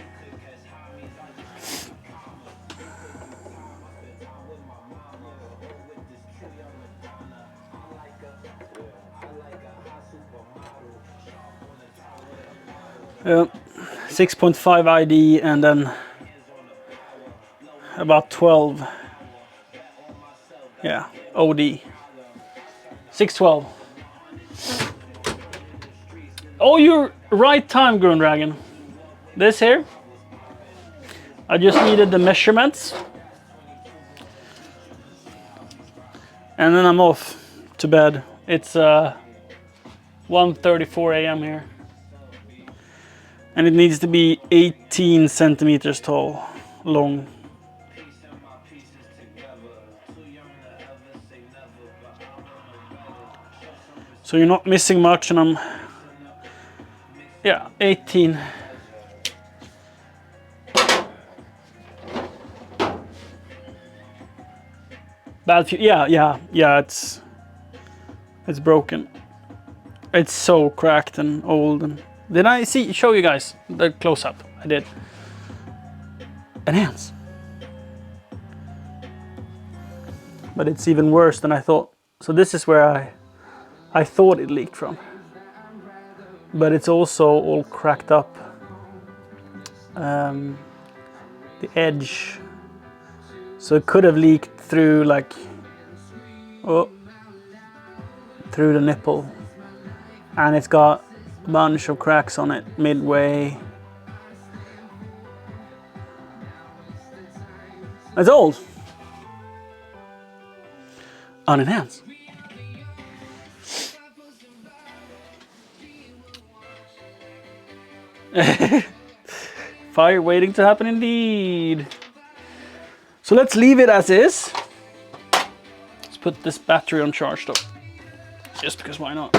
Yeah, 6.5 ID and then about 12. Yeah, OD. 612. Oh, you're right time, Green Dragon. This here. I just needed the measurements. And then I'm off to bed. It's 1:34 a.m. here. And it needs to be 18 centimeters tall, long. So you're not missing much, and I'm, yeah, 18. Bad view, yeah, it's broken. It's so cracked and old. And did I show you guys the close-up? I did. Enhance. But it's even worse than I thought. So this is where I thought it leaked from. But it's also all cracked up. The edge. So it could have leaked through like, oh, through the nipple. And it's got a bunch of cracks on it midway. It's old. Unenhanced. Fire waiting to happen indeed. So let's leave it as is. Let's put this battery on charge though. Just because why not?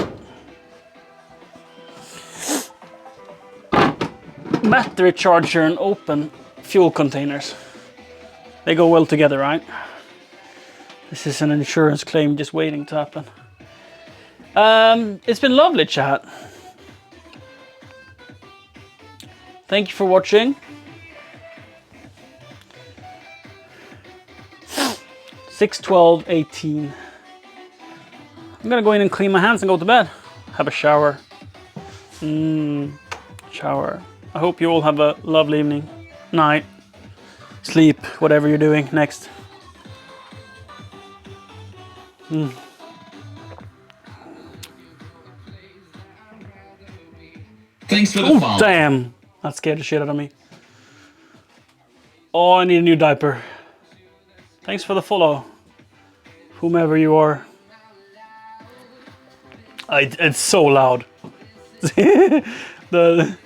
Battery charger and open fuel containers. They go well together, right? This is an insurance claim just waiting to happen. It's been lovely, chat. Thank you for watching. 6:12:18. I'm gonna go in and clean my hands and go to bed. Have a shower. Shower. I hope you all have a lovely evening, night, sleep, whatever you're doing next. Thanks for the Oh, follow. damn. That scared the shit out of me. Oh, I need a new diaper. Thanks for the follow, whomever you are. It's so loud. the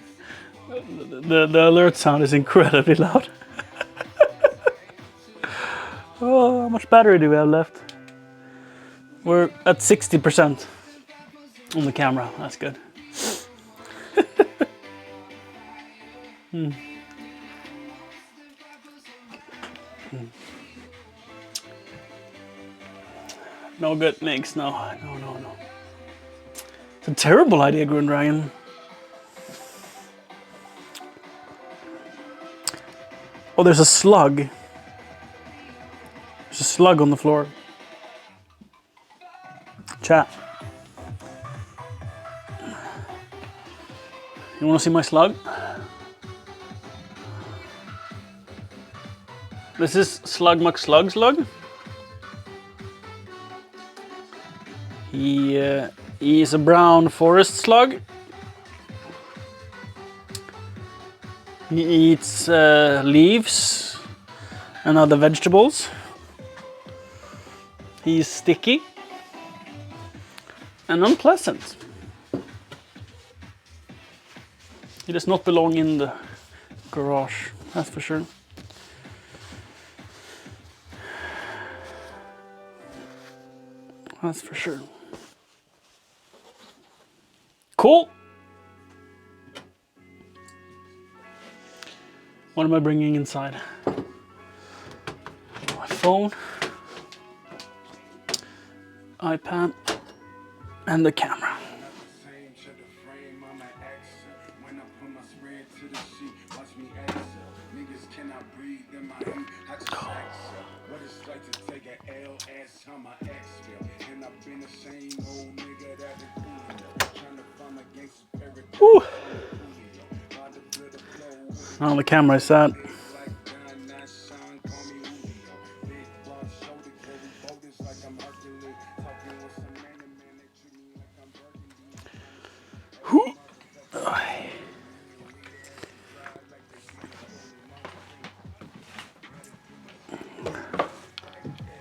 alert sound is incredibly loud. Oh, how much battery do we have left? We're at 60% on the camera. That's good. No good mix, no. It's a terrible idea, Green Dragon. Oh, there's a slug. There's a slug on the floor. Chat. You wanna see my slug? This is Slug McSlug. He is a brown forest slug. He eats leaves and other vegetables. He's sticky. and unpleasant. He does not belong in the garage, that's for sure. That's for sure. Cool. What am I bringing inside? My phone, iPad, and the camera. Woo. On the camera is that.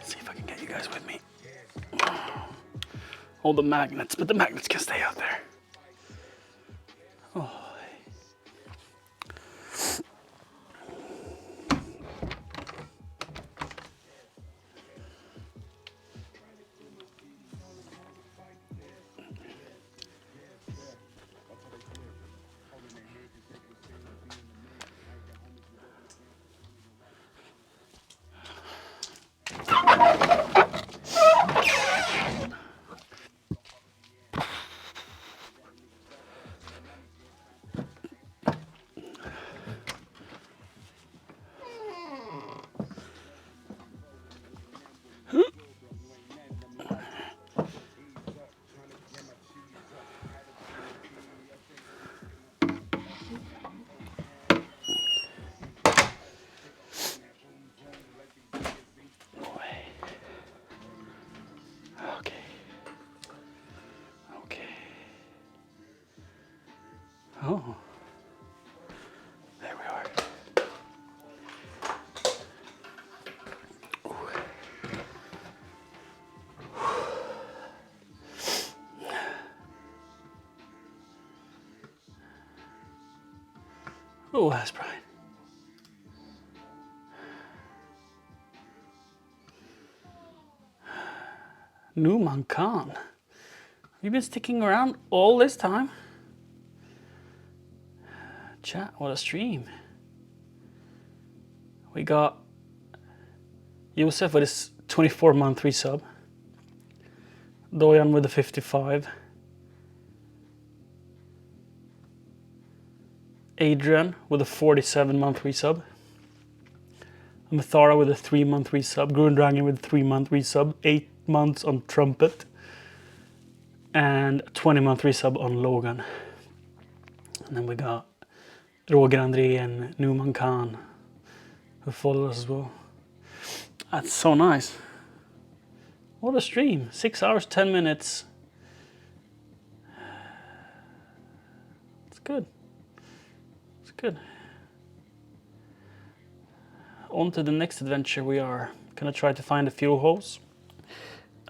See if I can get you guys with me. All the magnets, but the magnets can stay out there. Oh. Oh, there we are. Oh, that's bright. Numan Khan. You've been sticking around all this time? Chat, what a stream. We got Josef with his 24-month resub. Dojan with the 55. Adrian with a 47-month resub. Mathara with a 3-month resub. Grundragen with a 3-month resub. 8 months on Trumpet. And a 20-month resub on Logan. And then we got Roger André and Numan Khan, who followed us as well. That's so nice. What a stream. 6 hours, 10 minutes. It's good. It's good. On to the next adventure. We are gonna try to find a fuel hose.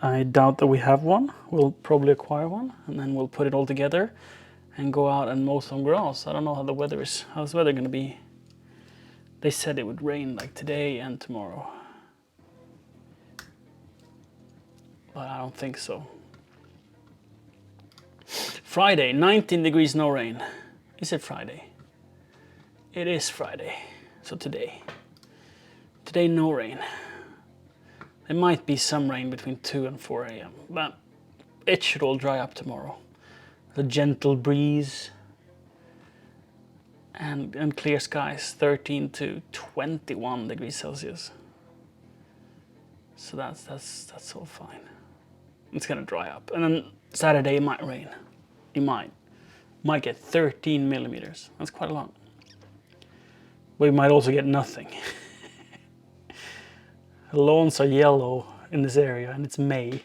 I doubt that we have one. We'll probably acquire one, and then we'll put it all together and go out and mow some grass. I don't know how the weather is. How's the weather gonna be? They said it would rain like today and tomorrow. But I don't think so. Friday, 19 degrees, no rain. Is it Friday? It is Friday. So today. Today, no rain. There might be some rain between 2 and 4 a.m. But it should all dry up tomorrow. The gentle breeze and clear skies, 13 to 21 degrees Celsius. So that's all fine. It's gonna dry up, and then Saturday it might rain. It might get 13 millimeters. That's quite a lot. We might also get nothing. The lawns are yellow in this area, and it's May.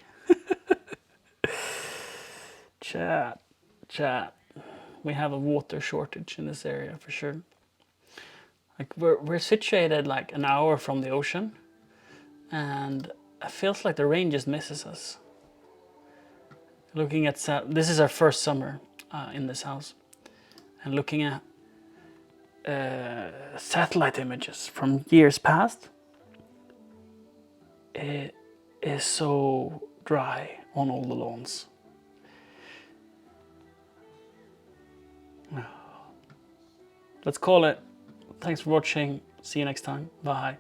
Chat. We have a water shortage in this area for sure. Like we're situated like an hour from the ocean, and it feels like the rain just misses us. looking at this is our first summer in this house, and looking at satellite images from years past. It is so dry on all the lawns. Let's call it. Thanks for watching. See you next time. Bye.